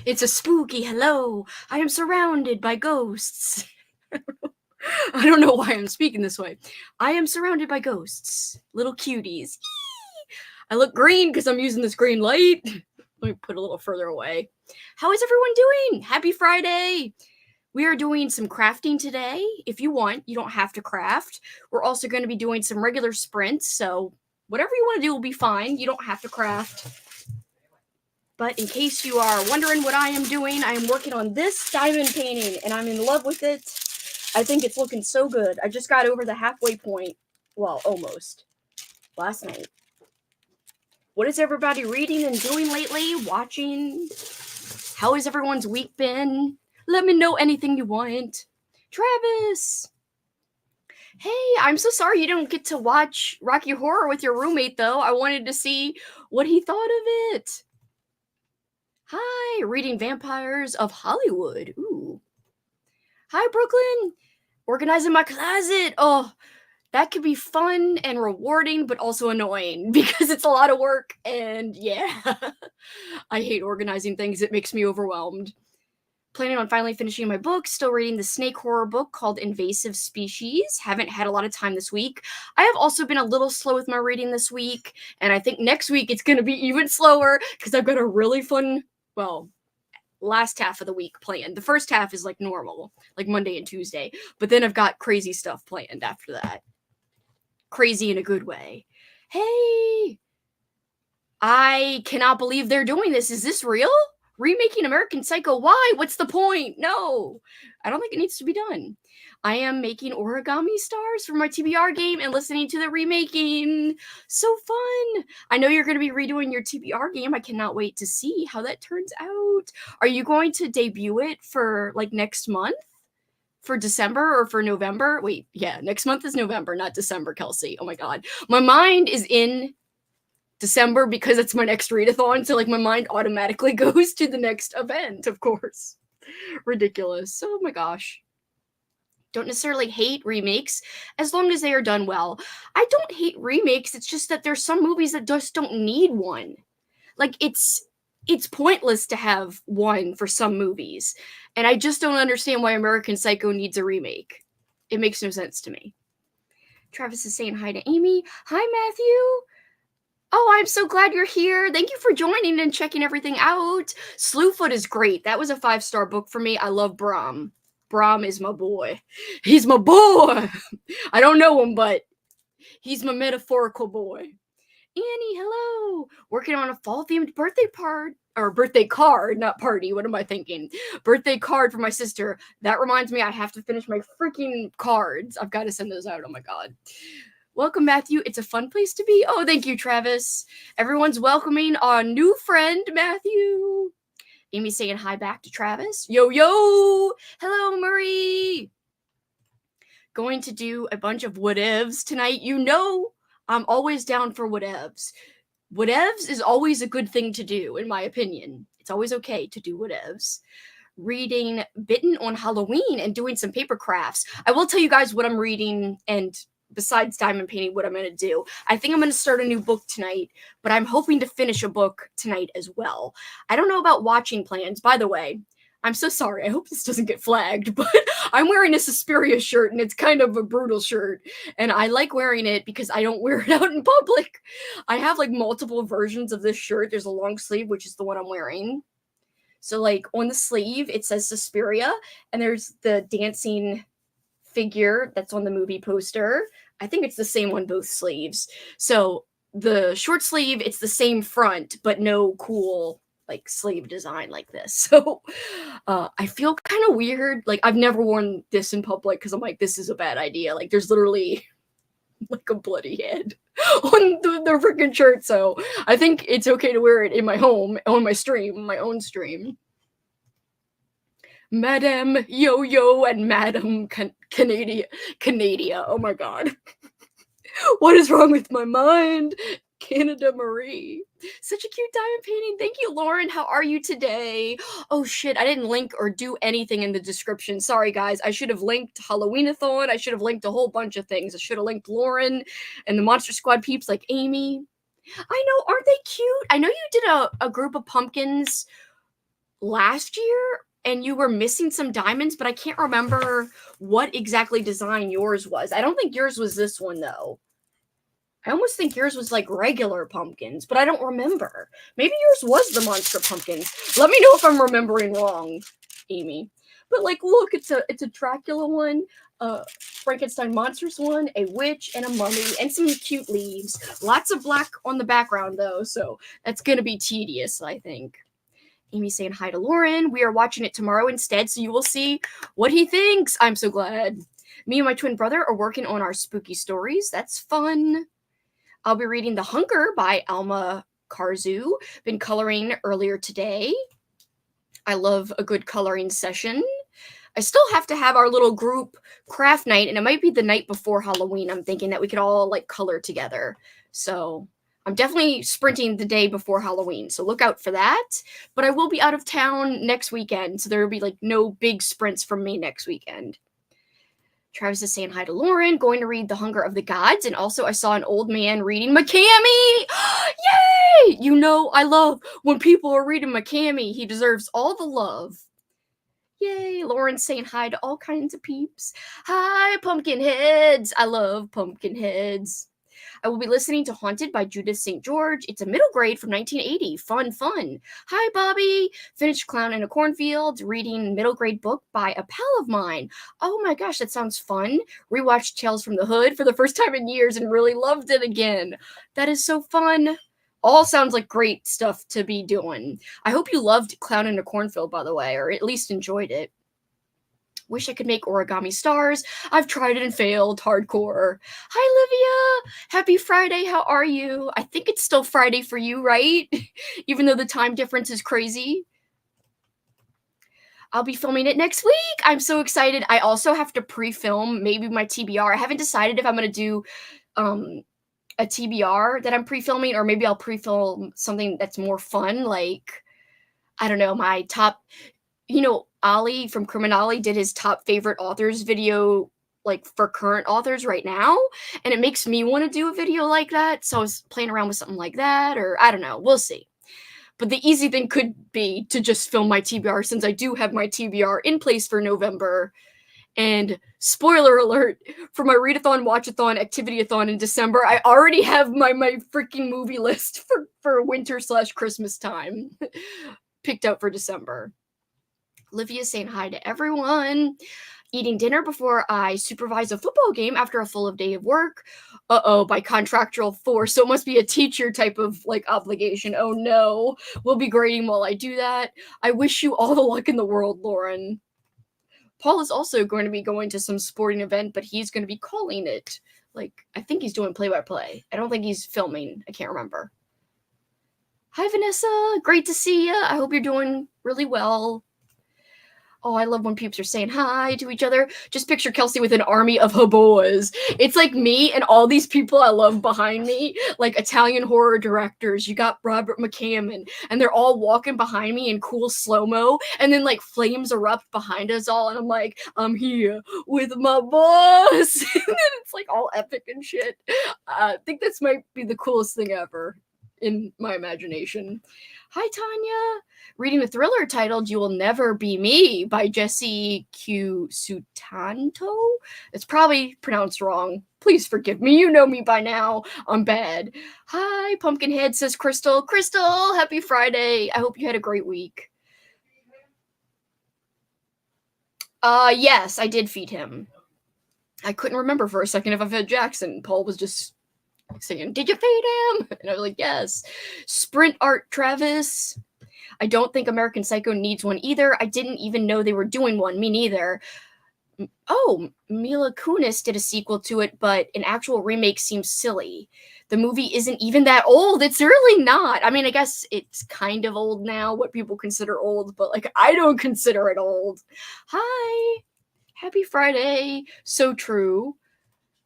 It's a spooky hello. I am surrounded by ghosts. I don't know why I'm speaking this way. I am surrounded by ghosts. Little cuties. I look green because I'm using this green light. Let me put it a little further away. How is everyone doing? Happy Friday. We are doing some crafting today. If you want, you don't have to craft. We're also going to be doing some regular sprints, so whatever you want to do will be fine. You don't have to craft. But in case you are wondering what I am doing, I am working on this diamond painting, and I'm in love with it. I think it's looking so good. I just got over the halfway point. Well, almost. Last night. What is everybody reading and doing lately? Watching? How has everyone's week been? Let me know anything you want. Travis! Hey, I'm so sorry you don't get to watch Rocky Horror with your roommate, though. I wanted to see what he thought of it. Hi, reading Vampires of Hollywood. Ooh. Hi, Brooklyn. Organizing my closet. Oh, that could be fun and rewarding, but also annoying because it's a lot of work. And yeah, I hate organizing things. It makes me overwhelmed. Planning on finally finishing my book. Still reading the snake horror book called Invasive Species. Haven't had a lot of time this week. I have also been a little slow with my reading this week. And I think next week it's going to be even slower because I've got a really fun, last half of the week planned. The first half is like normal, like Monday and Tuesday. But then I've got crazy stuff planned after that. Crazy in a good way. Hey! I cannot believe they're doing this. Is this real? Remaking American Psycho. Why? What's the point? No. I don't think it needs to be done. I am making origami stars for my TBR game and listening to the remaking. So fun. I know you're going to be redoing your TBR game. I cannot wait to see how that turns out. Are you going to debut it for like next month? For December or for November? Wait, yeah, next month is November, not December, Kelsi. Oh my god. My mind is in December because it's my next readathon, so like my mind automatically goes to the next event, of course. Ridiculous. Oh my gosh. Don't necessarily hate remakes as long as they are done well. I don't hate remakes, it's just that there's some movies that just don't need one. Like it's pointless to have one for some movies. And I just don't understand why American Psycho needs a remake. It makes no sense to me. Travis is saying hi to Amy. Hi, Matthew. Oh, I'm so glad you're here. Thank you for joining and checking everything out. Slewfoot is great. That was a 5-star book for me. I love Brom. Brom is my boy. He's my boy. I don't know him, but he's my metaphorical boy. Annie, hello. Working on a fall-themed birthday card, not party. What am I thinking? Birthday card for my sister. That reminds me I have to finish my freaking cards. I've got to send those out. Oh my god. Welcome, Matthew. It's a fun place to be. Oh, thank you, Travis. Everyone's welcoming our new friend, Matthew. Amy's saying hi back to Travis. Yo, yo. Hello, Marie. Going to do a bunch of whatevs tonight. You know I'm always down for whatevs. Whatevs is always a good thing to do, in my opinion. It's always okay to do whatevs. Reading Bitten on Halloween and doing some paper crafts. I will tell you guys what I'm reading, and besides diamond painting, what I'm going to do. I think I'm going to start a new book tonight, but I'm hoping to finish a book tonight as well. I don't know about watching plans. By the way, I'm so sorry. I hope this doesn't get flagged, but I'm wearing a Suspiria shirt, and it's kind of a brutal shirt, and I like wearing it because I don't wear it out in public. I have like multiple versions of this shirt. There's a long sleeve, which is the one I'm wearing. So like on the sleeve, it says Suspiria, and there's the dancing figure that's on the movie poster. I think it's the same on both sleeves. So the short sleeve, it's the same front, but no cool like sleeve design like this. So I feel kind of weird. Like I've never worn this in public because I'm like, this is a bad idea. Like there's literally like a bloody head on the freaking shirt. So I think it's okay to wear it in my home, on my stream, my own stream. Madame Yo-Yo and Madame Canadia. Oh my god. What is wrong with my mind? Canada Marie. Such a cute diamond painting. Thank you, Lauren. How are you today? Oh shit, I didn't link or do anything in the description. Sorry, guys. I should have linked Halloween-a-thon. I should have linked a whole bunch of things. I should have linked Lauren and the Monster Squad peeps like Amy. I know, aren't they cute? I know you did a group of pumpkins last year and you were missing some diamonds, but I can't remember what exactly design yours was. I don't think yours was this one though. I almost think yours was like regular pumpkins, but I don't remember. Maybe yours was the monster pumpkins. Let me know if I'm remembering wrong, Amy. But like, look, it's a Dracula one, a Frankenstein monsters one, a witch, and a mummy, and some cute leaves. Lots of black on the background though, so that's gonna be tedious, I think. Amy saying hi to Lauren. We are watching it tomorrow instead, so you will see what he thinks. I'm so glad. Me and my twin brother are working on our spooky stories. That's fun. I'll be reading The Hunker by Alma Karzu. Been coloring earlier today. I love a good coloring session. I still have to have our little group craft night, and it might be the night before Halloween. I'm thinking that we could all like color together. So I'm definitely sprinting the day before Halloween, so look out for that. But I will be out of town next weekend, so there will be like no big sprints from me next weekend. Travis is saying hi to Lauren, going to read The Hunger of the Gods, and also I saw an old man reading McCamey! Yay! You know, I love when people are reading McCamey. He deserves all the love. Yay! Lauren's saying hi to all kinds of peeps. Hi, pumpkin heads! I love pumpkin heads. I will be listening to Haunted by Judith St. George. It's a middle grade from 1980. Fun, fun. Hi, Bobby. Finished Clown in a Cornfield, reading middle grade book by a pal of mine. Oh my gosh, that sounds fun. Rewatched Tales from the Hood for the first time in years and really loved it again. That is so fun. All sounds like great stuff to be doing. I hope you loved Clown in a Cornfield, by the way, or at least enjoyed it. Wish I could make origami stars. I've tried it and failed hardcore. Hi, Livia. Happy Friday. How are you? I think it's still Friday for you, right? Even though the time difference is crazy. I'll be filming it next week. I'm so excited. I also have to pre-film maybe my TBR. I haven't decided if I'm going to do a TBR that I'm pre-filming, or maybe I'll pre-film something that's more fun, like, I don't know, my top, you know, Ollie from Criminale did his top favorite authors video, like for current authors right now, and it makes me want to do a video like that. So I was playing around with something like that, or I don't know, we'll see. But the easy thing could be to just film my TBR, since I do have my TBR in place for November. And spoiler alert, for my readathon, watchathon, activity-a-thon in December, I already have my freaking movie list for winter/Christmas time picked out for December. Olivia's saying hi to everyone. Eating dinner before I supervise a football game after a full day of work. By contractual force. So it must be a teacher type of like obligation. Oh no. We'll be grading while I do that. I wish you all the luck in the world, Lauren. Paul is also going to be going to some sporting event, but he's going to be calling it. Like, I think he's doing play-by-play. I don't think he's filming. I can't remember. Hi, Vanessa. Great to see you. I hope you're doing really well. Oh, I love when peeps are saying hi to each other. Just picture Kelsi with an army of boys. It's like me and all these people I love behind me, like Italian horror directors. You got Robert McCammon, and they're all walking behind me in cool slow-mo, and then like flames erupt behind us all, and I'm like, I'm here with my boss. And then it's like all epic and shit. I think this might be the coolest thing ever in my imagination. Hi, Tanya. Reading a thriller titled You Will Never Be Me by Jesse Q. Sutanto. It's probably pronounced wrong. Please forgive me. You know me by now. I'm bad. Hi, Pumpkinhead, says Crystal. Crystal, happy Friday. I hope you had a great week. Yes, I did feed him. I couldn't remember for a second if I fed Jackson. Paul was just saying, did you feed him? And I was like, yes. Sprint art, Travis. I don't think American Psycho needs one either. I didn't even know they were doing one. Me neither. Oh, Mila Kunis did a sequel to it, but an actual remake seems silly. The movie isn't even that old. It's really not. I mean, I guess it's kind of old now, what people consider old, but like, I don't consider it old. Hi. Happy Friday. So true.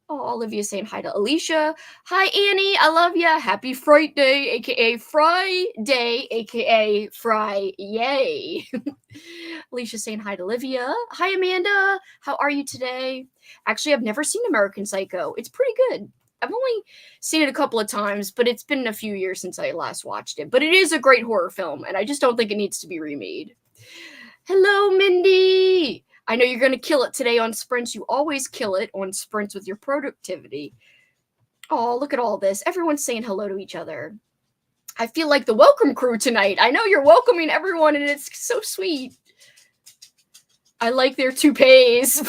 Oh, Olivia saying hi to Alicia. Hi, Annie. I love ya. Happy Friday, aka Friday, aka Fry. Yay. Alicia saying hi to Olivia. Hi, Amanda. How are you today? Actually, I've never seen American Psycho. It's pretty good. I've only seen it a couple of times, but it's been a few years since I last watched it. But it is a great horror film, and I just don't think it needs to be remade. Hello, Mindy. I know you're going to kill it today on sprints. You always kill it on sprints with your productivity. Oh, look at all this. Everyone's saying hello to each other. I feel like the welcome crew tonight. I know you're welcoming everyone, and it's so sweet. I like their toupees.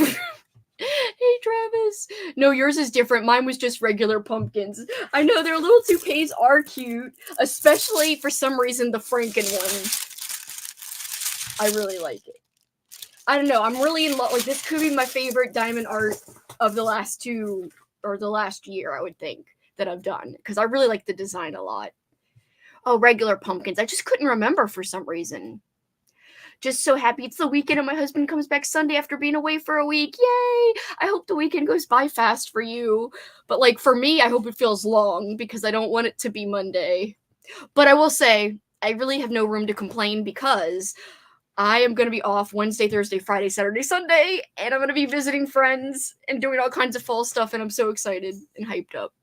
Hey, Travis. No, yours is different. Mine was just regular pumpkins. I know their little toupees are cute, especially for some reason the Franken one. I really like it. I don't know. I'm really in love. Like, this could be my favorite diamond art of the last two, or the last year, I would think, that I've done. Because I really like the design a lot. Oh, regular pumpkins. I just couldn't remember for some reason. Just so happy it's the weekend and my husband comes back Sunday after being away for a week. Yay! I hope the weekend goes by fast for you. But, like, for me, I hope it feels long because I don't want it to be Monday. But I will say, I really have no room to complain because I am going to be off Wednesday, Thursday, Friday, Saturday, Sunday, and I'm going to be visiting friends and doing all kinds of fall stuff, and I'm so excited and hyped up.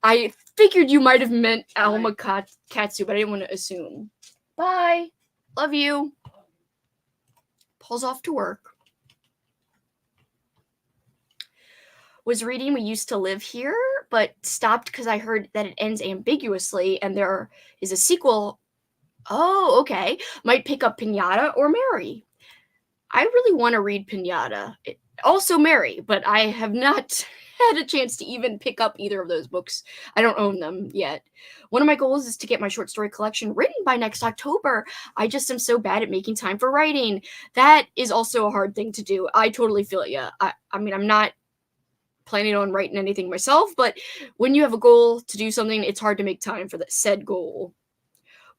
I figured you might have meant Alma Katsu, but I didn't want to assume. Bye. Love you. Paul's off to work. Was reading We Used to Live Here, but stopped because I heard that it ends ambiguously, and there is a sequel. Oh, okay. Might pick up Pinata or Mary. I really want to read Pinata. Also Mary, but I have not had a chance to even pick up either of those books. I don't own them yet. One of my goals is to get my short story collection written by next October. I just am so bad at making time for writing. That is also a hard thing to do. I totally feel you. I mean, I'm not planning on writing anything myself, but when you have a goal to do something, it's hard to make time for that said goal.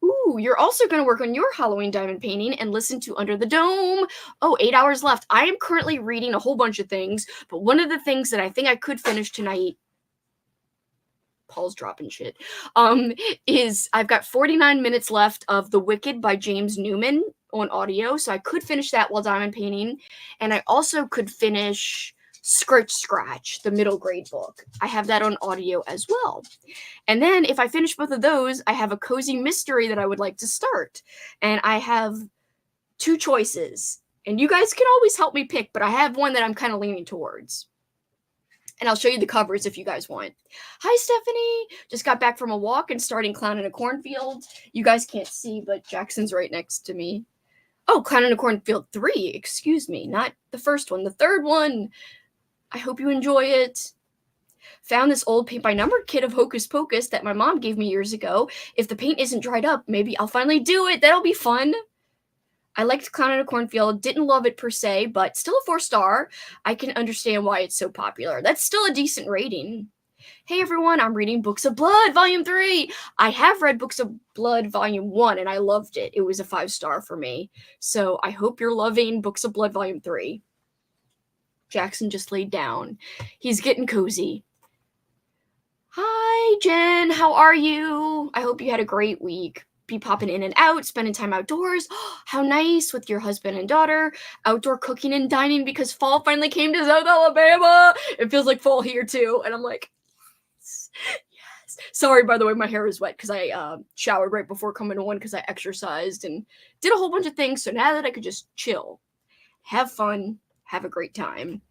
Ooh, you're also going to work on your Halloween diamond painting and listen to Under the Dome. Oh, 8 hours left. I am currently reading a whole bunch of things, but one of the things that I think I could finish tonight, Paul's dropping shit, is I've got 49 minutes left of The Wicked by James Newman on audio, so I could finish that while diamond painting, and I also could finish Scratch, the middle grade book. I have that on audio as well. And then if I finish both of those, I have a cozy mystery that I would like to start. And I have two choices. And you guys can always help me pick, but I have one that I'm kind of leaning towards. And I'll show you the covers if you guys want. Hi, Stephanie. Just got back from a walk and starting Clown in a Cornfield. You guys can't see, but Jackson's right next to me. Oh, Clown in a Cornfield 3. Excuse me. Not the first one. The third one. I hope you enjoy it. Found this old paint by number kit of Hocus Pocus that my mom gave me years ago. If the paint isn't dried up, maybe I'll finally do it. That'll be fun. I liked Clown in a Cornfield. Didn't love it per se, but still a 4-star. I can understand why it's so popular. That's still a decent rating. Hey everyone, I'm reading Books of Blood, Volume 3. I have read Books of Blood, Volume 1, and I loved it. It was a 5-star for me. So I hope you're loving Books of Blood, Volume 3. Jackson just laid down. He's getting cozy. Hi, Jen. How are you? I hope you had a great week. Be popping in and out, spending time outdoors. How nice with your husband and daughter. Outdoor cooking and dining because fall finally came to South Alabama. It feels like fall here too. And I'm like, yes. Yes. Sorry, by the way, my hair is wet because I showered right before coming on because I exercised and did a whole bunch of things. So now that I could just chill, have fun, have a great time.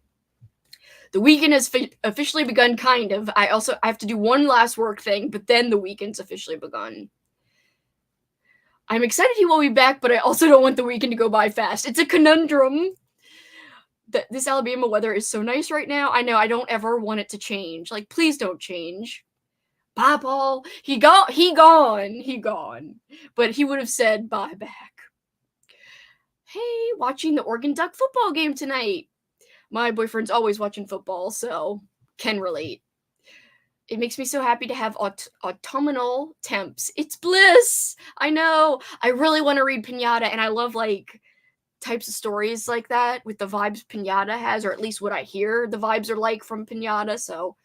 The weekend has officially begun, kind of. I have to do one last work thing, but then the weekend's officially begun. I'm excited he will be back, but I also don't want the weekend to go by fast. It's a conundrum. This Alabama weather is so nice right now. I know, I don't ever want it to change. Like, please don't change. Bye, Paul. He gone. But he would have said bye back. Hey, watching the Oregon Duck football game tonight. My boyfriend's always watching football, so can relate. It makes me so happy to have autumnal temps. It's bliss! I know. I really want to read Pinata, and I love, like, types of stories like that with the vibes Pinata has, or at least what I hear the vibes are like from Pinata, so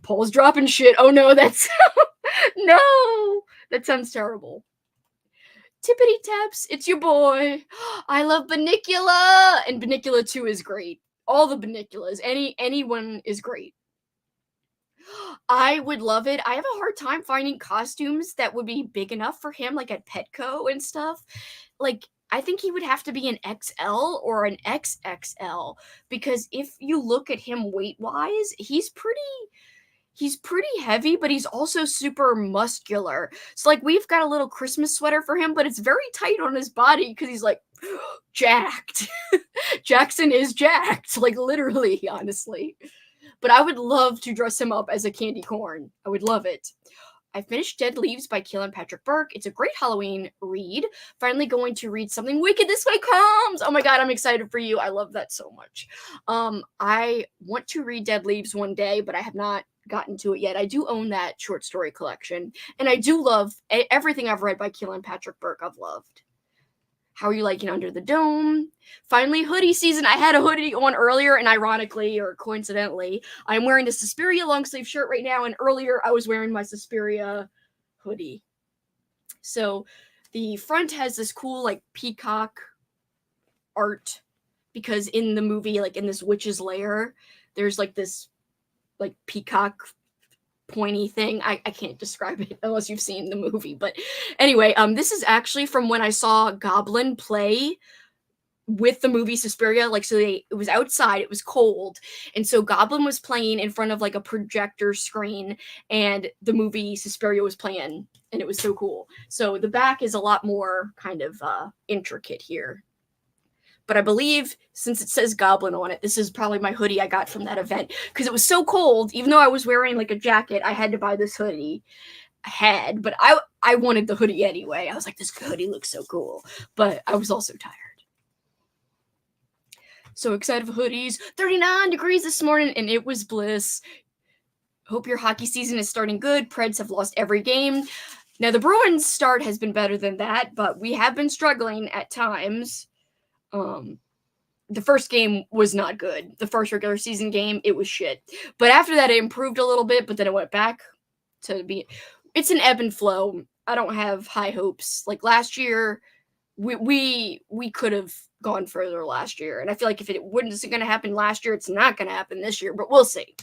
Paul's dropping shit. Oh no, that's... No! That sounds terrible. Tippity taps, it's your boy. I love Bunnicula, and Bunnicula 2 is great. All the Bunniculas, anyone is great. I would love it. I have a hard time finding costumes that would be big enough for him, like at Petco and stuff. Like, I think he would have to be an XL or an XXL, because if you look at him weight-wise, he's pretty heavy, but he's also super muscular. So like we've got a little Christmas sweater for him, but it's very tight on his body because he's like jacked. Jackson is jacked, like literally, honestly. But I would love to dress him up as a candy corn. I would love it. I finished Dead Leaves by Keelan Patrick Burke. It's a great Halloween read. Finally going to read something wicked this way comes. Oh my god, I'm excited for you. I love that so much. I want to read Dead Leaves one day, but I have not gotten to it yet. I do own that short story collection, and I do love everything I've read by Keelan Patrick Burke. I've loved. How are you liking Under the Dome? Finally, hoodie season. I had a hoodie on earlier, and ironically, or coincidentally, I'm wearing the Suspiria long sleeve shirt right now, and earlier I was wearing my Suspiria hoodie. So the front has this cool, like, peacock art, because in the movie, like, in this witch's lair, there's, like, this, like, peacock pointy thing. I can't describe it unless you've seen the movie, but anyway, this is actually from when I saw Goblin play with the movie Suspiria. Like, so it was outside, it was cold, and so Goblin was playing in front of like a projector screen, and the movie Suspiria was playing, and it was so cool. So the back is a lot more kind of intricate here. But I believe, since it says Goblin on it, this is probably my hoodie I got from that event. Because it was so cold, even though I was wearing like a jacket, I had to buy this hoodie. But I wanted the hoodie anyway. I was like, this hoodie looks so cool. But I was also tired. So excited for hoodies. 39 degrees this morning, and it was bliss. Hope your hockey season is starting good. Preds have lost every game. Now, the Bruins' start has been better than that, but we have been struggling at times. The first game was not good. The first regular season game, it was shit. But after that, it improved a little bit, but then it went back to be... It's an ebb and flow. I don't have high hopes. Like, last year, we could have gone further last year, and I feel like if it wasn't going to happen last year, it's not going to happen this year, but we'll see.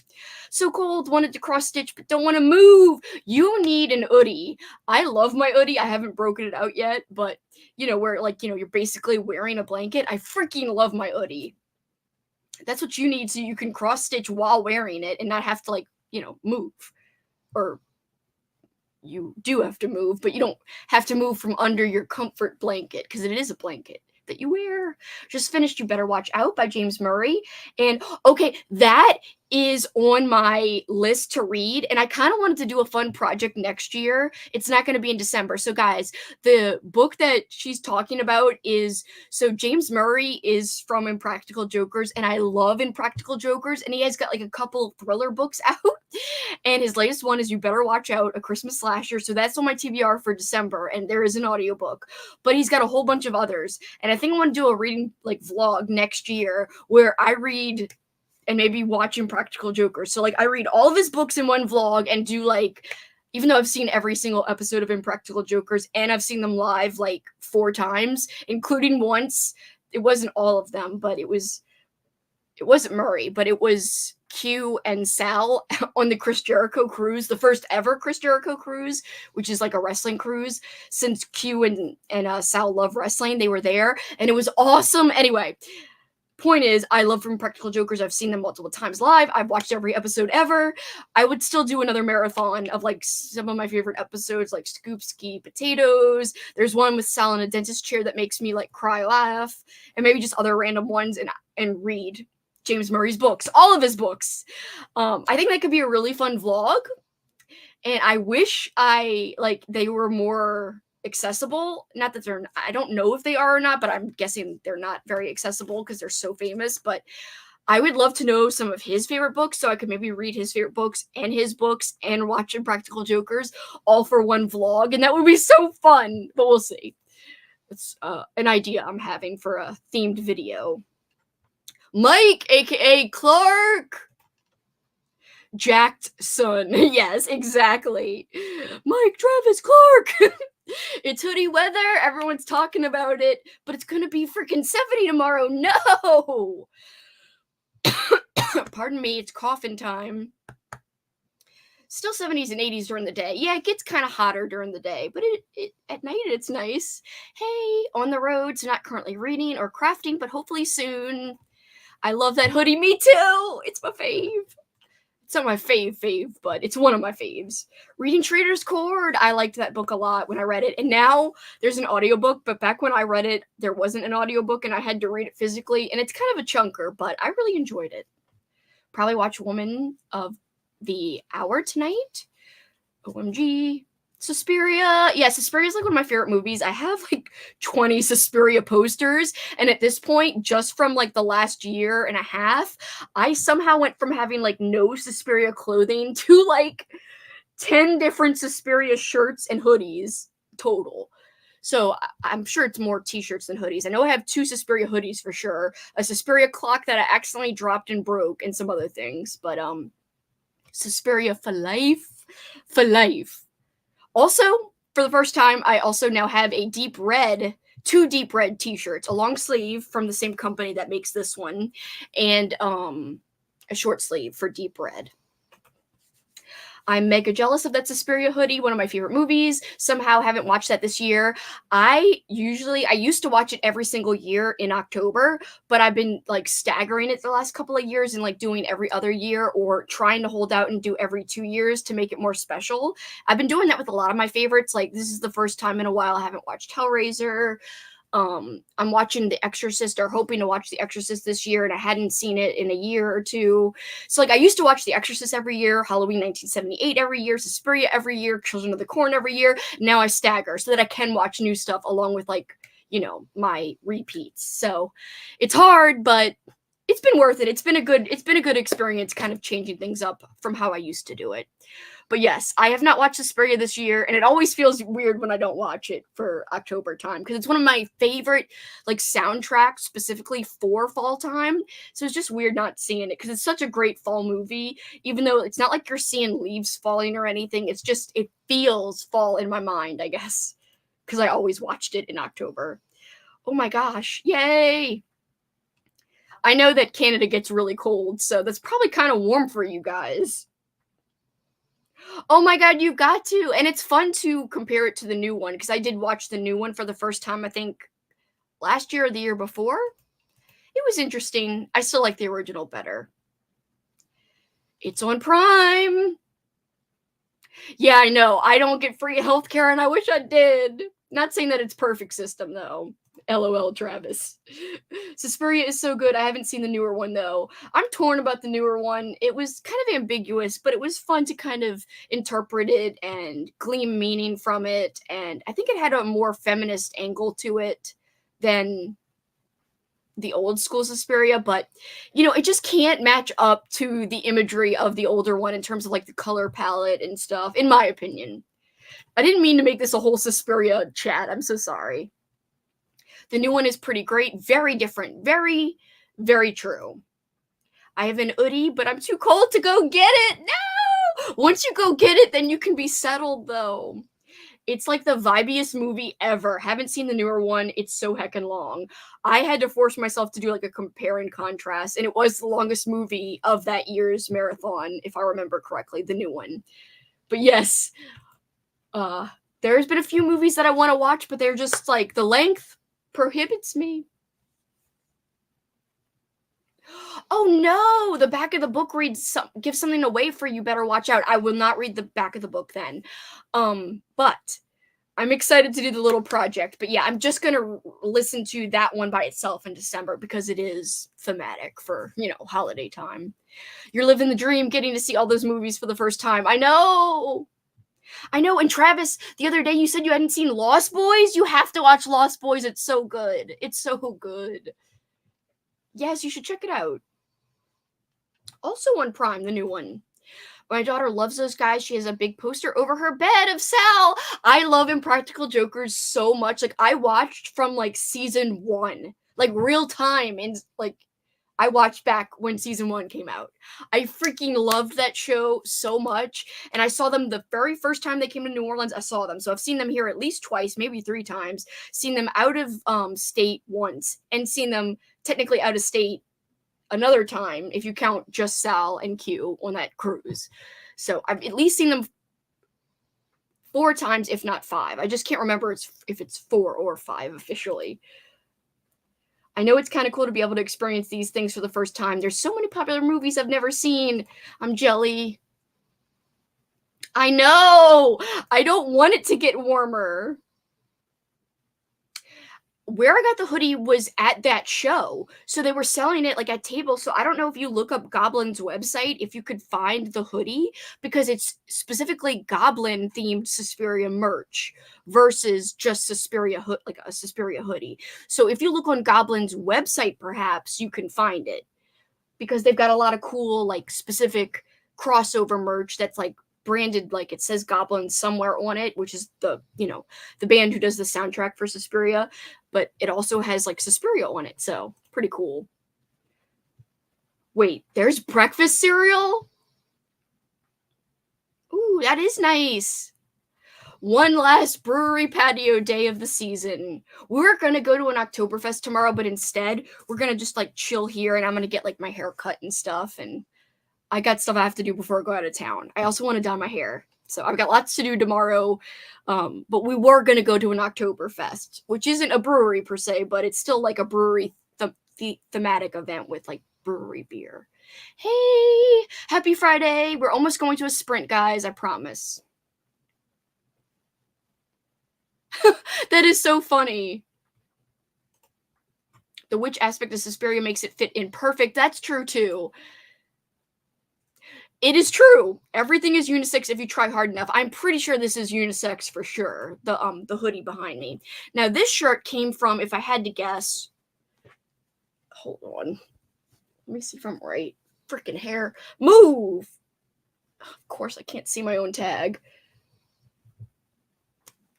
So cold, wanted to cross-stitch, but don't want to move. You need an hoodie. I love my hoodie. I haven't broken it out yet, but, you know, where, like, you know, you're basically wearing a blanket. I freaking love my hoodie. That's what you need so you can cross-stitch while wearing it and not have to, like, you know, move. Or you do have to move, but you don't have to move from under your comfort blanket, because it is a blanket that you wear. Just finished You Better Watch Out by James Murray. And okay, that is on my list to read, and I kind of wanted to do a fun project next year. It's not going to be in December. So guys, the book that she's talking about is, so James Murray is from Impractical Jokers, and I love Impractical Jokers, and he has got like a couple thriller books out, and his latest one is You Better Watch Out, a Christmas slasher. So that's on my TBR for December, and there is an audiobook, but he's got a whole bunch of others, and I think I want to do a reading like vlog next year where I read and maybe watch Impractical Jokers. So, like, I read all of his books in one vlog and do, like, even though I've seen every single episode of Impractical Jokers, and I've seen them live, like, 4 times, including once. It wasn't all of them, but it wasn't Murray, but it was Q and Sal on the Chris Jericho cruise, the first ever Chris Jericho cruise, which is like a wrestling cruise. Since Q and Sal love wrestling, they were there, and it was awesome. Anyway, point is, I love from Practical Jokers. I've seen them multiple times live. I've watched every episode ever. I would still do another marathon of like some of my favorite episodes, like Scoop Ski Potatoes. There's one with Sal in a dentist chair that makes me like cry, laugh, and maybe just other random ones, and read James Murray's books, all of his books. I think that could be a really fun vlog, and I wish they were more accessible. Not that I don't know if they are or not, but I'm guessing they're not very accessible because they're so famous. But I would love to know some of his favorite books, so I could maybe read his favorite books and watch Impractical Jokers all for one vlog, and that would be so fun. But we'll see. It's an idea I'm having for a themed video. Mike, aka Clark, jacked son. Yes, exactly. Mike Travis Clark. It's hoodie weather. Everyone's talking about it, but it's gonna be freaking 70 tomorrow. No. Pardon me. It's coffin time. Still 70s and 80s during the day. Yeah, it gets kind of hotter during the day, but it at night it's nice. Hey, on the road, so not currently reading or crafting, but hopefully soon. I love that hoodie. Me too. It's my fave. It's not my fave, but it's one of my faves. Reading Trader's Cord. I liked that book a lot when I read it. And now there's an audiobook, but back when I read it, there wasn't an audiobook and I had to read it physically. And it's kind of a chunker, but I really enjoyed it. Probably watch Woman of the Hour tonight. OMG. Suspiria. Yeah, Suspiria is like one of my favorite movies. I have like 20 Suspiria posters. And at this point, just from like the last year and a half, I somehow went from having like no Suspiria clothing to like 10 different Suspiria shirts and hoodies total. So I'm sure it's more t-shirts than hoodies. I know I have 2 Suspiria hoodies for sure. A Suspiria clock that I accidentally dropped and broke and some other things. But Suspiria for life. For life. Also, for the first time, I also now have a two deep red t-shirts, a long sleeve from the same company that makes this one, and a short sleeve for deep red. I'm mega jealous of that Suspiria hoodie, one of my favorite movies. Somehow haven't watched that this year. I used to watch it every single year in October, but I've been like staggering it the last couple of years and like doing every other year or trying to hold out and do every 2 years to make it more special. I've been doing that with a lot of my favorites. Like this is the first time in a while I haven't watched Hellraiser. I'm watching The Exorcist or hoping to watch The Exorcist this year, and I hadn't seen it in a year or two. So like I used to watch The Exorcist every year, Halloween 1978 every year, Suspiria every year, Children of the Corn every year. Now I stagger so that I can watch new stuff along with like, you know, my repeats. So it's hard, but it's been worth it. It's been a good experience kind of changing things up from how I used to do it. But yes, I have not watched Suspiria this year, and it always feels weird when I don't watch it for October time because it's one of my favorite like soundtracks specifically for fall time. So it's just weird not seeing it because it's such a great fall movie, even though it's not like you're seeing leaves falling or anything. It's just it feels fall in my mind, I guess, because I always watched it in October. Oh my gosh, yay! I know that Canada gets really cold, so that's probably kind of warm for you guys. Oh my god, you've got to. And it's fun to compare it to the new one because I did watch the new one for the first time, I think, last year or the year before. It was interesting. I still like the original better. It's on Prime. Yeah, I know. I don't get free healthcare and I wish I did. Not saying that it's perfect system though. LOL, Travis. Suspiria is so good. I haven't seen the newer one though. I'm torn about the newer one. It was kind of ambiguous, but it was fun to kind of interpret it and glean meaning from it. And I think it had a more feminist angle to it than the old school Suspiria, but you know, it just can't match up to the imagery of the older one in terms of like the color palette and stuff, in my opinion. I didn't mean to make this a whole Suspiria chat. I'm so sorry. The new one is pretty great. Very different. Very, very true. I have an hoodie, but I'm too cold to go get it. No! Once you go get it, then you can be settled, though. It's like the vibiest movie ever. Haven't seen the newer one. It's so heckin' long. I had to force myself to do like a compare and contrast, and it was the longest movie of that year's marathon, if I remember correctly, the new one. But yes, there's been a few movies that I want to watch, but they're just like the length prohibits me. Oh no, the back of the book gives something away for you. Better watch out. I will not read the back of the book then. But I'm excited to do the little project. But yeah, I'm just gonna listen to that one by itself in December because it is thematic for, you know, holiday time. You're living the dream, getting to see all those movies for the first time. I know. And Travis, the other day you said you hadn't seen Lost Boys. You have to watch Lost Boys. It's so good. It's so good. Yes, you should check it out. Also on Prime, the new one. My daughter loves those guys. She has a big poster over her bed of Sal. I love Impractical Jokers so much. Like, I watched from, like, season 1. Like, real time. And, like, I watched back when season 1 came out. I freaking loved that show so much. And I saw them the very first time they came to New Orleans. I saw them. So I've seen them here at least twice, maybe 3 times. Seen them out of state once. And seen them technically out of state another time if you count just Sal and Q on that cruise. So I've at least seen them 4 times, if not 5. I just can't remember if it's 4 or 5 officially. I know it's kind of cool to be able to experience these things for the first time. There's so many popular movies I've never seen. I'm jelly. I know! I don't want it to get warmer. Where I got the hoodie was at that show. So they were selling it like at tables. So I don't know if you look up Goblin's website, if you could find the hoodie, because it's specifically Goblin themed Suspiria merch versus just Suspiria like a Suspiria hoodie. So if you look on Goblin's website, perhaps you can find it, because they've got a lot of cool, like, specific crossover merch that's like branded, like it says Goblin somewhere on it, which is the band who does the soundtrack for Suspiria, but it also has like Suspiria on it, so pretty cool. Wait, there's breakfast cereal? Ooh, that is nice. One last brewery patio day of the season. We were gonna go to an Oktoberfest tomorrow, but instead we're gonna just like chill here, and I'm gonna get like my hair cut and stuff, and I got stuff I have to do before I go out of town. I also want to dye my hair. So I've got lots to do tomorrow. But we were going to go to an Oktoberfest, which isn't a brewery per se, but it's still like a brewery thematic event with like brewery beer. Hey, happy Friday. We're almost going to a sprint, guys. I promise. That is so funny. The witch aspect of Suspiria makes it fit in perfect. That's true too. It is true. Everything is unisex if you try hard enough. I'm pretty sure this is unisex for sure. The hoodie behind me. Now this shirt came from, if I had to guess, hold on. Let me see if I'm right. Freaking hair. Move! Of course I can't see my own tag.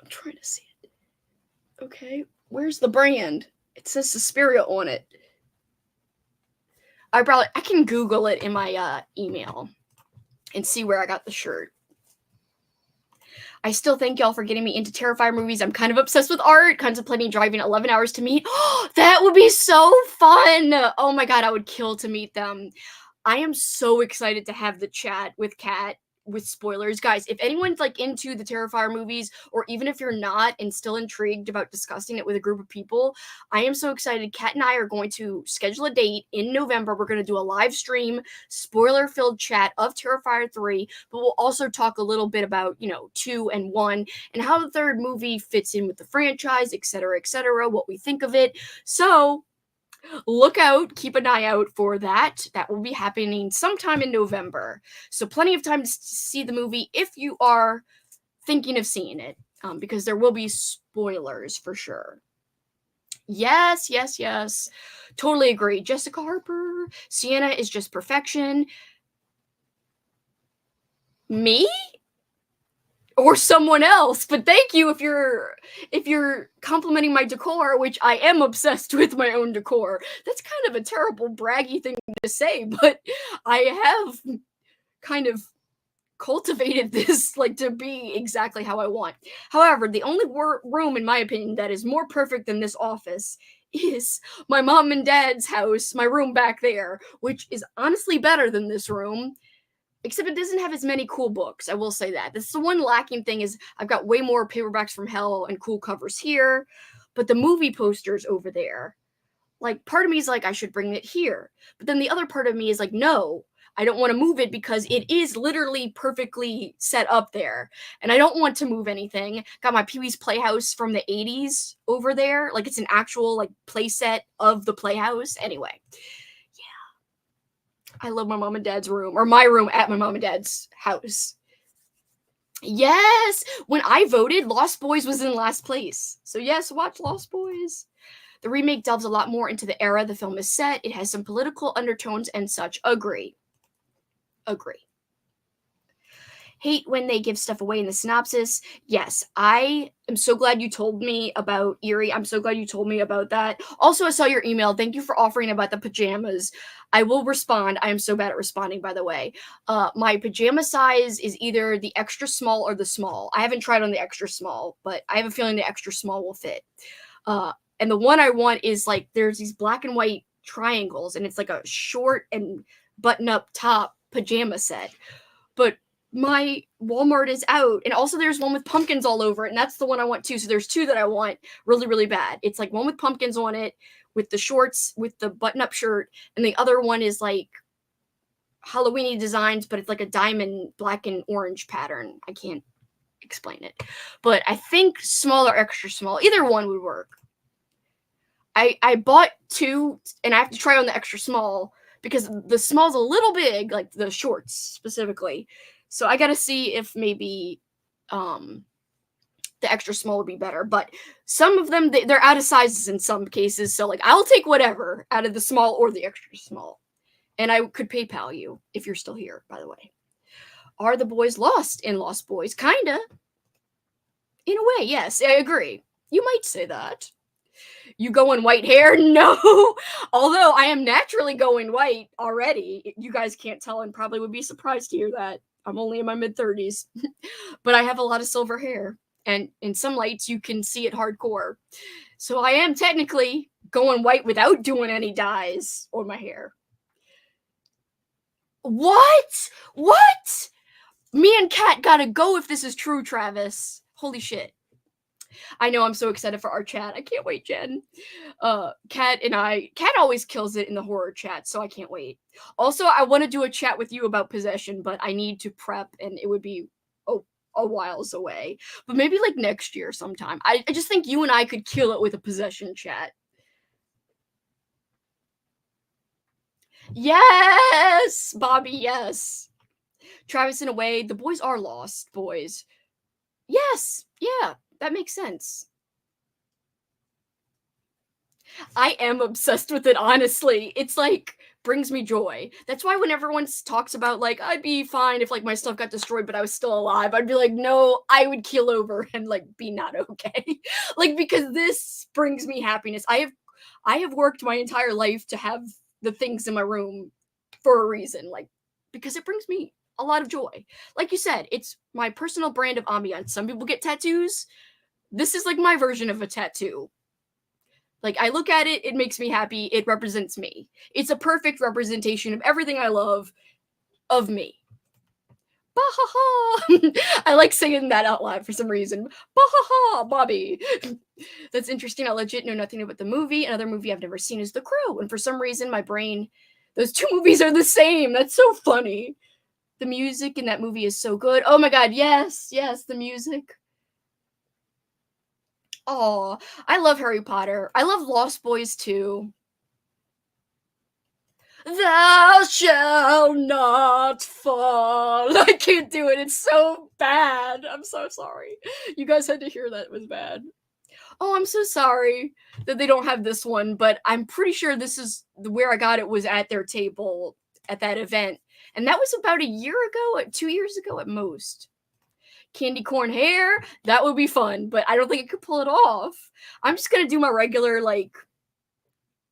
I'm trying to see it. Okay, where's the brand? It says Suspiria on it. I can Google it in my email and see where I got the shirt. I still thank y'all for getting me into Terrifier movies. I'm kind of obsessed with art, contemplating driving 11 hours to meet. That would be so fun! Oh my god, I would kill to meet them. I am so excited to have the chat with Kat with spoilers. Guys, if anyone's like into the Terrifier movies, or even if you're not and still intrigued about discussing it with a group of people, I am so excited. Kat and I are going to schedule a date in November. We're going to do a live stream, spoiler-filled chat of Terrifier 3, but we'll also talk a little bit about, 2 and 1, and how the third movie fits in with the franchise, etc., what we think of it. So look out, keep an eye out for that. That will be happening sometime in November. So plenty of time to see the movie if you are thinking of seeing it, because there will be spoilers for sure. Yes. Totally agree. Jessica Harper, Sienna is just perfection. Me? Or someone else, but thank you if you're complimenting my decor, which I am obsessed with my own decor. That's kind of a terrible braggy thing to say, but I have kind of cultivated this like to be exactly how I want. However, the only room in my opinion that is more perfect than this office is my mom and dad's house, my room back there, which is honestly better than this room. Except it doesn't have as many cool books, I will say that. That's the one lacking thing, is I've got way more paperbacks from hell and cool covers here, but the movie posters over there, like, part of me is like, I should bring it here. But then the other part of me is like, no, I don't want to move it because it is literally perfectly set up there. And I don't want to move anything. Got my Pee-wee's Playhouse from the 80s over there. Like, it's an actual, like, play set of the Playhouse. Anyway. I love my mom and dad's room, or my room at my mom and dad's house. Yes! When I voted, Lost Boys was in last place. So yes, watch Lost Boys. The remake delves a lot more into the era the film is set. It has some political undertones and such. Agree. Hate when they give stuff away in the synopsis. Yes, I am so glad you told me about Eerie. I'm so glad you told me about that. Also, I saw your email. Thank you for offering about the pajamas. I will respond. I am so bad at responding, by the way. My pajama size is either the extra small or the small. I haven't tried on the extra small, but I have a feeling the extra small will fit. And the one I want is like, there's these black and white triangles, and it's like a short and button-up top pajama set. But my Walmart is out, and also there's one with pumpkins all over it, and that's the one I want too. So there's two that I want really, really bad. It's like one with pumpkins on it, with the shorts, with the button-up shirt, and the other one is like Halloween-y designs, but it's like a diamond black and orange pattern. I can't explain it, but I think small or extra small, either one would work. I bought two, and I have to try on the extra small because the small's a little big, like the shorts specifically. So I gotta see if maybe the extra small would be better. But some of them, they're out of sizes in some cases. So like I'll take whatever out of the small or the extra small. And I could PayPal you if you're still here, by the way. Are the boys lost in Lost Boys? Kinda. In a way, yes, I agree. You might say that. You going white hair? No. Although I am naturally going white already. You guys can't tell and probably would be surprised to hear that. I'm only in my mid-30s. But I have a lot of silver hair. And in some lights, you can see it hardcore. So I am technically going white without doing any dyes on my hair. What? What? Me and Kat gotta go if this is true, Travis. Holy shit. I know, I'm so excited for our chat. I can't wait, Jen. Kat always kills it in the horror chat, so I can't wait. Also, I want to do a chat with you about possession, but I need to prep, and it would be a whiles away. But maybe like next year sometime. I just think you and I could kill it with a possession chat. Yes, Bobby, yes. Travis, in a way, the boys are lost boys. Yes, yeah, that makes sense. I am obsessed with it, honestly. It's like brings me joy. That's why when everyone talks about like I'd be fine if like my stuff got destroyed but I was still alive, I'd be like, no, I would keel over and like be not okay. Like because this brings me happiness. I have worked my entire life to have the things in my room for a reason, like because it brings me a lot of joy. Like you said, it's my personal brand of ambiance. Some people get tattoos. This is like my version of a tattoo. Like I look at it, it makes me happy. It represents me. It's a perfect representation of everything I love of me. Bah-ha-ha. I like singing that out loud for some reason. Bah-ha-ha, Bobby. That's interesting. I legit know nothing about the movie. Another movie I've never seen is The Crow. And for some reason, my brain, those two movies are the same. That's so funny. The music in that movie is so good. Oh my god, yes, yes, the music. Oh, I love Harry Potter. I love Lost Boys too. Thou shalt not fall. I can't do it. It's so bad. I'm so sorry. You guys had to hear that it was bad. Oh, I'm so sorry that they don't have this one, but I'm pretty sure this is where I got it was at their table at that event. And that was about a year ago, 2 years ago at most. Candy corn hair, that would be fun, but I don't think I could pull it off. I'm just gonna do my regular, like,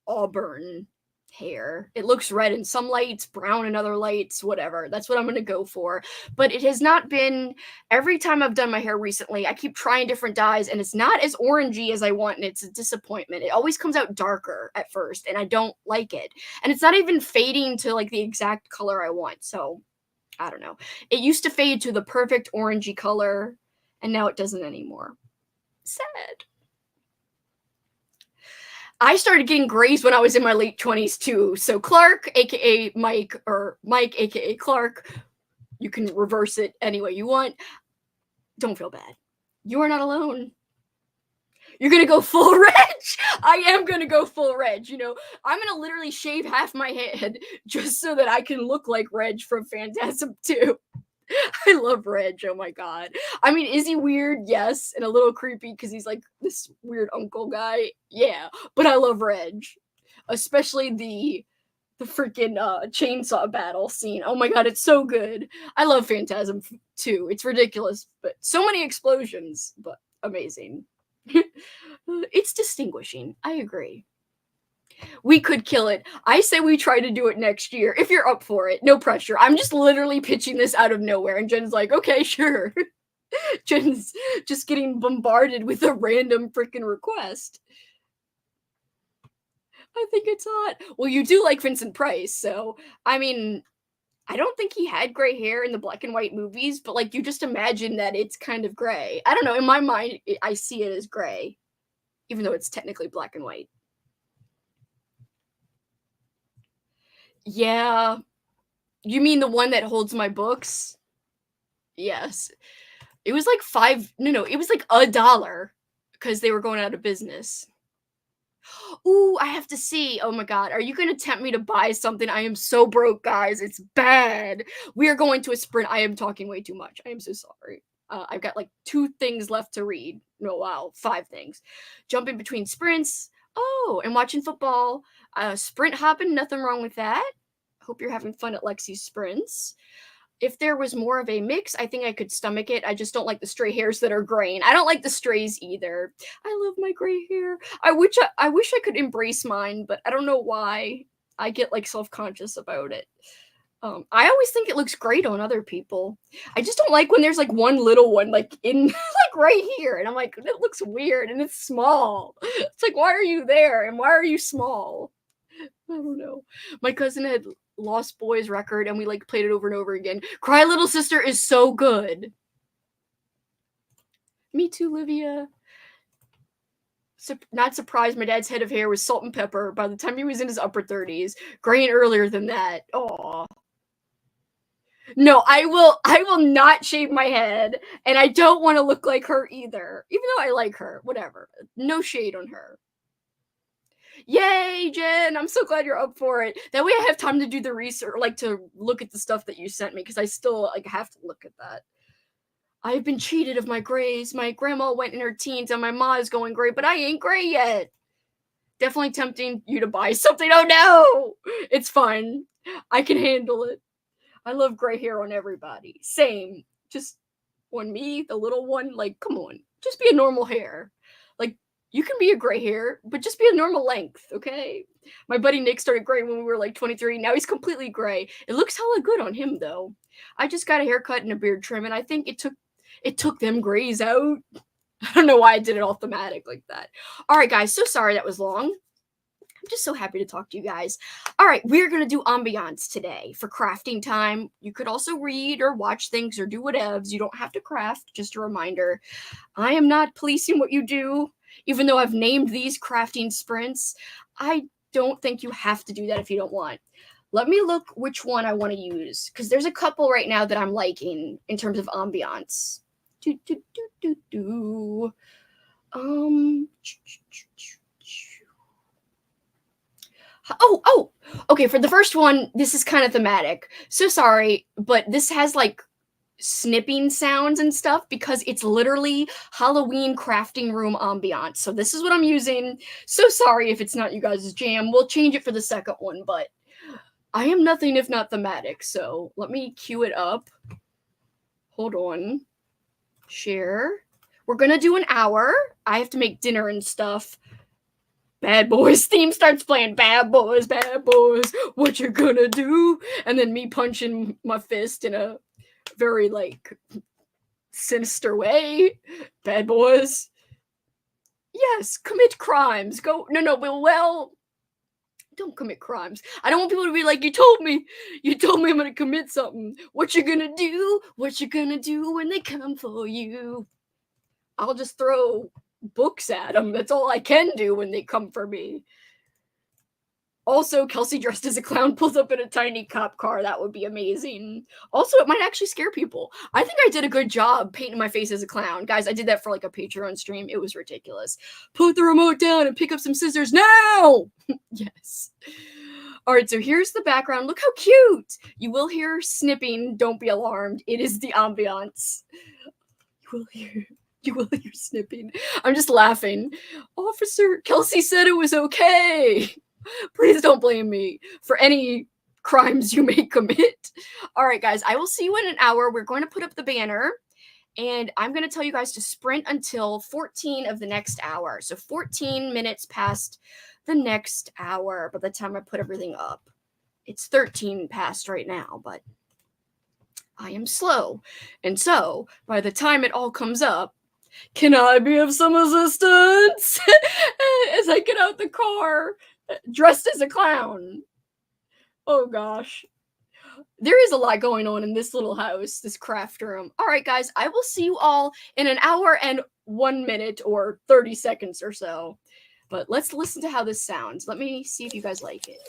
auburn hair. It looks red in some lights, brown in other lights, whatever. That's what I'm gonna go for. But it has not been every time I've done my hair recently, I keep trying different dyes and it's not as orangey as I want, and it's a disappointment. It always comes out darker at first, and I don't like it. And it's not even fading to like the exact color I want. So I don't know. It used to fade to the perfect orangey color, and now it doesn't anymore. Sad. I started getting grays when I was in my late 20s too. So Clark, aka Mike, or Mike, aka Clark, you can reverse it any way you want. Don't feel bad. You are not alone. You're gonna go full Reg. I am gonna go full Reg. You know, I'm gonna literally shave half my head just so that I can look like Reg from Phantasm 2. I love Reg. Oh my god. I mean, is he weird? Yes, and a little creepy because he's like this weird uncle guy. Yeah, but I love Reg, especially the freaking chainsaw battle scene. Oh my god, it's so good. I love Phantasm 2. It's ridiculous, but so many explosions, but amazing. It's distinguishing. I agree. We could kill it. I say we try to do it next year. If you're up for it, no pressure. I'm just literally pitching this out of nowhere, and Jen's like, okay, sure. Jen's just getting bombarded with a random freaking request. I think it's hot. Well, you do like Vincent Price, so I mean, I don't think he had gray hair in the black and white movies, but, like, you just imagine that it's kind of gray. I don't know, in my mind, I see it as gray, even though it's technically black and white. Yeah. You mean the one that holds my books? Yes. It was like 5 no, it was like $1 because they were going out of business. Ooh, I have to see. Oh my god, are you gonna tempt me to buy something? I am so broke, guys. It's bad. We are going to a sprint. I am talking way too much. I am so sorry. I've got like 2 things left to read. No, wow, 5 things. Jumping between sprints. Oh, and watching football. Sprint hopping. Nothing wrong with that. Hope you're having fun at Lexi's sprints. If there was more of a mix, I think I could stomach it. I just don't like the stray hairs that are graying. I don't like the strays either. I love my gray hair. I wish I could embrace mine, but I don't know why. I get like self-conscious about it. I always think it looks great on other people. I just don't like when there's like one little one like in like right here, and I'm like, it looks weird and it's small. It's like, why are you there and why are you small? I don't know. My cousin had Lost Boys record and we like played it over and over again. Cry Little Sister is so good. Me too, Livia. Not surprised my dad's head of hair was salt and pepper by the time he was in his upper 30s. Graying earlier than that. Aw. No, I will not shave my head, and I don't want to look like her either. Even though I like her. Whatever. No shade on her. Yay, Jen! I'm so glad you're up for it. That way I have time to do the research, like to look at the stuff that you sent me, because I still like have to look at that. I've been cheated of my grays. My grandma went in her teens and my ma is going gray, but I ain't gray yet. Definitely tempting you to buy something. Oh no! It's fine. I can handle it. I love gray hair on everybody. Same. Just on me, the little one, like, come on. Just be a normal hair. Like, you can be a gray hair, but just be a normal length, okay? My buddy Nick started gray when we were like 23. Now he's completely gray. It looks hella good on him though. I just got a haircut and a beard trim, and I think it took them grays out. I don't know why I did it all thematic like that. All right, guys. So sorry that was long. I'm just so happy to talk to you guys. All right, we're going to do ambiance today for crafting time. You could also read or watch things or do whatevs. You don't have to craft. Just a reminder. I am not policing what you do, even though I've named these crafting sprints. I don't think you have to do that if you don't want. Let me look which one I want to use, because there's a couple right now that I'm liking in terms of ambiance. Okay, for the first one, this is kind of thematic. So sorry, but this has like snipping sounds and stuff because it's literally Halloween crafting room ambiance. So this is what I'm using. So sorry if it's not you guys' jam. We'll change it for the second one, but I am nothing if not thematic. So let me cue it up. Hold on. Share. We're gonna do an hour. I have to make dinner and stuff. Bad Boys theme starts playing. Bad boys, what you gonna do? And then me punching my fist in a very like sinister way. Bad boys. Yes, commit crimes. Go. No, well, don't commit crimes. I don't want people to be like, you told me I'm gonna commit something. What you gonna do? What you gonna do when they come for you? I'll just throw books at them. That's all I can do when they come for me. Also, Kelsi dressed as a clown pulls up in a tiny cop car. That would be amazing. Also, it might actually scare people. I think I did a good job painting my face as a clown. Guys, I did that for like a Patreon stream. It was ridiculous. Put the remote down and pick up some scissors now! Yes. All right, so here's the background. Look how cute! You will hear snipping. Don't be alarmed. It is the ambiance. You will hear snipping. I'm just laughing. Officer, Kelsi said it was okay. Please don't blame me for any crimes you may commit. All right, guys, I will see you in an hour. We're going to put up the banner, and I'm going to tell you guys to sprint until 14 of the next hour. So 14 minutes past the next hour by the time I put everything up. It's 13 past right now, but I am slow. And so by the time it all comes up, can I be of some assistance? As I get out the car, dressed as a clown. Oh gosh. There is a lot going on in this little house, this craft room. All right, guys, I will see you all in an hour and 1 minute or 30 seconds or so. But let's listen to how this sounds. Let me see if you guys like it.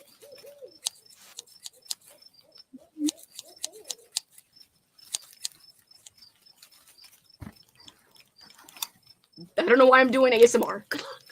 I don't know why I'm doing ASMR. Good luck.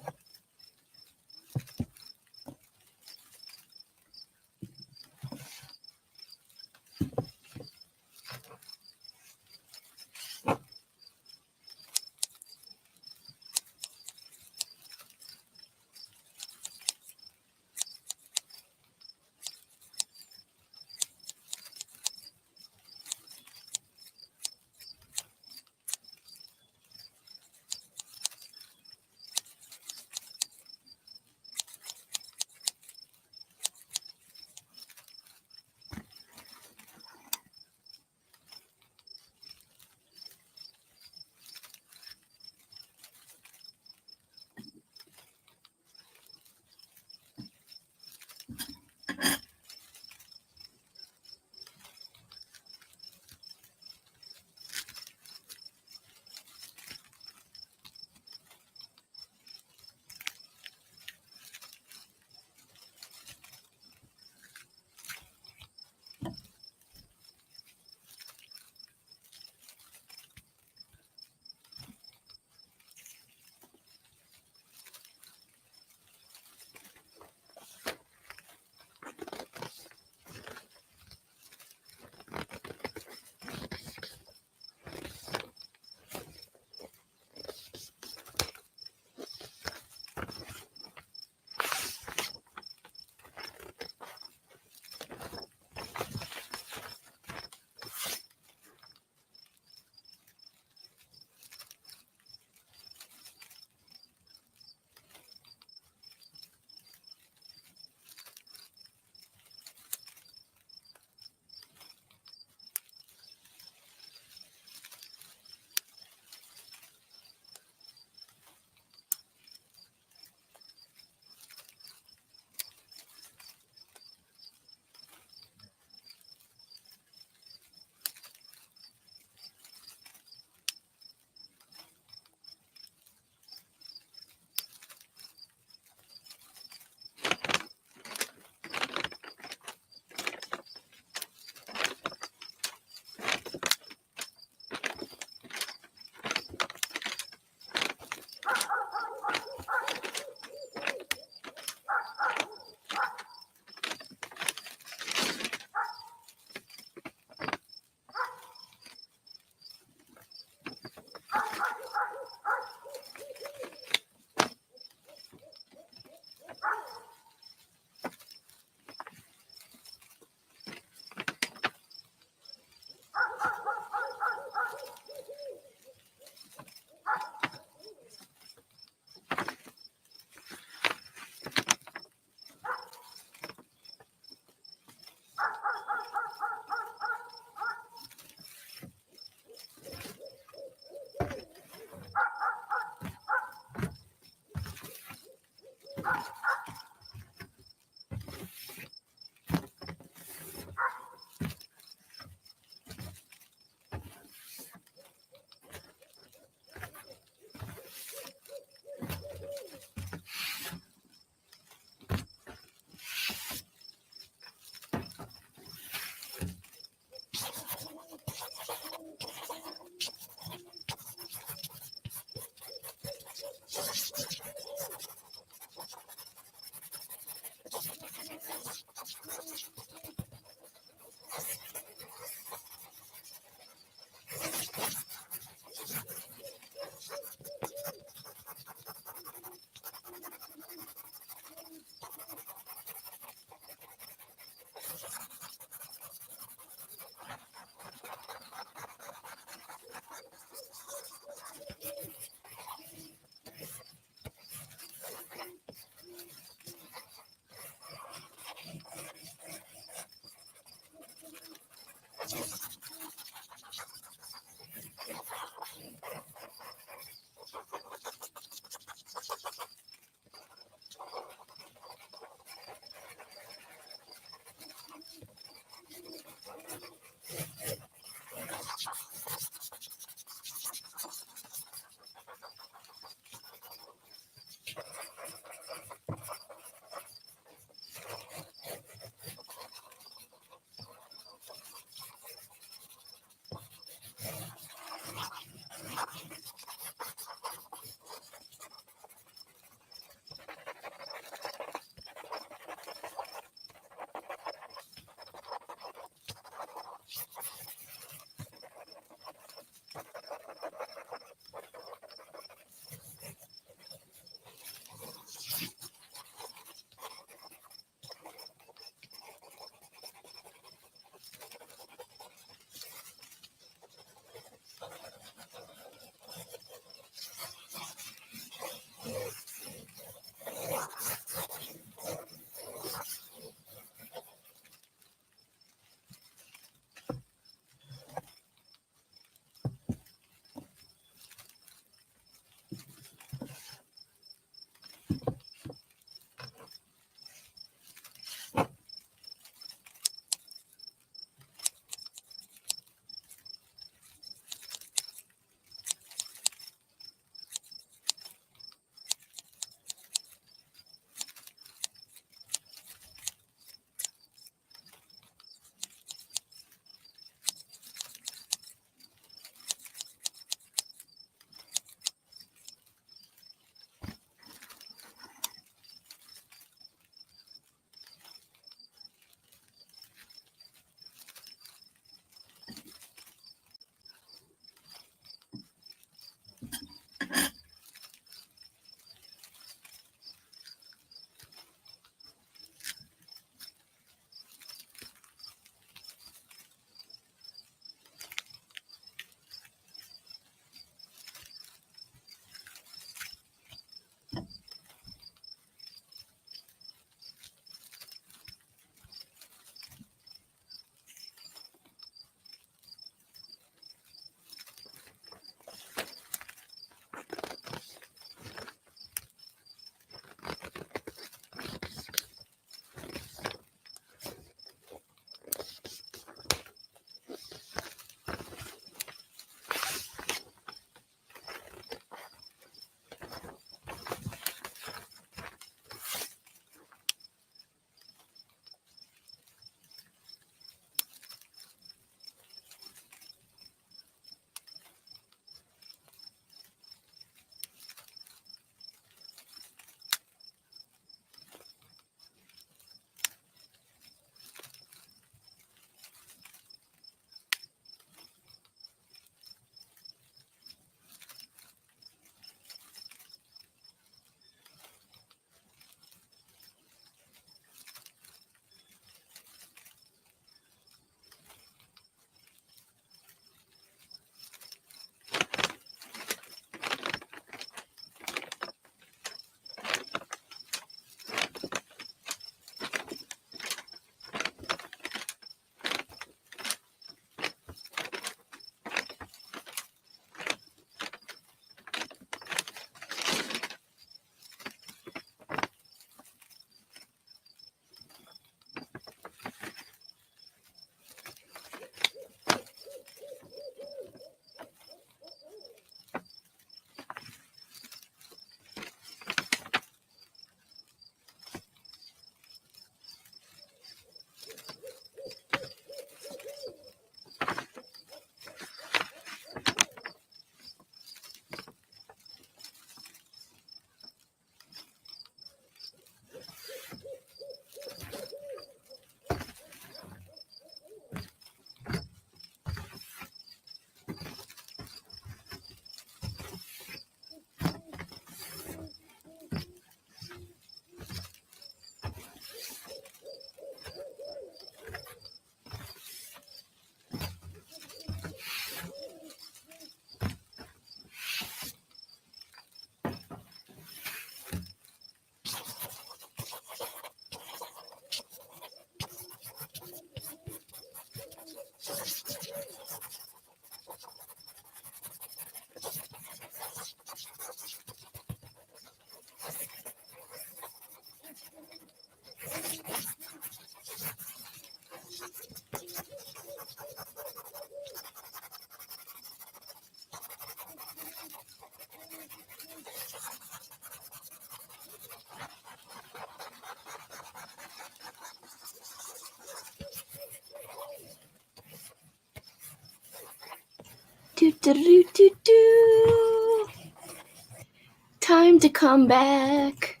Time to come back.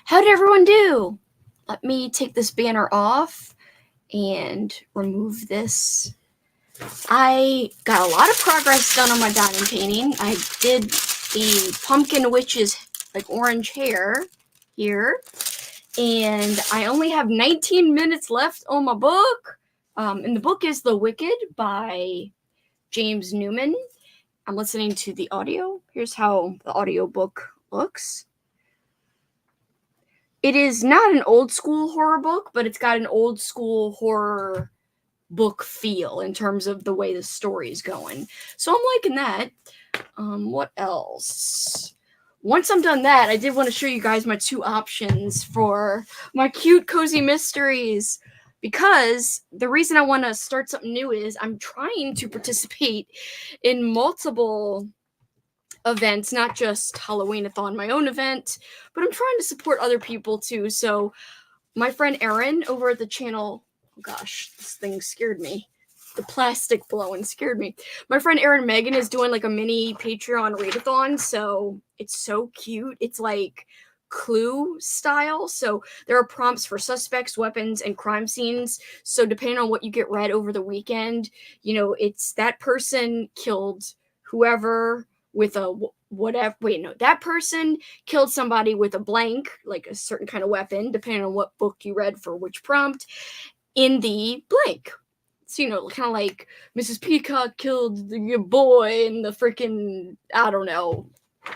How did everyone do? Let me take this banner off and remove this. I got a lot of progress done on my diamond painting. I did the pumpkin witch's like orange hair here, and I only have 19 minutes left on my book. And the book is The Wicked by James Newman. I'm listening to the audio. Here's how the audiobook looks. It is not an old school horror book, but it's got an old school horror book feel in terms of the way the story is going. So I'm liking that. What else? Once I'm done that, I did want to show you guys my two options for my cute cozy mysteries, because the reason I want to start something new is I'm trying to participate in multiple events, not just Halloween-a-thon, my own event, but I'm trying to support other people too. So my friend Erin over at the channel, oh gosh, this thing scared me. The plastic blowing scared me. My friend Erin Megan is doing like a mini Patreon readathon, so it's so cute. It's like Clue style, so there are prompts for suspects, weapons, and crime scenes. So depending on what you get read over the weekend, you know, it's that person killed whoever with a whatever. Wait, no, that person killed somebody with a blank, like a certain kind of weapon, depending on what book you read for which prompt, in the blank. So, you know, kind of like Mrs. Peacock killed the boy in the freaking, I don't know,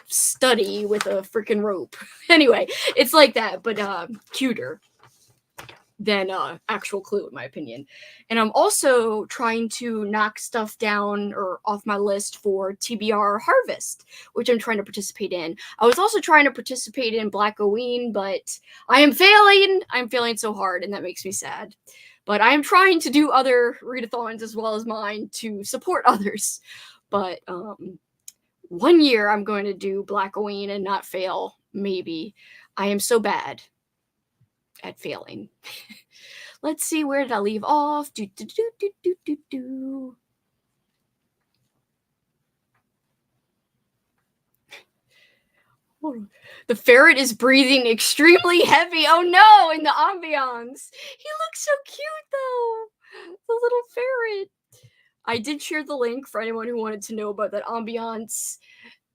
study with a freaking rope. Anyway, it's like that, but cuter than actual Clue, in my opinion. And I'm also trying to knock stuff down or off my list for TBR Harvest, which I'm trying to participate in. I was also trying to participate in Black Halloween, but I am failing. I'm failing so hard, and that makes me sad. But I am trying to do other readathons as well as mine to support others. But 1 year I'm going to do Black Halloween and not fail, maybe. I am so bad at failing. Let's see, where did I leave off? The ferret is breathing extremely heavy. Oh no, in the ambiance. He looks so cute though. The little ferret. I did share the link for anyone who wanted to know about that ambiance.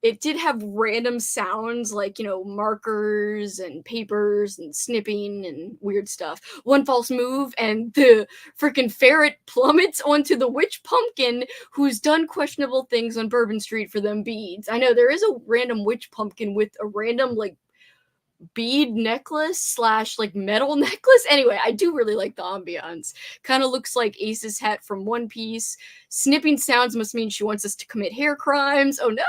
It did have random sounds like, you know, markers and papers and snipping and weird stuff. One false move and the freaking ferret plummets onto the witch pumpkin who's done questionable things on Bourbon Street for them beads. I know there is a random witch pumpkin with a random like bead necklace slash like metal necklace. Anyway, I do really like the ambiance. Kind of looks like Ace's hat from One Piece. Snipping sounds must mean she wants us to commit hair crimes. Oh no!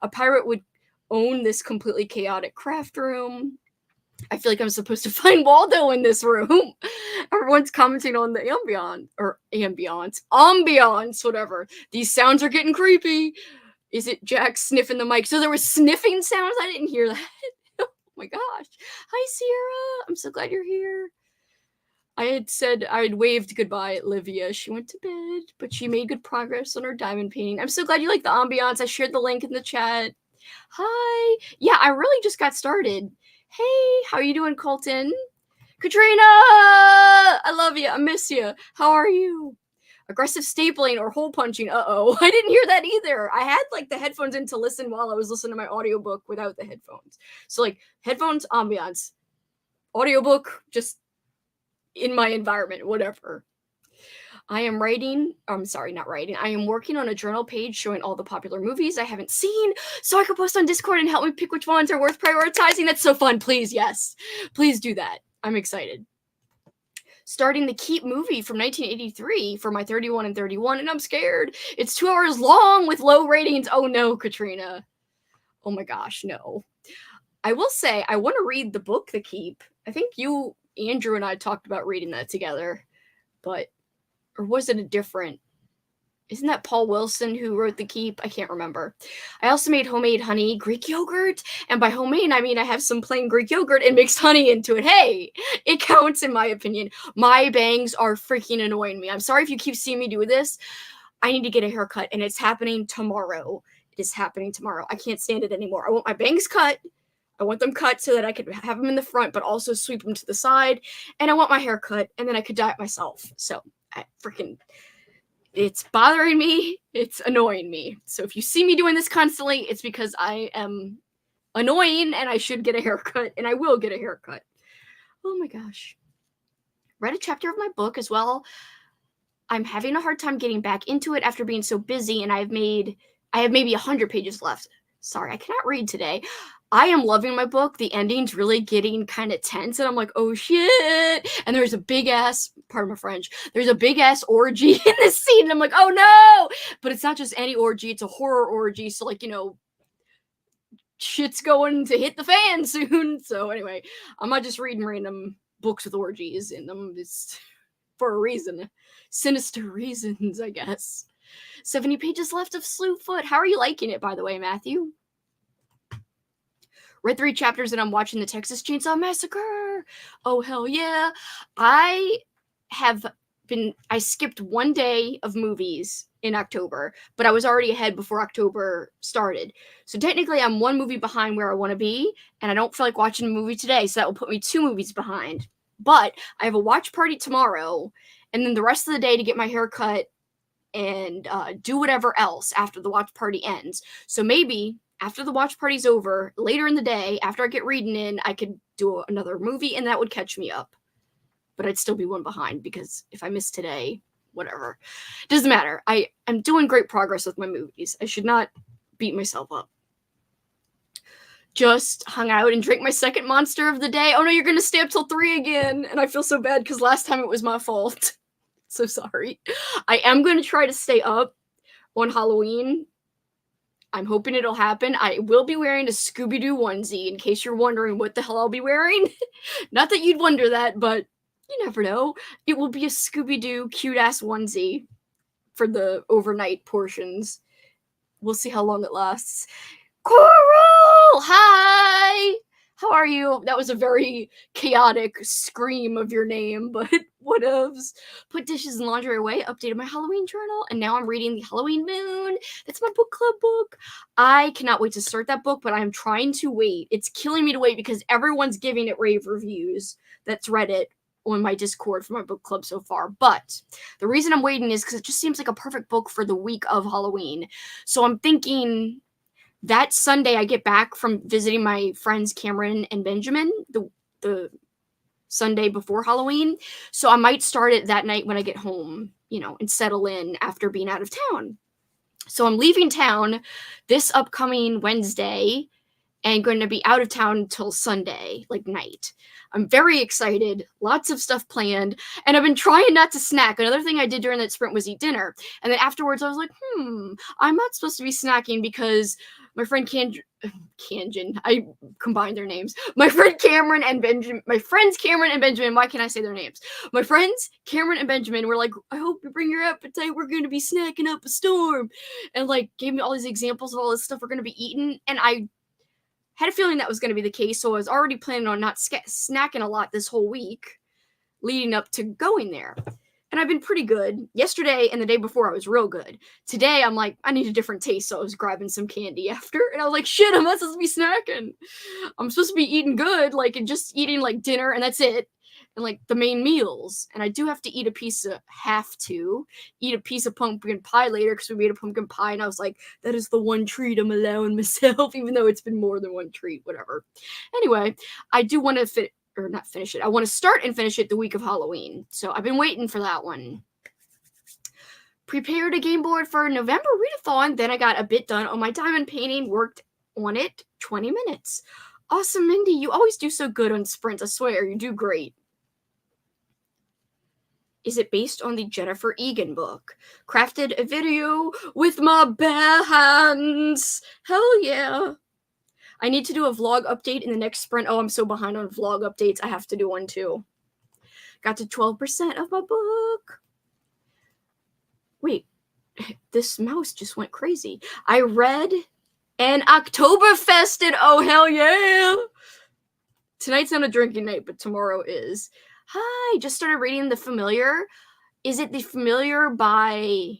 A pirate would own this completely chaotic craft room. I feel like I'm supposed to find Waldo in this room. Everyone's commenting on the ambiance, whatever. These sounds are getting creepy. Is it Jack sniffing the mic? So there was sniffing sounds? I didn't hear that. Oh my gosh. Hi, Sierra. I'm so glad you're here. I had waved goodbye at Livia. She went to bed, but she made good progress on her diamond painting. I'm so glad you like the ambiance. I shared the link in the chat. Hi. Yeah, I really just got started. Hey, how are you doing, Colton? Katrina! I love you. I miss you. How are you? Aggressive stapling or hole punching. Uh-oh. I didn't hear that either. I had like the headphones in to listen while I was listening to my audiobook without the headphones. So like headphones, ambiance. Audiobook, just in my environment, whatever. I am writing, I'm sorry, not writing. I am working on a journal page showing all the popular movies I haven't seen so I can post on Discord and help me pick which ones are worth prioritizing. That's so fun. Please, yes. Please do that. I'm excited. Starting the Keep movie from 1983 for my 31 and 31, and I'm scared. It's 2 hours long with low ratings. Oh no, Katrina. Oh my gosh, no. I will say, I want to read the book, The Keep. I think you, Andrew, and I talked about reading that together. But, or was it a different? Isn't that Paul Wilson who wrote The Keep? I can't remember. I also made homemade honey Greek yogurt. And by homemade, I mean I have some plain Greek yogurt and mixed honey into it. Hey, it counts in my opinion. My bangs are freaking annoying me. I'm sorry if you keep seeing me do this. I need to get a haircut, and it's happening tomorrow. It is happening tomorrow. I can't stand it anymore. I want my bangs cut. I want them cut so that I could have them in the front, but also sweep them to the side. And I want my hair cut, and then I could dye it myself. So it's bothering me. It's annoying me. So if you see me doing this constantly, it's because I am annoying, and I should get a haircut, and I will get a haircut. Oh my gosh. Read a chapter of my book as well. I'm having a hard time getting back into it after being so busy, and I have maybe 100 pages left. Sorry, I cannot read today. I am loving my book. The ending's really getting kind of tense, and I'm like, oh shit. And there's a big ass, pardon my French, there's a big ass orgy in this scene, and I'm like, oh no. But it's not just any orgy, it's a horror orgy. So, like, shit's going to hit the fan soon. So anyway, I'm not just reading random books with orgies in them. It's for a reason. Sinister reasons, I guess. 70 pages left of Slewfoot. How are you liking it, by the way, Matthew? Read 3 chapters and I'm watching the Texas Chainsaw Massacre. Oh, hell yeah. I skipped 1 day of movies in October, but I was already ahead before October started. So technically I'm 1 movie behind where I want to be, and I don't feel like watching a movie today, so that will put me 2 movies behind. But I have a watch party tomorrow, and then the rest of the day to get my hair cut and do whatever else after the watch party ends. So maybe after the watch party's over, later in the day, after I get reading in, I could do another movie, and that would catch me up. But I'd still be 1 behind, because if I miss today, whatever. Doesn't matter. I'm doing great progress with my movies. I should not beat myself up. Just hung out and drank my second monster of the day. Oh no, you're gonna stay up till 3 again. And I feel so bad because last time it was my fault. So sorry. I am gonna try to stay up on Halloween. I'm hoping it'll happen. I will be wearing a Scooby-Doo onesie, in case you're wondering what the hell I'll be wearing. Not that you'd wonder that, but you never know. It will be a Scooby-Doo cute-ass onesie for the overnight portions. We'll see how long it lasts. Coral! Hi! How are you? That was a very chaotic scream of your name, but whatevs. Put dishes and laundry away, updated my Halloween journal, and now I'm reading The Halloween Moon. That's my book club book. I cannot wait to start that book, but I'm trying to wait. It's killing me to wait because everyone's giving it rave reviews that's read it on my Discord for my book club so far. But the reason I'm waiting is because it just seems like a perfect book for the week of Halloween. So I'm thinking that Sunday I get back from visiting my friends Cameron and Benjamin, the Sunday before Halloween. So I might start it that night when I get home, and settle in after being out of town. So I'm leaving town this upcoming Wednesday and going to be out of town until Sunday, like night. I'm very excited. Lots of stuff planned. And I've been trying not to snack. Another thing I did during that sprint was eat dinner. And then afterwards I was like, I'm not supposed to be snacking because my friend Kanjan, I combined their names. My friends Cameron and Benjamin, why can't I say their names? My friends Cameron and Benjamin were like, I hope you bring your appetite. We're going to be snacking up a storm. And like gave me all these examples of all this stuff we're going to be eating. And I had a feeling that was going to be the case, so I was already planning on not snacking a lot this whole week leading up to going there. And I've been pretty good. Yesterday and the day before, I was real good. Today, I'm like, I need a different taste, so I was grabbing some candy after. And I was like, shit, I'm not supposed to be snacking. I'm supposed to be eating good, and just eating, dinner, and that's it. And, the main meals. And I do have to eat a piece of pumpkin pie later because we made a pumpkin pie. And I was like, that is the one treat I'm allowing myself, even though it's been more than one treat, whatever. Anyway, I do want to not finish it. I want to start and finish it the week of Halloween. So I've been waiting for that one. Prepared a game board for November readathon. Then I got a bit done on my diamond painting. Worked on it 20 minutes. Awesome, Mindy. You always do so good on sprints. I swear, you do great. Is it based on the Jennifer Egan book? Crafted a video with my bare hands. Hell yeah. I need to do a vlog update in the next sprint. Oh, I'm so behind on vlog updates. I have to do one too. Got to 12% of my book. Wait, this mouse just went crazy. I read an Oktoberfested. Oh, hell yeah. Tonight's not a drinking night, but tomorrow is. Hi, just started reading The Familiar. Is it The Familiar by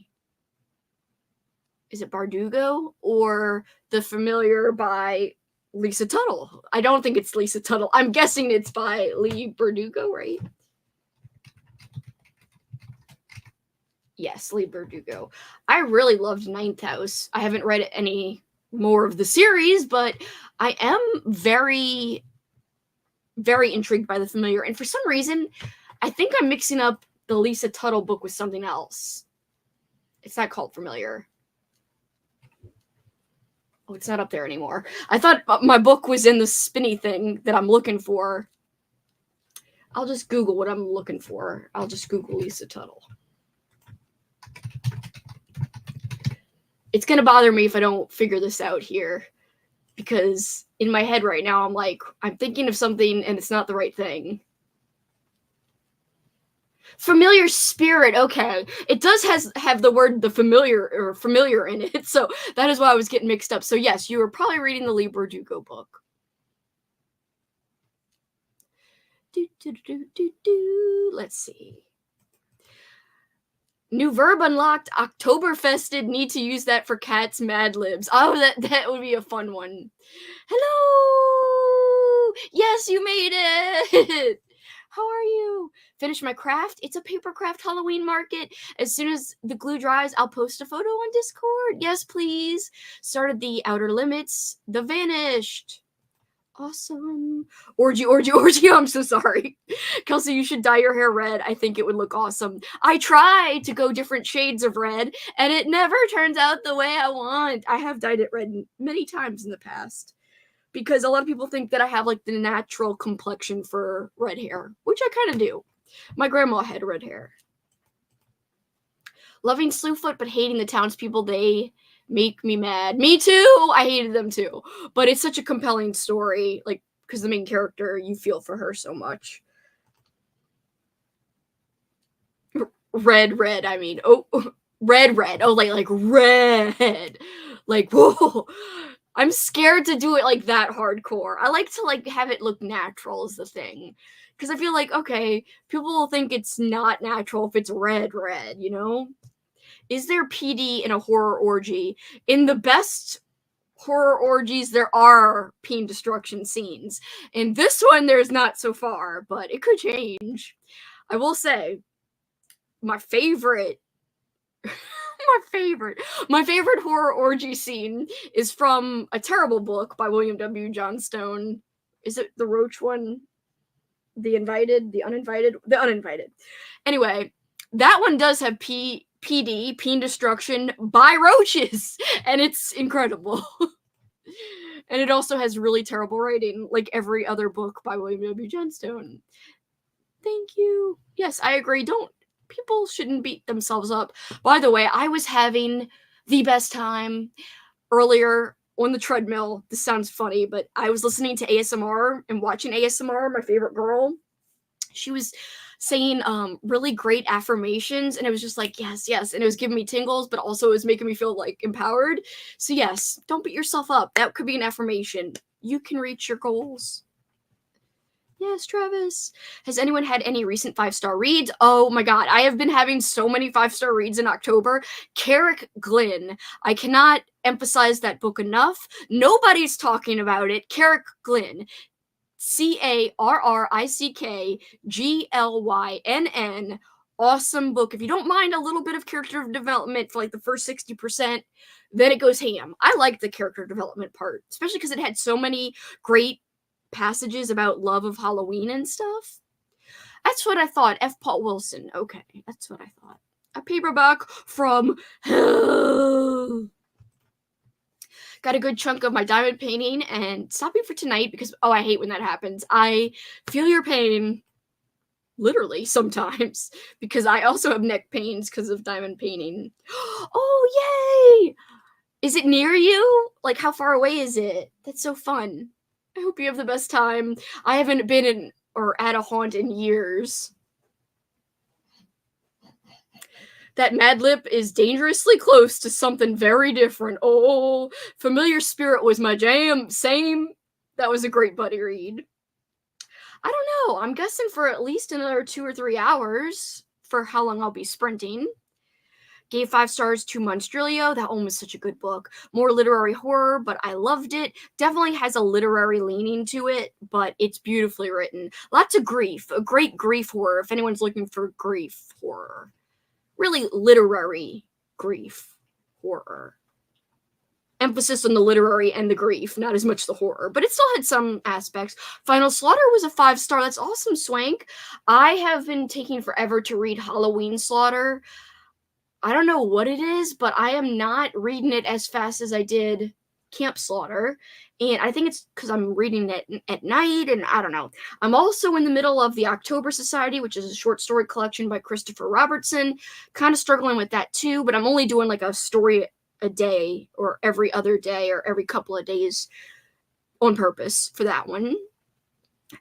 is it Bardugo or The Familiar by Lisa Tuttle? I don't think it's Lisa Tuttle. I'm guessing it's by Leigh Bardugo, right? Yes, Leigh Bardugo. I really loved Ninth House. I haven't read any more of the series, but I am very, very intrigued by The Familiar. And for some reason, I think I'm mixing up the Lisa Tuttle book with something else. It's not called Familiar. Oh, it's not up there anymore. I thought my book was in the spinny thing that I'm looking for. I'll just Google what I'm looking for. I'll just Google Lisa Tuttle. It's going to bother me if I don't figure this out here. Because in my head right now, I'm like, I'm thinking of something and it's not the right thing. Familiar Spirit, okay. It does have the word the familiar in it, so that is why I was getting mixed up. So yes, you were probably reading the Leigh Bardugo book. Let's see. New verb unlocked, Oktoberfested, need to use that for cats Mad Libs. Oh, that would be a fun one. Hello! Yes, you made it! How are you? Finished my craft. It's a paper craft Halloween market. As soon as the glue dries, I'll post a photo on Discord. Yes, please. Started the Outer Limits. The Vanished. Awesome. Orgy. I'm so sorry. Kelsi, you should dye your hair red. I think it would look awesome. I try to go different shades of red, and it never turns out the way I want. I have dyed it red many times in the past. Because a lot of people think that I have like the natural complexion for red hair, which I kind of do. My grandma had red hair. Loving Slewfoot, but hating the townspeople. They make me mad. Me too! I hated them too. But it's such a compelling story, like, because the main character, you feel for her so much. Red, I mean. Oh, red. Oh, like red. Like, whoa. I'm scared to do it like that hardcore. I like to like have it look natural is the thing. Because I feel like, okay, people will think it's not natural if it's red, you know? Is there PD in a horror orgy? In the best horror orgies, there are peen destruction scenes. In this one, there's not so far, but it could change. I will say, my favorite my favorite horror orgy scene is from a terrible book by William W. Johnstone. Is it the Roach one? The Invited? The Uninvited? The Uninvited. Anyway, that one does have PD, peen destruction, by roaches, and it's incredible. And it also has really terrible writing, like every other book by William W. Johnstone. Thank you. Yes, I agree. People shouldn't beat themselves up. By the way, I was having the best time earlier on the treadmill. This sounds funny, but I was listening to ASMR and watching ASMR. My favorite girl, she was saying really great affirmations, and it was just like, yes, and it was giving me tingles, but also it was making me feel like empowered. So yes, don't beat yourself up. That could be an affirmation. You can reach your goals. Yes, Travis. Has anyone had any recent 5-star reads? Oh my god, I have been having so many 5-star reads in October. Carrick Glynn. I cannot emphasize that book enough. Nobody's talking about it. Carrick Glynn. CarrickGlynn. Awesome book. If you don't mind a little bit of character development for like the first 60%, then it goes ham. I like the character development part, especially because it had so many great passages about love of Halloween and stuff. That's what I thought. F. Paul Wilson. Okay, that's what I thought. A paperback from hell. Got a good chunk of my diamond painting and stopping for tonight because, oh, I hate when that happens. I feel your pain, literally, sometimes, because I also have neck pains because of diamond painting. Oh, yay! Is it near you? Like, how far away is it? That's so fun. I hope you have the best time. I haven't been in or at a haunt in years. That Mad Lib is dangerously close to something very different. Oh, Familiar Spirit was my jam. Same. That was a great buddy read. I don't know. I'm guessing for at least another 2 or 3 hours for how long I'll be sprinting. Gave 5 stars to Monstrilio. That one was such a good book. More literary horror, but I loved it. Definitely has a literary leaning to it, but it's beautifully written. Lots of grief. A great grief horror if anyone's looking for grief horror. Really literary grief horror. Emphasis on the literary and the grief, not as much the horror, but it still had some aspects. Final Slaughter was a 5-star. That's awesome, Swank. I have been taking forever to read Halloween Slaughter. I don't know what it is, but I am not reading it as fast as I did Camp Slaughter. And I think it's because I'm reading it at night, and I don't know. I'm also in the middle of the October Society, which is a short story collection by Christopher Robertson. Kind of struggling with that too, but I'm only doing like a story a day or every other day or every couple of days on purpose for that one.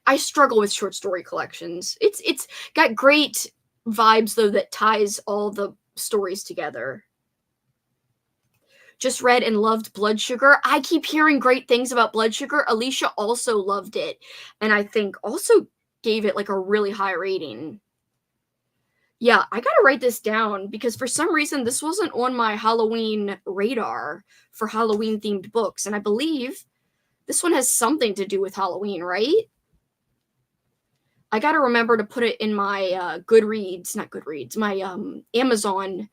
I struggle with short story collections. It's got great vibes though that ties all the stories together. Just read and loved Blood Sugar. I keep hearing great things about Blood Sugar. Alicia also loved it, and I think also gave it like a really high rating. Yeah, I gotta write this down because for some reason this wasn't on my Halloween radar for Halloween themed books, and I believe this one has something to do with Halloween, right? I gotta remember to put it in my my Amazon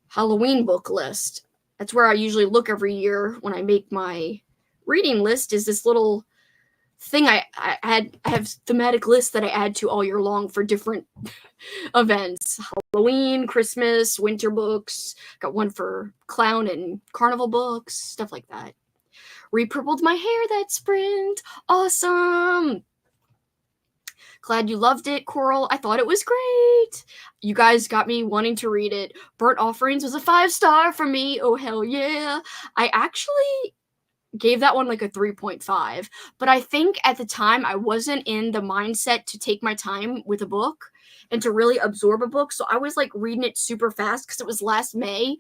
Halloween book list. That's where I usually look every year when I make my reading list, is this little thing I have thematic lists that I add to all year long for different events. Halloween, Christmas, winter books. Got one for clown and carnival books, stuff like that. Repurpled my hair that sprint. Awesome. Glad you loved it, Coral. I thought it was great. You guys got me wanting to read it. Burnt Offerings was a 5-star for me. Oh, hell yeah. I actually gave that one like a 3.5. But I think at the time I wasn't in the mindset to take my time with a book and to really absorb a book. So I was like reading it super fast because it was last May.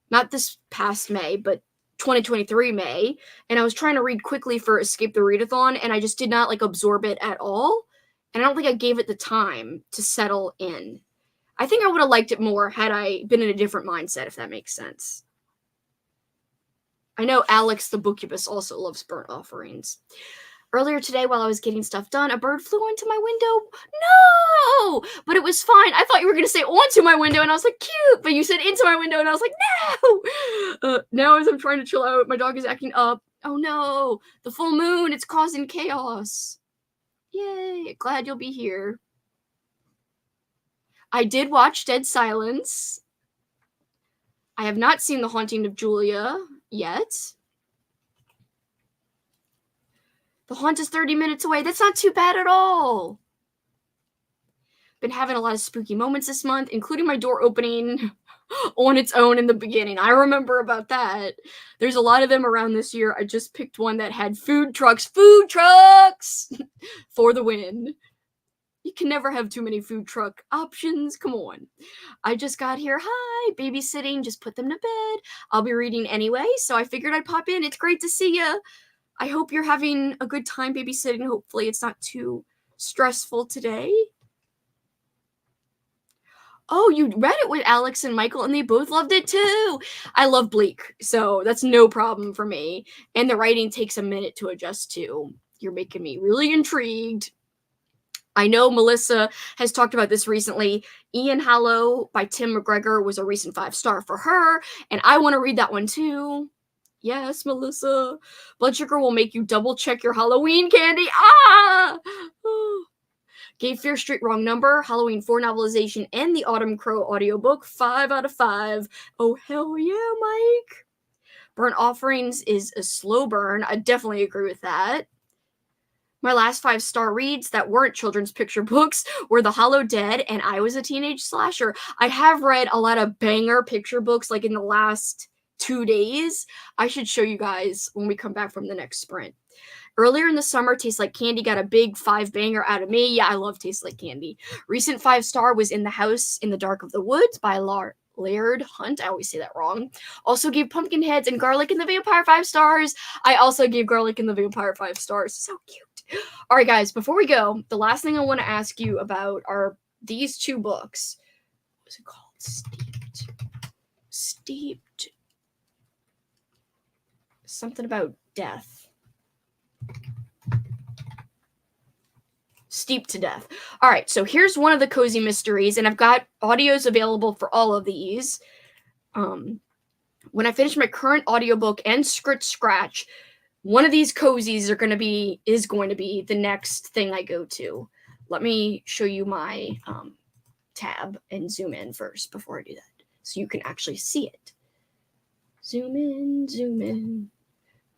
Not this past May, but 2023 May. And I was trying to read quickly for Escape the Readathon, and I just did not like absorb it at all. And I don't think I gave it the time to settle in. I think I would have liked it more had I been in a different mindset, if that makes sense. I know Alex the Bookubus also loves Burnt Offerings. Earlier today, while I was getting stuff done, a bird flew into my window. No! But it was fine. I thought you were going to say onto my window, and I was like, cute. But you said into my window, and I was like, no! Now as I'm trying to chill out, my dog is acting up. Oh no! The full moon, it's causing chaos. Yay! Glad you'll be here. I did watch Dead Silence. I have not seen The Haunting of Julia yet. The haunt is 30 minutes away. That's not too bad at all. Been having a lot of spooky moments this month, including my door opening on its own in the beginning. I remember about that. There's a lot of them around this year. I just picked one that had food trucks. Food trucks! For the win. You can never have too many food truck options. Come on. I just got here. Hi, babysitting. Just put them to bed. I'll be reading anyway, so I figured I'd pop in. It's great to see you. I hope you're having a good time babysitting. Hopefully it's not too stressful today. Oh, you read it with Alex and Michael, and they both loved it too. I love Bleak, so that's no problem for me. And the writing takes a minute to adjust to. You're making me really intrigued. I know Melissa has talked about this recently. Ian Hallow by Tim McGregor was a recent 5-star for her, and I want to read that one too. Yes, Melissa. Blood Sugar will make you double check your Halloween candy. Ah! Gave Fear Street Wrong Number, Halloween 4 novelization, and the Autumn Crow audiobook 5 out of 5. Oh, hell yeah, Mike. Burnt Offerings is a slow burn. I definitely agree with that. My last 5-star reads that weren't children's picture books were The Hollow Dead and I Was a Teenage Slasher. I have read a lot of banger picture books like in the last 2 days. I should show you guys when we come back from the next sprint. Earlier in the summer, Tastes Like Candy got a big 5-banger out of me. Yeah, I love Tastes Like Candy. Recent 5-star was In the House in the Dark of the Woods by Laird Hunt. I always say that wrong. Also gave Pumpkinheads and Garlic and the Vampire 5 stars. I also gave Garlic and the Vampire 5 stars. So cute. All right, guys, before we go, the last thing I want to ask you about are these 2 books. What is it called? Steeped. Steeped. Something about death. Steeped to death. All right, so here's one of the cozy mysteries, and I've got audios available for all of these. When I finish my current audiobook and script scratch, one of these cozies is going to be the next thing I go to. Let me show you my tab and zoom in first before I do that, so you can actually see it. Zoom in, zoom in,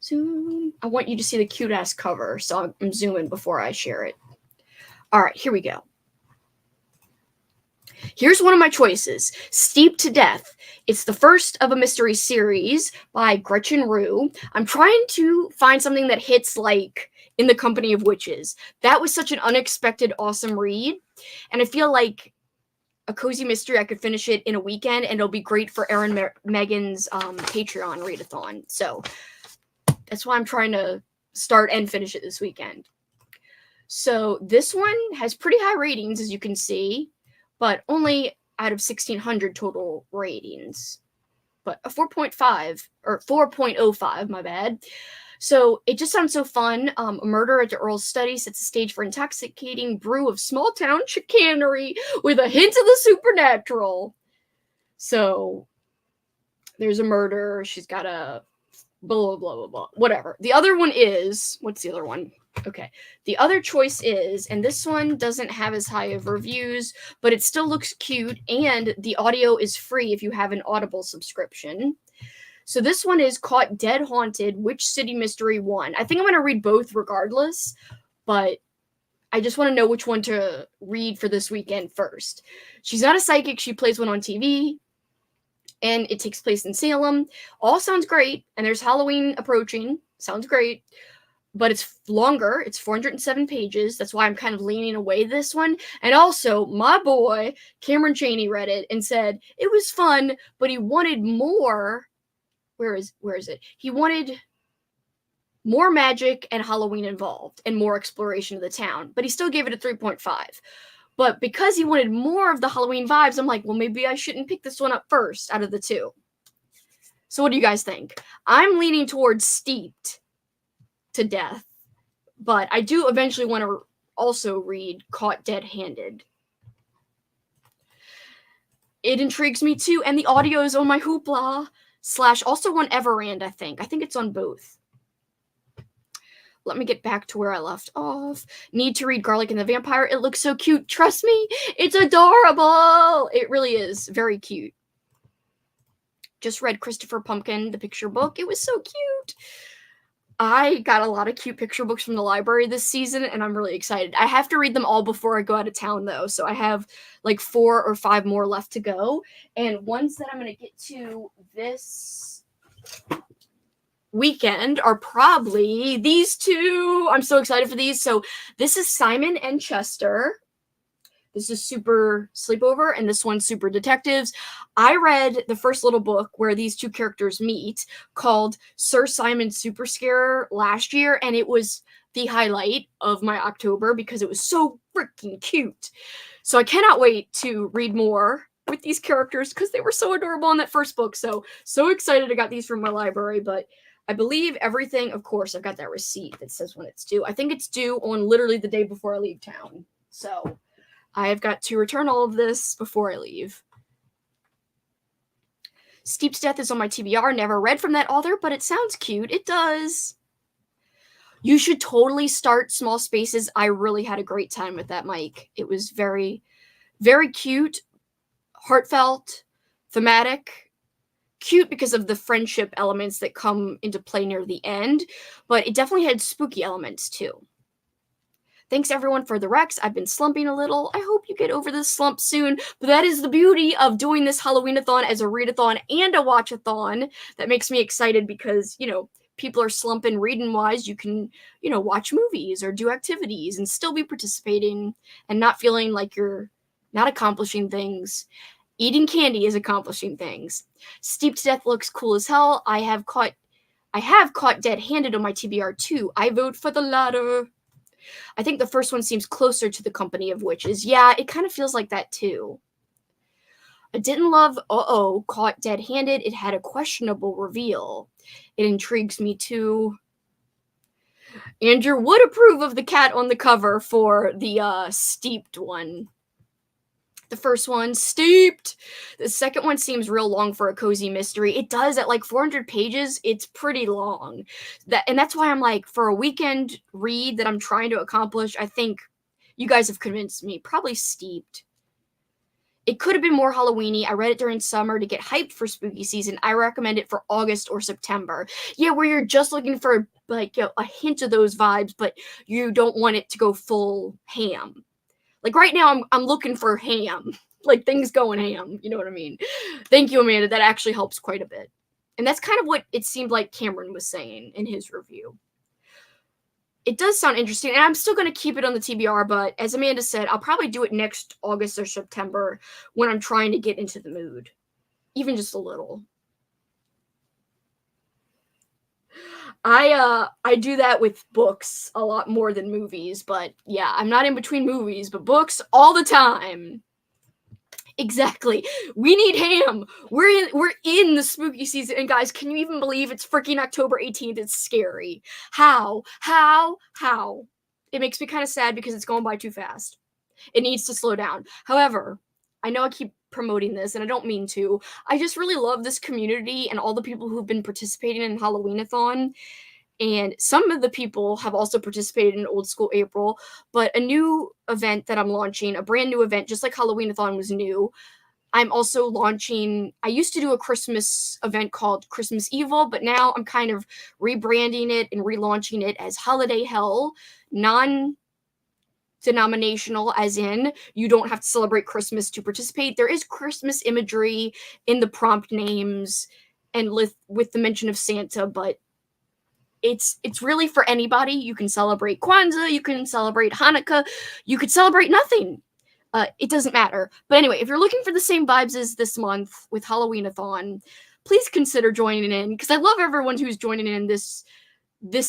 zoom. I want you to see the cute ass cover, so I'm zooming before I share it. All right, here we go. Here's one of my choices, Steeped to Death. It's the first of a mystery series by Gretchen Rue. I'm trying to find something that hits like In the Company of Witches. That was such an unexpected, awesome read. And I feel like a cozy mystery, I could finish it in a weekend, and it'll be great for Erin Megan's Patreon readathon. So that's why I'm trying to start and finish it this weekend. So this one has pretty high ratings, as you can see, but only out of 1,600 total ratings. But a 4.5, or 4.05, my bad. So it just sounds so fun. A murder at the Earl's study sets the stage for intoxicating brew of small-town chicanery with a hint of the supernatural. So there's a murder. She's got a blah, blah, blah, blah, whatever. The other one is, what's the other one? Okay, the other choice is, and this one doesn't have as high of reviews, but it still looks cute, and the audio is free if you have an Audible subscription. So this one is Caught Dead Haunted, Witch City Mystery 1. I think I'm going to read both regardless, but I just want to know which one to read for this weekend first. She's not a psychic, she plays one on TV, and it takes place in Salem. All sounds great, and there's Halloween approaching. Sounds great. But it's longer. It's 407 pages. That's why I'm kind of leaning away this one. And also, my boy, Cameron Chaney, read it and said it was fun, but he wanted more. Where is it? He wanted more magic and Halloween involved and more exploration of the town. But he still gave it a 3.5. But because he wanted more of the Halloween vibes, I'm like, well, maybe I shouldn't pick this one up first out of the two. So what do you guys think? I'm leaning towards Steeped to Death, but I do eventually want to also read Caught Dead-Handed. It intrigues me too, and the audio is on my Hoopla / also on Everand, I think. I think it's on both. Let me get back to where I left off. Need to read Garlic and the Vampire. It looks so cute. Trust me, it's adorable. It really is very cute. Just read Christopher Pumpkin, the picture book. It was so cute. I got a lot of cute picture books from the library this season, and I'm really excited. I have to read them all before I go out of town, though, so I have like 4 or 5 more left to go, and ones that I'm going to get to this weekend are probably these two. I'm so excited for these. So this is Simon and Chester. This is Super Sleepover, and this one's Super Detectives. I read the first little book where these two characters meet called Sir Simon's Super Scarer last year, and it was the highlight of my October because it was so freaking cute. So I cannot wait to read more with these characters because they were so adorable in that first book. So excited I got these from my library, but I believe everything, of course, I've got that receipt that says when it's due. I think it's due on literally the day before I leave town. So I have got to return all of this before I leave. Steeped to Death is on my TBR. Never read from that author, but it sounds cute. It does. You should totally start Small Spaces. I really had a great time with that, Mike. It was very, very cute, heartfelt, thematic. Cute because of the friendship elements that come into play near the end, but it definitely had spooky elements too. Thanks everyone for the recs. I've been slumping a little. I hope you get over this slump soon, but that is the beauty of doing this Halloween-a-thon as a readathon and a watch-a-thon. That makes me excited because, people are slumping reading-wise. You can, watch movies or do activities and still be participating and not feeling like you're not accomplishing things. Eating candy is accomplishing things. Steeped to Death looks cool as hell. I have caught Dead-Handed on my TBR too. I vote for the latter. I think the first one seems closer to The Company of Witches. Yeah, it kind of feels like that too. I didn't love Uh-Oh, Caught Dead-Handed. It had a questionable reveal. It intrigues me too. Andrew would approve of the cat on the cover for the Steeped one. The first one, Steeped. The second one seems real long for a cozy mystery. It does at like 400 pages. It's pretty long. That's why I'm like, for a weekend read that I'm trying to accomplish, I think you guys have convinced me. Probably Steeped. It could have been more Halloween-y. I read it during summer to get hyped for spooky season. I recommend it for August or September. Yeah, where you're just looking for like a hint of those vibes, but you don't want it to go full ham. Like right now, I'm looking for ham, like things going ham. You know what I mean? Thank you, Amanda. That actually helps quite a bit, and that's kind of what it seemed like Cameron was saying in his review. It does sound interesting, and I'm still going to keep it on the TBR, but as Amanda said, I'll probably do it next August or September when I'm trying to get into the mood, even just a little. I do that with books a lot more than movies, but yeah, I'm not in between movies, but books all the time. Exactly. We need ham. We're in the spooky season, and guys, can you even believe it's freaking October 18th? It's scary. How? It makes me kind of sad because it's going by too fast. It needs to slow down. However, I know I keep promoting this, and I don't mean to. I just really love this community and all the people who've been participating in Halloween-a-thon. And some of the people have also participated in Old School April, but a new event that I'm launching, a brand new event, just like Halloween-a-thon was new. I'm also launching, I used to do a Christmas event called Christmas Evil, but now I'm kind of rebranding it and relaunching it as Holiday Hell, non-denominational, as in you don't have to celebrate Christmas to participate. There is Christmas imagery in the prompt names and with the mention of Santa, but it's really for anybody. You can celebrate Kwanzaa, you can celebrate Hanukkah, you could celebrate nothing. It doesn't matter. But anyway, if you're looking for the same vibes as this month with Halloween-a-thon, please consider joining in, because I love everyone who's joining in this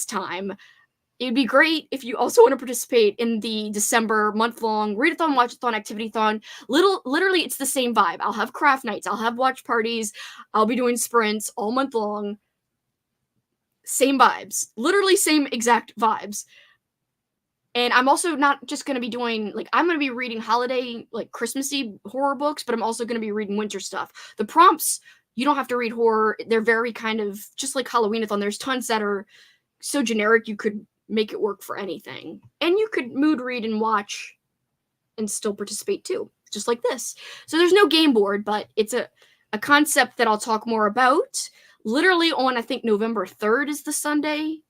time. It'd be great if you also want to participate in the December month-long readathon, watchathon, activity-thon. Literally, it's the same vibe. I'll have craft nights, I'll have watch parties, I'll be doing sprints all month long. Same vibes, literally same exact vibes. And I'm also not just going to be doing, like, I'm going to be reading holiday, like, Christmassy horror books, but I'm also going to be reading winter stuff. The prompts, you don't have to read horror. They're very kind of, just like Halloween-a-thon, there's tons that are so generic you could make it work for anything. And you could mood read and watch and still participate too, just like this. So there's no game board, but it's a concept that I'll talk more about. Literally on, I think, November 3rd is the Sunday.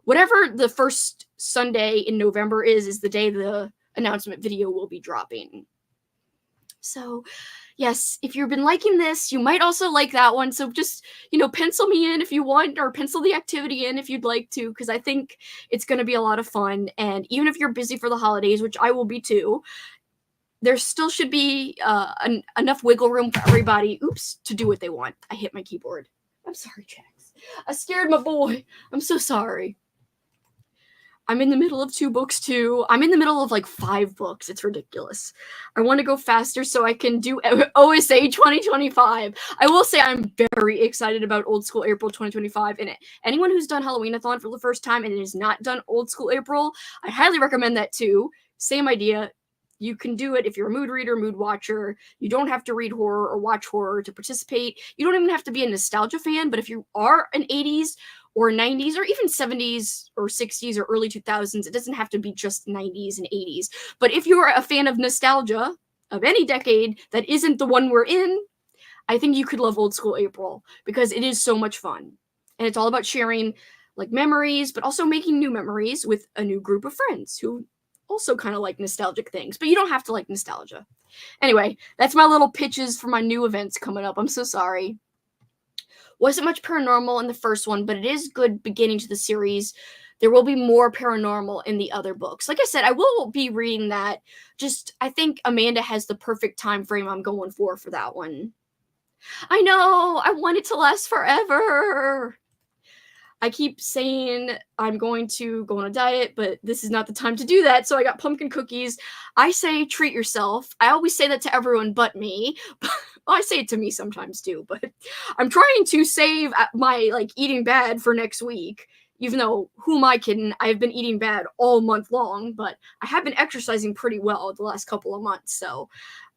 Whatever the first Sunday in November is the day the announcement video will be dropping. So, yes, if you've been liking this, you might also like that one. So just, pencil me in if you want, or pencil the activity in if you'd like to, because I think it's going to be a lot of fun. And even if you're busy for the holidays, which I will be too, there still should be enough wiggle room for everybody, to do what they want. I hit my keyboard. I'm sorry, Jax. I scared my boy. I'm so sorry. I'm in the middle of 2 books, too. I'm in the middle of, like, 5 books. It's ridiculous. I want to go faster so I can do OSA 2025. I will say I'm very excited about Old School April 2025. And anyone who's done Halloween-a-thon for the first time and has not done Old School April, I highly recommend that, too. Same idea. You can do it if you're a mood reader, mood watcher. You don't have to read horror or watch horror to participate. You don't even have to be a nostalgia fan, but if you are an 80s or 90s or even 70s or 60s or early 2000s, it doesn't have to be just 90s and 80s. But if you're a fan of nostalgia of any decade that isn't the one we're in, I think you could love Old School April because it is so much fun. And it's all about sharing like memories, but also making new memories with a new group of friends who also kind of like nostalgic things, but you don't have to like nostalgia. Anyway, that's my little pitches for my new events coming up. I'm so sorry. Wasn't much paranormal in the first one, but it is good beginning to the series. There will be more paranormal in the other books. Like I said, I will be reading that. Just, I think Amanda has the perfect time frame I'm going for that one. I know, I want it to last forever. I keep saying I'm going to go on a diet, but this is not the time to do that, so I got pumpkin cookies. I say treat yourself. I always say that to everyone but me, Well, I say it to me sometimes too, but I'm trying to save my like eating bad for next week. Even though, who am I kidding? I've been eating bad all month long, but I have been exercising pretty well the last couple of months. So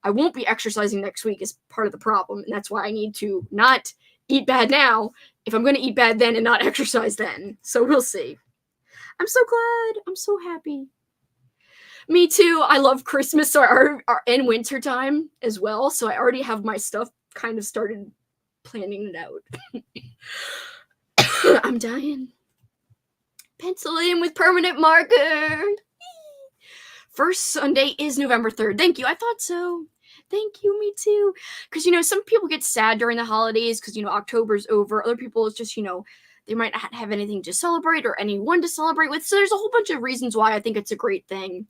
I won't be exercising next week is part of the problem. And that's why I need to not eat bad now if I'm going to eat bad then and not exercise then. So we'll see. I'm so glad. I'm so happy. Me too. I love Christmas so and winter time as well. So I already have my stuff kind of started planning it out. I'm dying. Pencil in with permanent marker. First Sunday is November 3rd. Thank you. I thought so. Thank you. Me too. Because, some people get sad during the holidays because, October's over. Other people, it's just, they might not have anything to celebrate or anyone to celebrate with. So there's a whole bunch of reasons why I think it's a great thing.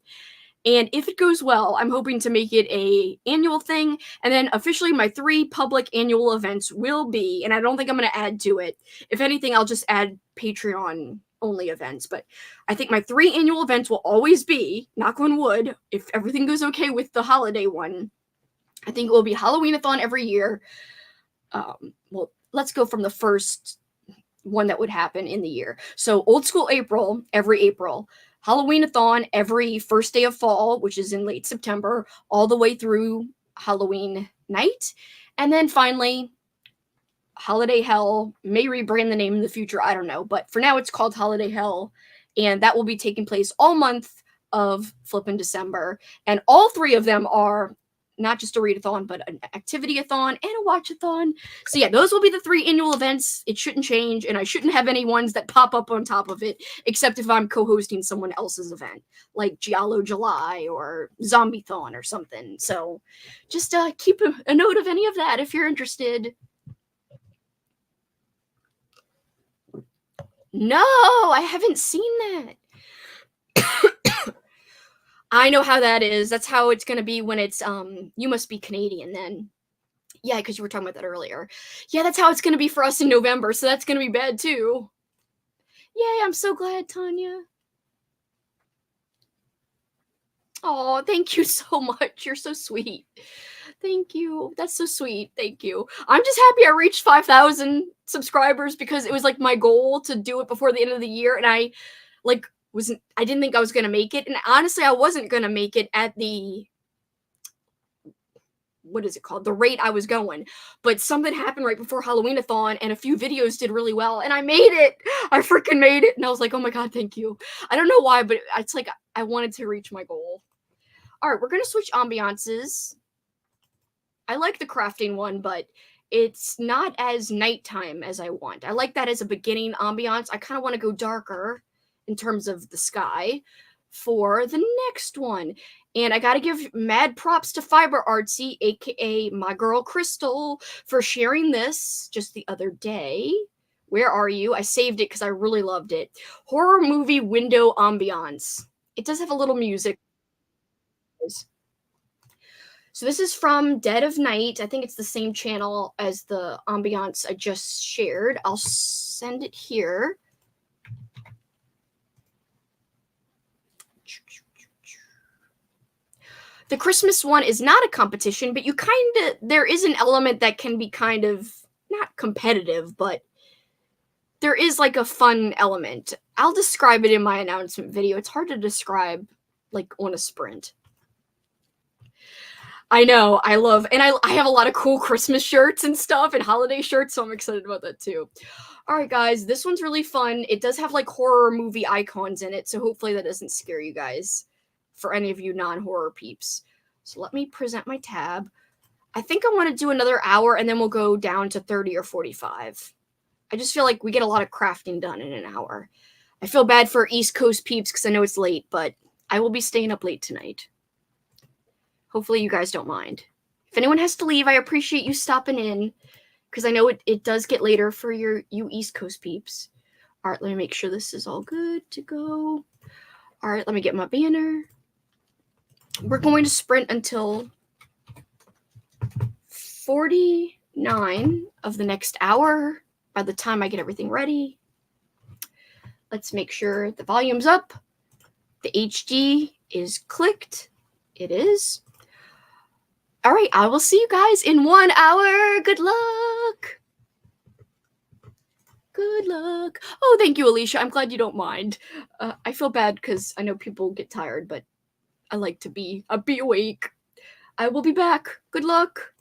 And if it goes well, I'm hoping to make it a annual thing. And then officially my 3 public annual events will be, and I don't think I'm going to add to it. If anything, I'll just add Patreon only events. But I think my 3 annual events will always be, knock on wood, if everything goes okay with the holiday one, I think it will be Halloween-a-thon every year. Well, let's go from the first one that would happen in the year. So Old School April, every April. Halloween-a-thon every first day of fall, which is in late September, all the way through Halloween night. And then finally, Holiday Hell, may rebrand the name in the future, I don't know. But for now, it's called Holiday Hell. And that will be taking place all month of flippin' December. And all 3 of them are not just a readathon, but an activity-a-thon and a watch-a-thon. So yeah, those will be the 3 annual events. It shouldn't change, and I shouldn't have any ones that pop up on top of it, except if I'm co-hosting someone else's event, like Giallo July or Zombie-thon or something. So just keep a note of any of that if you're interested. No, I haven't seen that. I know how that is. That's how it's going to be when it's, you must be Canadian then. Yeah, because you were talking about that earlier. Yeah, that's how it's going to be for us in November, so that's going to be bad too. Yay, I'm so glad, Tanya. Oh, thank you so much. You're so sweet. Thank you. That's so sweet. Thank you. I'm just happy I reached 5,000 subscribers because it was like my goal to do it before the end of the year, and I didn't think I was going to make it. And honestly, I wasn't going to make it at the, what is it called? The rate I was going. But something happened right before Halloween-a-thon and a few videos did really well. And I made it. I freaking made it. And I was like, oh my God, thank you. I don't know why, but it's like I wanted to reach my goal. All right, we're going to switch ambiances. I like the crafting one, but it's not as nighttime as I want. I like that as a beginning ambiance. I kind of want to go darker in terms of the sky for the next one. And I gotta give mad props to Fiber Artsy, aka my girl Crystal, for sharing this just the other day. Where are you? I saved it because I really loved it. Horror movie window ambiance. It does have a little music. So this is from Dead of Night. I think it's the same channel as the ambiance I just shared. I'll send it here. The Christmas one is not a competition, but there is an element that can be kind of, not competitive, but there is like a fun element. I'll describe it in my announcement video. It's hard to describe like on a sprint. I know, I love, and I have a lot of cool Christmas shirts and stuff and holiday shirts, so I'm excited about that too. All right, guys, this one's really fun. It does have like horror movie icons in it, so hopefully that doesn't scare you guys, for any of you non-horror peeps. So let me present my tab. I think I want to do another hour, and then we'll go down to 30 or 45. I just feel like we get a lot of crafting done in an hour. I feel bad for East Coast peeps because I know it's late, but I will be staying up late tonight. Hopefully you guys don't mind. If anyone has to leave, I appreciate you stopping in, because I know it does get later for you East Coast peeps. All right, let me make sure this is all good to go. All right, let me get my banner. We're going to sprint until 49 of the next hour by the time I get everything ready. Let's make sure the volume's up. The HD is clicked. It is. All right, I will see you guys in 1 hour. Good luck. Good luck. Oh, thank you, Alicia. I'm glad you don't mind. I feel bad because I know people get tired, but I like to be awake. I will be back. Good luck.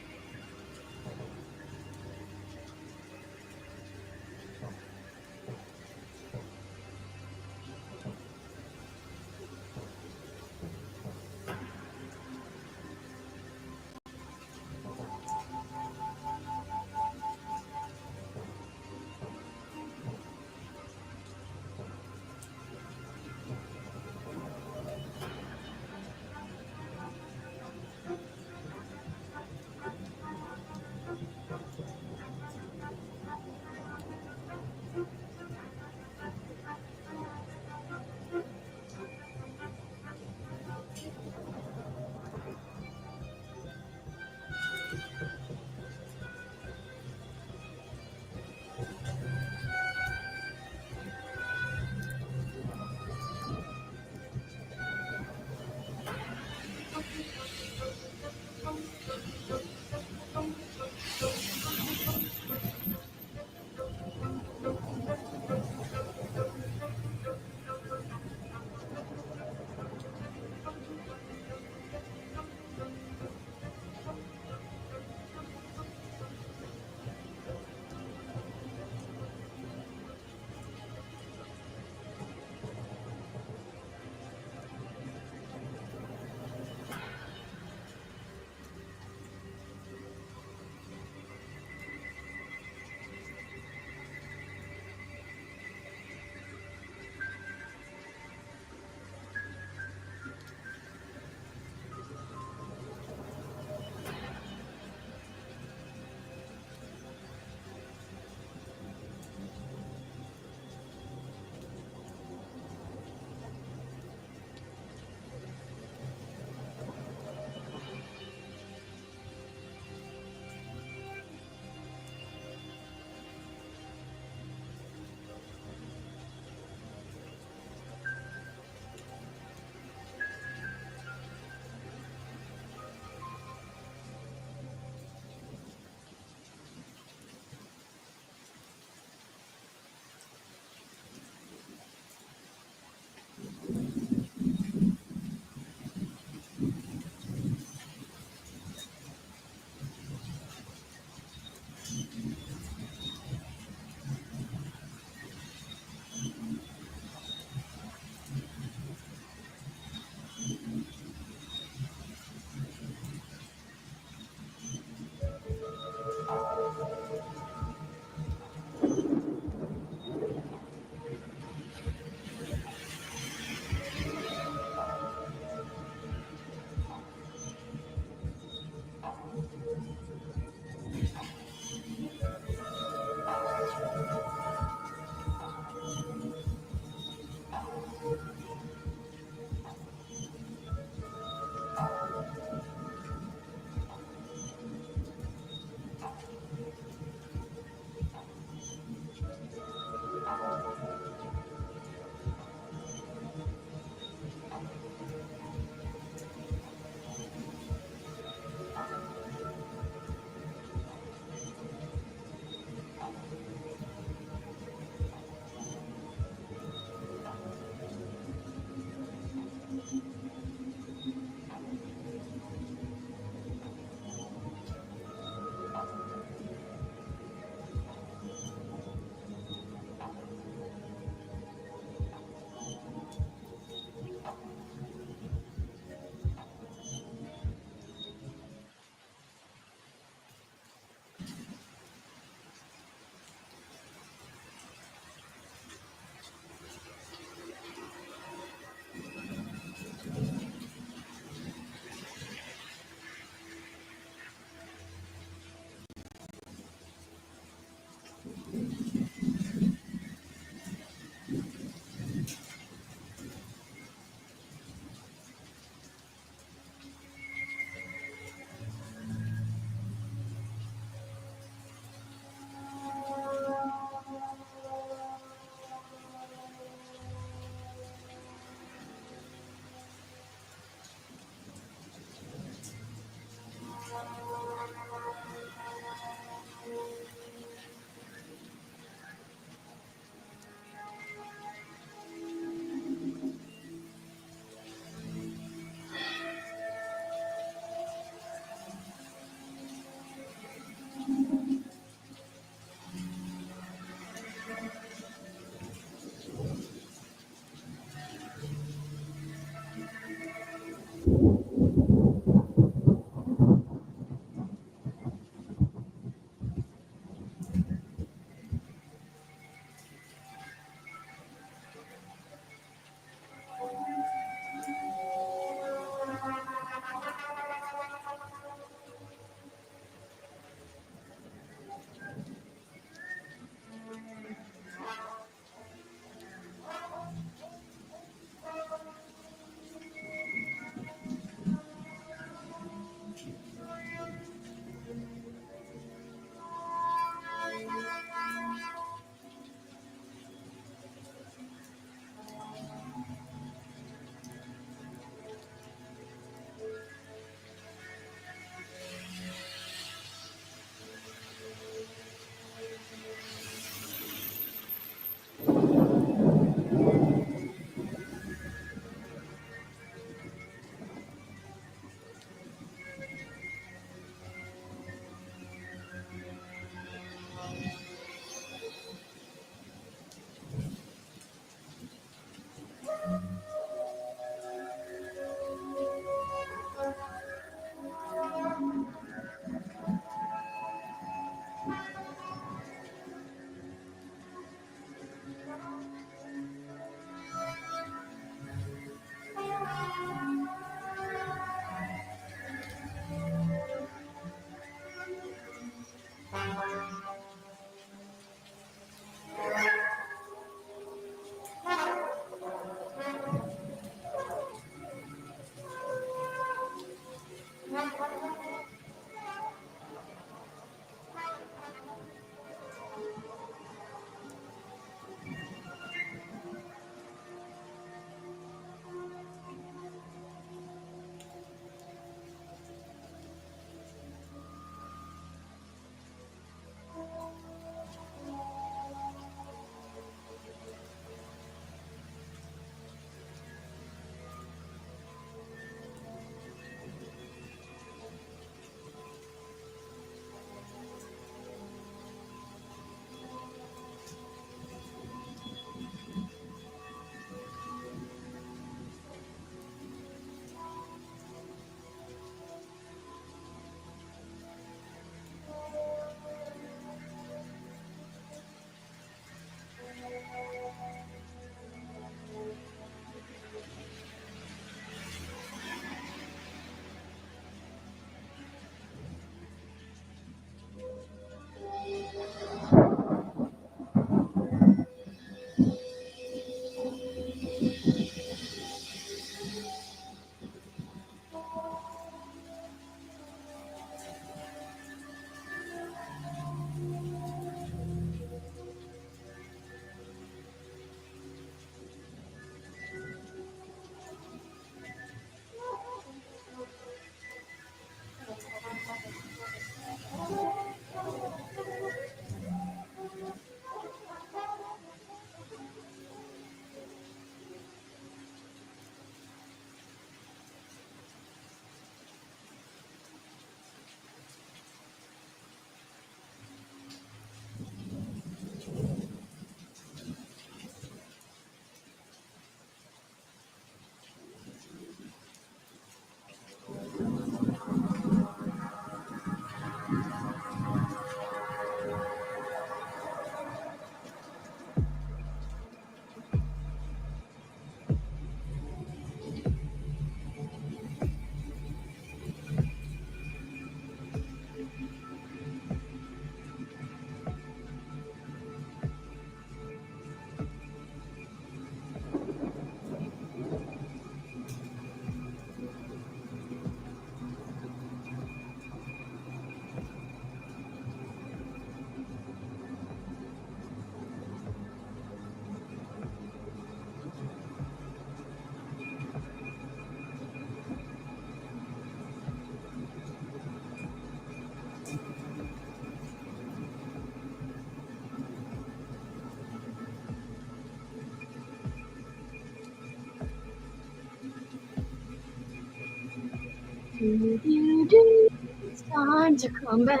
It's time to come back.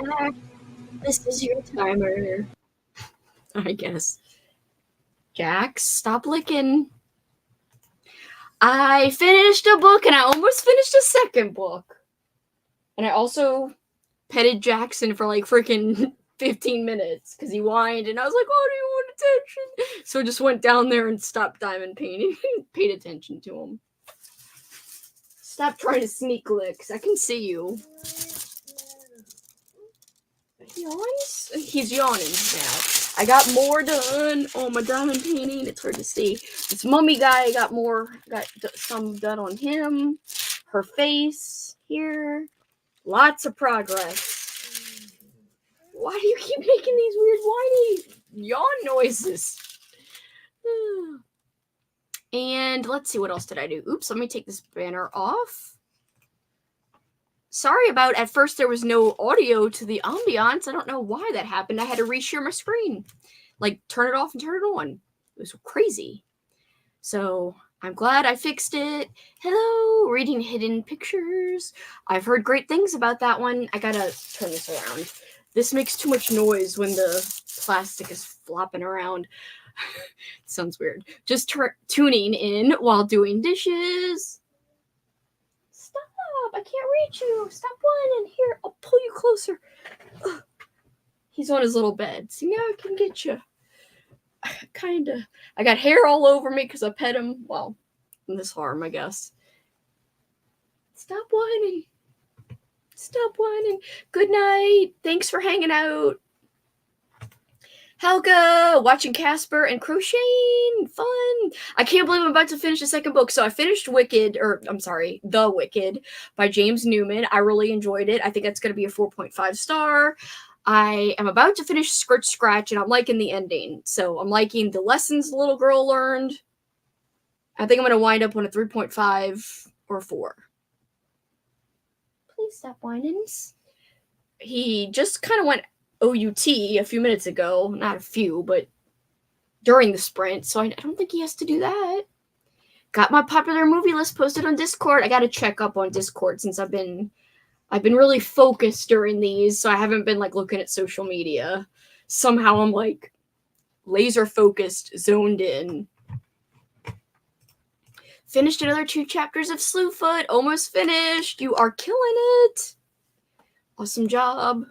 This is your timer. I guess. Jax, stop licking. I finished a book and I almost finished a second book. And I also petted Jackson for like freaking 15 minutes because he whined and I was like, oh, do you want attention? So I just went down there and stopped diamond painting and paid attention to him. Stop trying to sneak licks. I can see you. He yawns? He's yawning now. I got more done on my diamond painting. It's hard to see. This mummy guy got some done on him. Her face here. Lots of progress. Why do you keep making these weird whiny yawn noises? And let's see, what else did I do? Oops, let me take this banner off. Sorry about, at first there was no audio to the ambiance. I don't know why that happened. I had to reshare my screen. Like, turn it off and turn it on. It was crazy. So, I'm glad I fixed it. Hello, reading hidden pictures. I've heard great things about that one. I gotta turn this around. This makes too much noise when the plastic is flopping around. Sounds weird. Just tuning in while doing dishes. Stop! I can't reach you. Stop whining. Here, I'll pull you closer. Ugh. He's on his little bed. See, now I can get you. Kinda. I got hair all over me because I pet him. Well, in this arm, I guess. Stop whining. Stop whining. Good night. Thanks for hanging out. Helga, watching Casper and crocheting. Fun. I can't believe I'm about to finish the second book. So I finished The Wicked by James Newman. I really enjoyed it. I think that's going to be a 4.5 star. I am about to finish Skirt Scratch, and I'm liking the ending. So I'm liking the lessons the little girl learned. I think I'm going to wind up on a 3.5 or 4. Please stop whining. He just kind of went OUT a few minutes ago. Not a few, but during the sprint. So I don't think he has to do that. Got my popular movie list posted on Discord. I got to check up on Discord since I've been really focused during these, so I haven't been like looking at social media. Somehow I'm like laser focused, zoned in. Finished another 2 chapters of Slewfoot. Almost finished. You are killing it. Awesome job.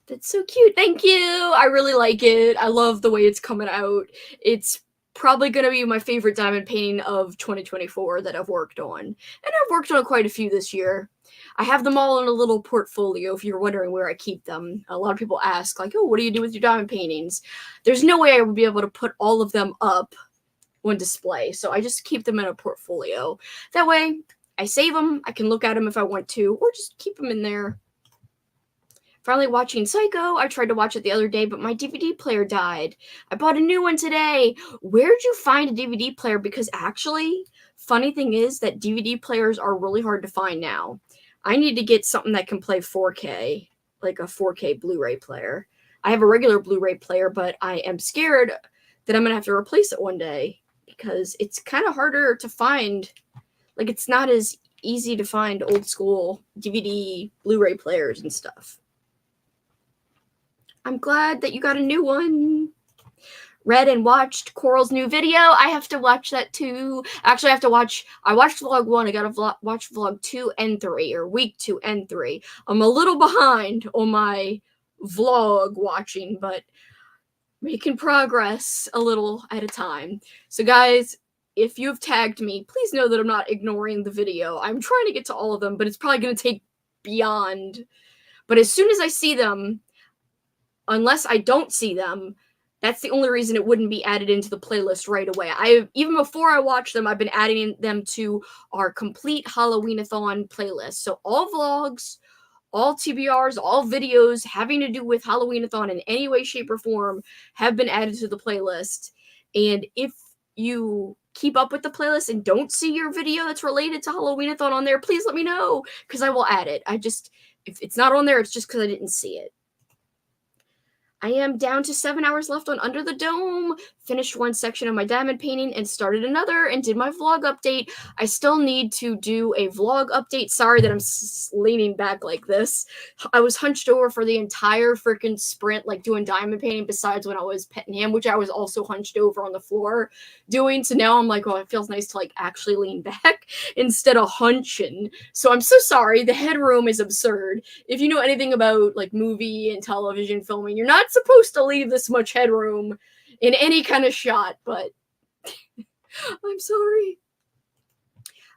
That's so cute. Thank you. I really like it. I love the way it's coming out. It's probably going to be my favorite diamond painting of 2024 that I've worked on. And I've worked on quite a few this year. I have them all in a little portfolio if you're wondering where I keep them. A lot of people ask, like, oh, what do you do with your diamond paintings? There's no way I would be able to put all of them up on display, so I just keep them in a portfolio. That way, I save them, I can look at them if I want to, or just keep them in there. Finally watching Psycho. I tried to watch it the other day, but my DVD player died. I bought a new one today. Where'd you find a DVD player? Because actually, funny thing is that DVD players are really hard to find now. I need to get something that can play 4K, like a 4K Blu-ray player. I have a regular Blu-ray player, but I am scared that I'm going to have to replace it one day because it's kind of harder to find. Like, it's not as easy to find old school DVD Blu-ray players and stuff. I'm glad that you got a new one. Read and watched Coral's new video. I have to watch that too. Actually, I watched vlog 1. I gotta watch vlog 2 and 3, or week 2 and 3. I'm a little behind on my vlog watching, but making progress a little at a time. So guys, if you've tagged me, please know that I'm not ignoring the video. I'm trying to get to all of them, but it's probably going to take beyond. But as soon as I see them, unless I don't see them, that's the only reason it wouldn't be added into the playlist right away. Even before I watch them, I've been adding them to our complete Halloween-a-thon playlist. So all vlogs, all TBRs, all videos having to do with Halloween-a-thon in any way, shape, or form have been added to the playlist. And if you keep up with the playlist and don't see your video that's related to Halloween-a-thon on there, please let me know, because I will add it. If it's not on there, it's just because I didn't see it. I am down to 7 hours left on Under the Dome. Finished one section of my diamond painting and started another and did my vlog update. I still need to do a vlog update. Sorry that I'm leaning back like this. I was hunched over for the entire freaking sprint, like doing diamond painting, besides when I was petting him, which I was also hunched over on the floor doing. So now I'm like, oh, it feels nice to like actually lean back instead of hunching. So I'm so sorry. The headroom is absurd. If you know anything about like movie and television filming, you're not supposed to leave this much headroom in any kind of shot, but I'm sorry.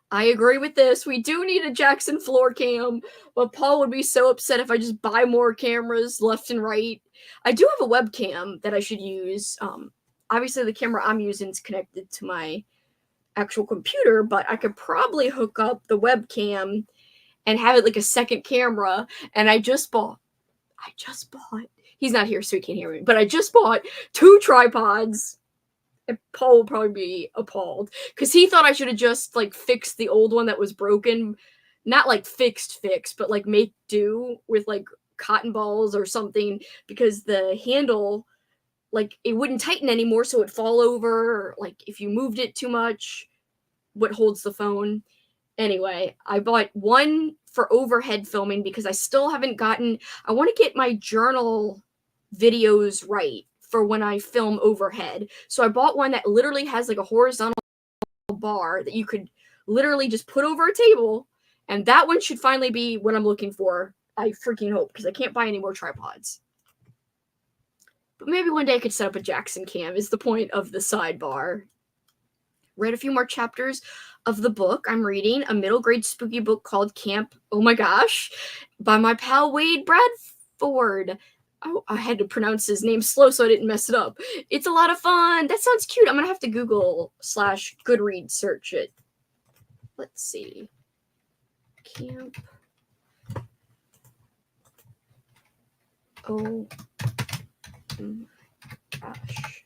I agree with this. We do need a Jackson floor cam, but Paul would be so upset if I just buy more cameras left and right. I do have a webcam that I should use. Obviously, the camera I'm using is connected to my actual computer, but I could probably hook up the webcam and have it like a second camera. And I just bought, he's not here so he can't hear me, but I just bought 2 tripods. And Paul will probably be appalled because he thought I should have just like fixed the old one that was broken. Not like fixed, but like make do with like cotton balls or something, because the handle, like it wouldn't tighten anymore, so it'd fall over, or like if you moved it too much, what holds the phone. Anyway, I bought one for overhead filming because I still haven't gotten, I want to get my journal videos right for when I film overhead. So I bought one that literally has like a horizontal bar that you could literally just put over a table, and that one should finally be what I'm looking for. I freaking hope, because I can't buy any more tripods. But maybe one day I could set up a Jackson cam is the point of the sidebar. Read a few more chapters of the book I'm reading, a middle grade spooky book called Camp Oh My Gosh by my pal Wade Bradford. Oh, I had to pronounce his name slow so I didn't mess it up. It's a lot of fun. That sounds cute. I'm going to have to Google/Goodreads search it. Let's see. Camp. Oh my gosh.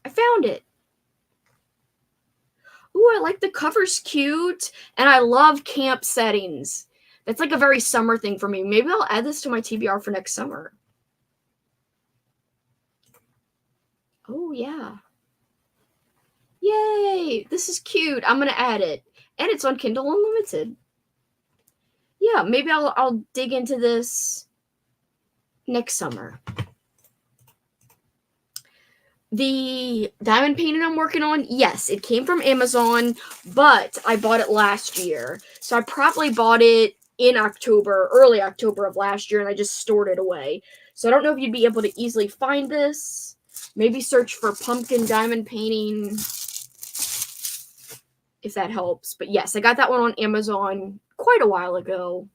I found it. Ooh, I like the cover's cute. And I love camp settings. That's like a very summer thing for me. Maybe I'll add this to my TBR for next summer. Oh, yeah. Yay! This is cute. I'm going to add it. And it's on Kindle Unlimited. Yeah, maybe I'll dig into this next summer. The diamond painting I'm working on, yes, it came from Amazon, but I bought it last year. So I probably bought it in October, early October of last year, and I just stored it away. So I don't know if you'd be able to easily find this. Maybe search for pumpkin diamond painting, if that helps. But yes, I got that one on Amazon quite a while ago.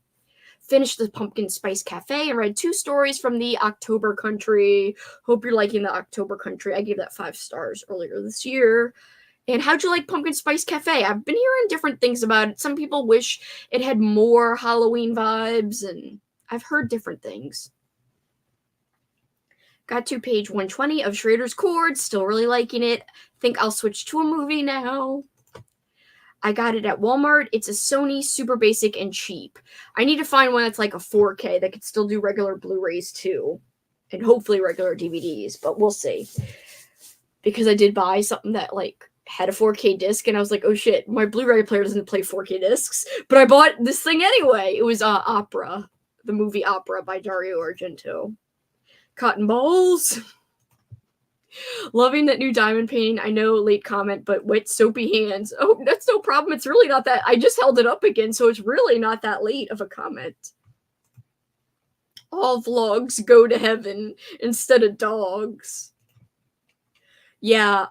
Finished the Pumpkin Spice Cafe and read 2 stories from the October Country. Hope you're liking the October Country. I gave that 5 stars earlier this year. And how'd you like Pumpkin Spice Cafe? I've been hearing different things about it. Some people wish it had more Halloween vibes, and I've heard different things. Got to page 120 of Schrader's Chords. Still really liking it. Think I'll switch to a movie now. I got it at Walmart. It's a Sony, super basic and cheap. I need to find one that's like a 4K that could still do regular Blu-rays too. And hopefully regular DVDs, but we'll see. Because I did buy something that like had a 4K disc, and I was like, oh shit, my Blu-ray player doesn't play 4K discs. But I bought this thing anyway. It was Opera, the movie Opera by Dario Argento. Cotton balls. Loving that new diamond painting. I know, late comment, but wet soapy hands. Oh, that's no problem. It's really not that. I just held it up again, so it's really not that late of a comment. All vlogs go to heaven instead of dogs. Yeah,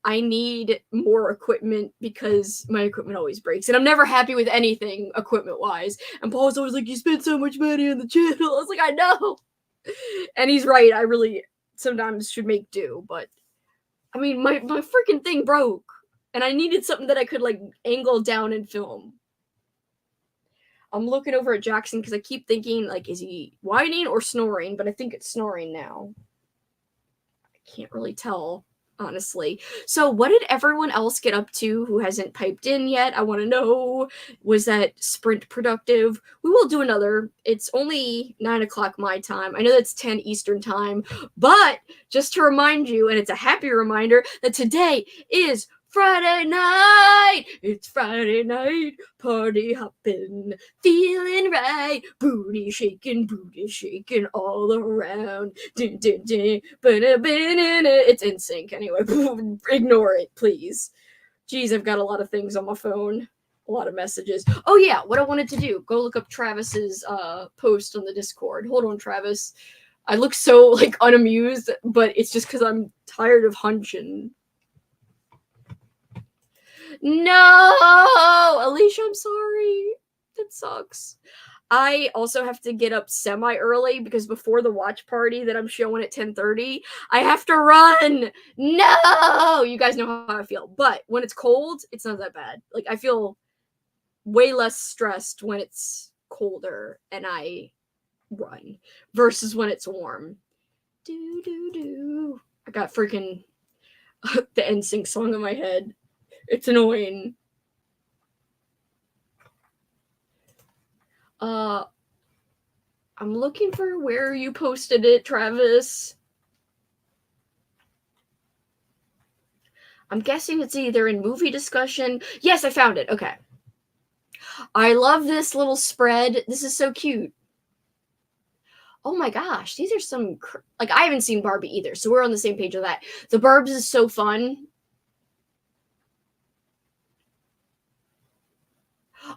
I need more equipment because my equipment always breaks, and I'm never happy with anything equipment-wise. And Paul's always like, you spent so much money on the channel. I was like, I know. And he's right. I really sometimes should make do, but I mean, my freaking thing broke, and I needed something that I could like angle down and film. I'm looking over at Jackson because I keep thinking, like, is he whining or snoring? But I think it's snoring now. I can't really tell. honestly. So what did everyone else get up to who hasn't piped in yet? I want to know. Was that sprint productive? We will do another. It's only 9 o'clock my time. I know that's 10 Eastern time, but just to remind you, and it's a happy reminder, that today is Friday night. It's Friday night. Party hopping, feeling right. Booty shaking all around. Dun, dun, dun. It's in sync anyway. Ignore it, please. Jeez, I've got a lot of things on my phone. A lot of messages. Oh yeah, what I wanted to do, go look up Travis's post on the Discord. Hold on, Travis. I look so like unamused, but it's just because I'm tired of hunching. No, Alicia, I'm sorry. That sucks. I also have to get up semi early because before the watch party that I'm showing at 10:30, I have to run. No, you guys know how I feel. But when it's cold, it's not that bad. Like I feel way less stressed when it's colder and I run versus when it's warm. Do do do. I got freaking the NSYNC song in my head. It's annoying. I'm looking for where you posted it, Travis. I'm guessing it's either in movie discussion. Yes, I found it. Okay. I love this little spread. This is so cute. Oh my gosh, these are some like I haven't seen Barbie either, so we're on the same page with that. The Burbs is so fun.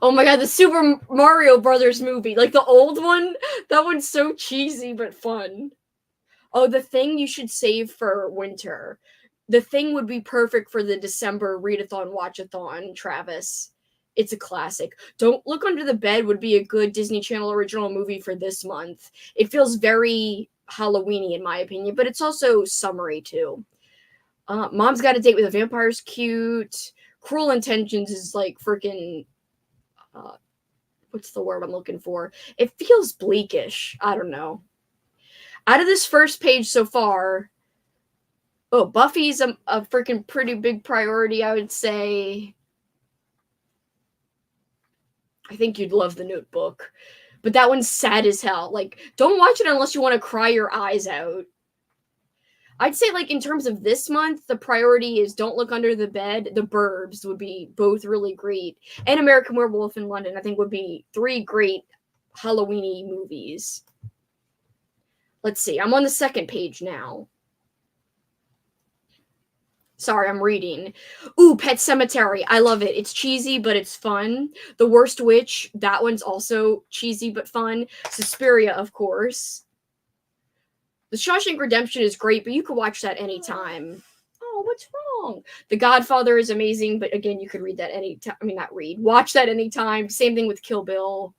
Oh my god, the Super Mario Brothers movie, like the old one, that one's so cheesy but fun. Oh, The Thing you should save for winter. The Thing would be perfect for the December readathon watchathon, Travis. It's a classic. Don't Look Under the Bed would be a good Disney Channel original movie for this month. It feels very Halloweeny in my opinion, but it's also summery too. Mom's Got a Date with a Vampire's cute. Cruel Intentions is like freaking what's the word I'm looking for? It feels bleakish. I don't know. Out of this first page so far, oh, Buffy's a freaking pretty big priority, I would say. I think you'd love The Notebook. But that one's sad as hell. Like, don't watch it unless you want to cry your eyes out. I'd say, like, in terms of this month, the priority is Don't Look Under the Bed. The Burbs would be both really great. And American Werewolf in London, I think, would be 3 great Halloween-y movies. Let's see. I'm on the second page now. Sorry, I'm reading. Ooh, Pet Sematary. I love it. It's cheesy, but it's fun. The Worst Witch. That one's also cheesy, but fun. Suspiria, of course. The Shawshank Redemption is great, but you could watch that anytime. Oh, what's wrong? The Godfather is amazing, but again, you could read that anytime. I mean, not read. Watch that anytime. Same thing with Kill Bill.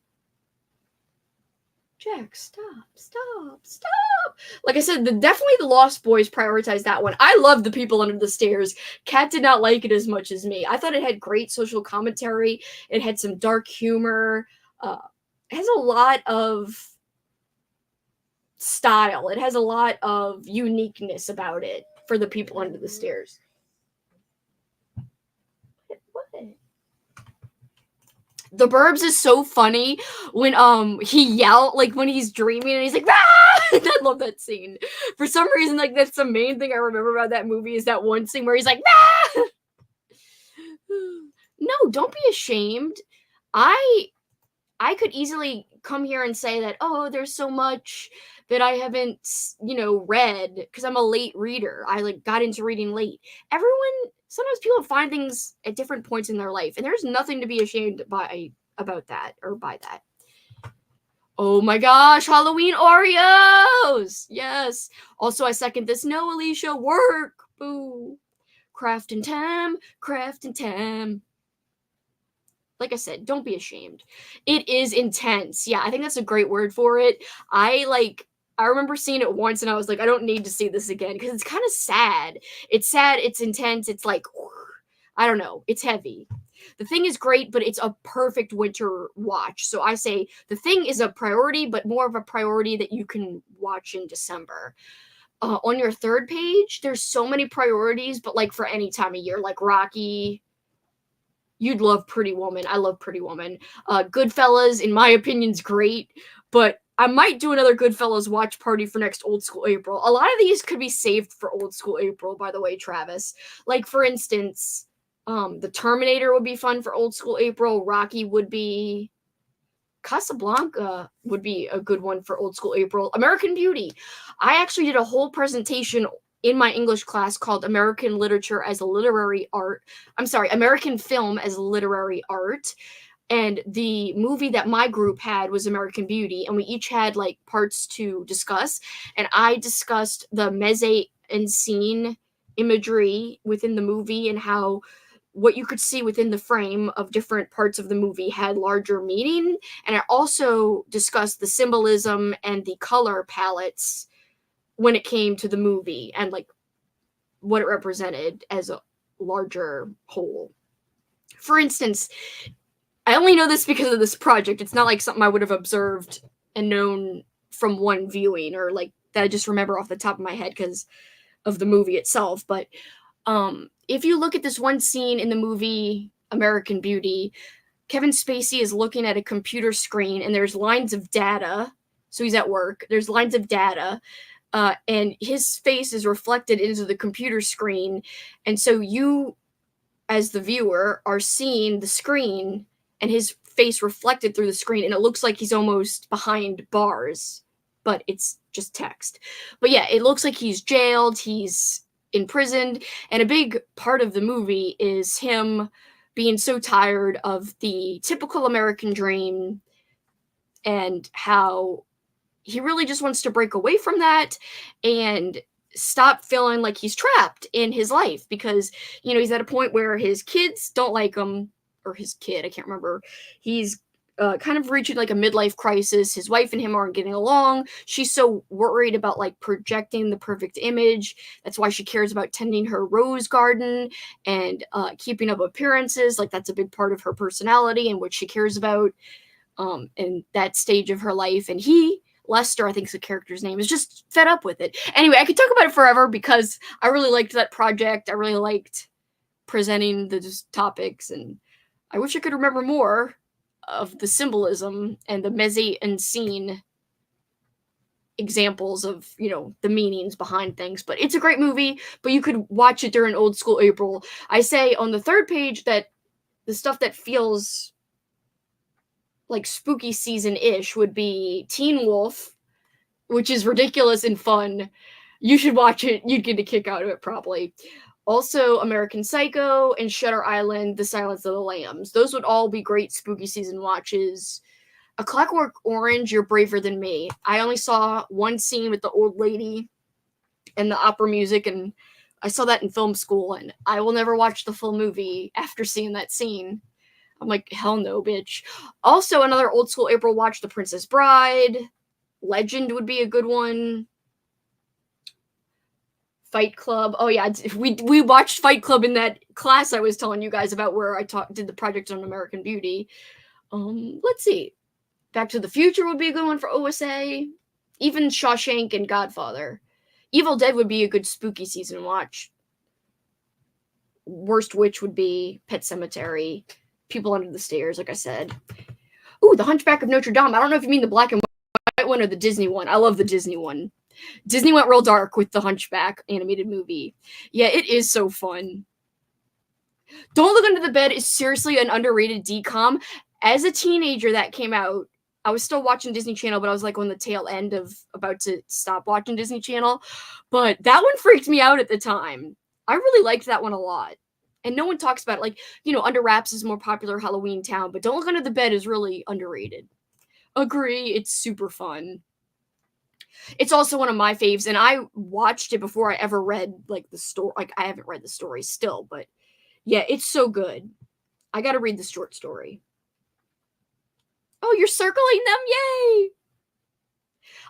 Jack, stop. Like I said, definitely the Lost Boys prioritized that one. I love The People Under the Stairs. Kat did not like it as much as me. I thought it had great social commentary. It had some dark humor. It has a lot of style. It has a lot of uniqueness about it for The People Under the Stairs. What? The Burbs is so funny when he yelled like when he's dreaming and he's like ah! I love that scene. For some reason, like that's the main thing I remember about that movie is that one scene where he's like ah! No, don't be ashamed. I could easily come here and say that, oh, there's so much that I haven't, read because I'm a late reader. I like got into reading late. Sometimes people find things at different points in their life, and there's nothing to be ashamed about that or by that. Oh my gosh, Halloween Oreos! Yes. Also, I second this. No, Alicia, work. Boo. Craft and Tam. Like I said, don't be ashamed. It is intense. Yeah, I think that's a great word for it. I remember seeing it once and I was like, I don't need to see this again because it's kind of sad. It's sad, it's intense, it's like, I don't know, it's heavy. The Thing is great, but it's a perfect winter watch. So I say The Thing is a priority, but more of a priority that you can watch in December. On your third page, there's so many priorities, but like for any time of year, like Rocky, you'd love Pretty Woman. I love Pretty Woman. Goodfellas, in my opinion, is great, but I might do another Goodfellas watch party for next Old School April. A lot of these could be saved for Old School April, by the way, Travis. Like, for instance, The Terminator would be fun for Old School April. Rocky would be. Casablanca would be a good one for Old School April. American Beauty. I actually did a whole presentation in my English class called American Literature as a Literary Art. I'm sorry, American Film as a Literary Art. And the movie that my group had was American Beauty, and we each had like parts to discuss. And I discussed the mise en scene imagery within the movie and how what you could see within the frame of different parts of the movie had larger meaning. And I also discussed the symbolism and the color palettes when it came to the movie and like what it represented as a larger whole. For instance, I only know this because of this project. It's not like something I would have observed and known from one viewing or like that I just remember off the top of my head because of the movie itself. But if you look at this one scene in the movie American Beauty, Kevin Spacey is looking at a computer screen and there's lines of data. So he's at work. There's lines of data. And his face is reflected into the computer screen. And so you, as the viewer, are seeing the screen and his face reflected through the screen. And it looks like he's almost behind bars, but it's just text. But yeah, it looks like he's jailed. He's imprisoned, and a big part of the movie is him being so tired of the typical American dream and how he really just wants to break away from that and stop feeling like he's trapped in his life because, you know, he's at a point where his kids don't like him, or his kid, I can't remember. He's kind of reaching like a midlife crisis. His wife and him aren't getting along. She's so worried about like projecting the perfect image. That's why she cares about tending her rose garden and keeping up appearances. Like that's a big part of her personality and what she cares about in that stage of her life. And he, Lester, I think is the character's name, is just fed up with it. Anyway, I could talk about it forever because I really liked that project. I really liked presenting the topics, and I wish I could remember more of the symbolism and the mise en scene examples of, you know, the meanings behind things. But it's a great movie, but you could watch it during Old School April. I say on the third page that the stuff that feels like spooky season-ish would be Teen Wolf, which is ridiculous and fun. You should watch it. You'd get a kick out of it, probably. Also, American Psycho and Shutter Island, The Silence of the Lambs. Those would all be great spooky season watches. A Clockwork Orange, You're Braver Than Me. I only saw one scene with the old lady and the opera music, and I saw that in film school, and I will never watch the full movie after seeing that scene. I'm like, hell no, bitch. Also, another Old School April watch, The Princess Bride. Legend would be a good one. Fight Club. Oh yeah, we watched Fight Club in that class I was telling you guys about where I did the project on American Beauty. Let's see. Back to the Future would be a good one for OSA. Even Shawshank and Godfather. Evil Dead would be a good spooky season watch. Worst Witch would be Pet Sematary. People Under the Stairs, like I said. Ooh, The Hunchback of Notre Dame. I don't know if you mean the black and white one or the Disney one. I love the Disney one. Disney went real dark with the Hunchback animated movie. Yeah, it is so fun. Don't Look Under the Bed is seriously an underrated DCOM. As a teenager that came out, I was still watching Disney Channel, but I was like on the tail end of about to stop watching Disney Channel. But that one freaked me out at the time. I really liked that one a lot. And no one talks about it. Like, you know, Under Wraps is more popular Halloween-town, but Don't Look Under the Bed is really underrated. Agree, it's super fun. It's also one of my faves, and I watched it before I ever read like the story. Like I haven't read the story still, but yeah, it's so good. I gotta read the short story. Oh, you're circling them? Yay!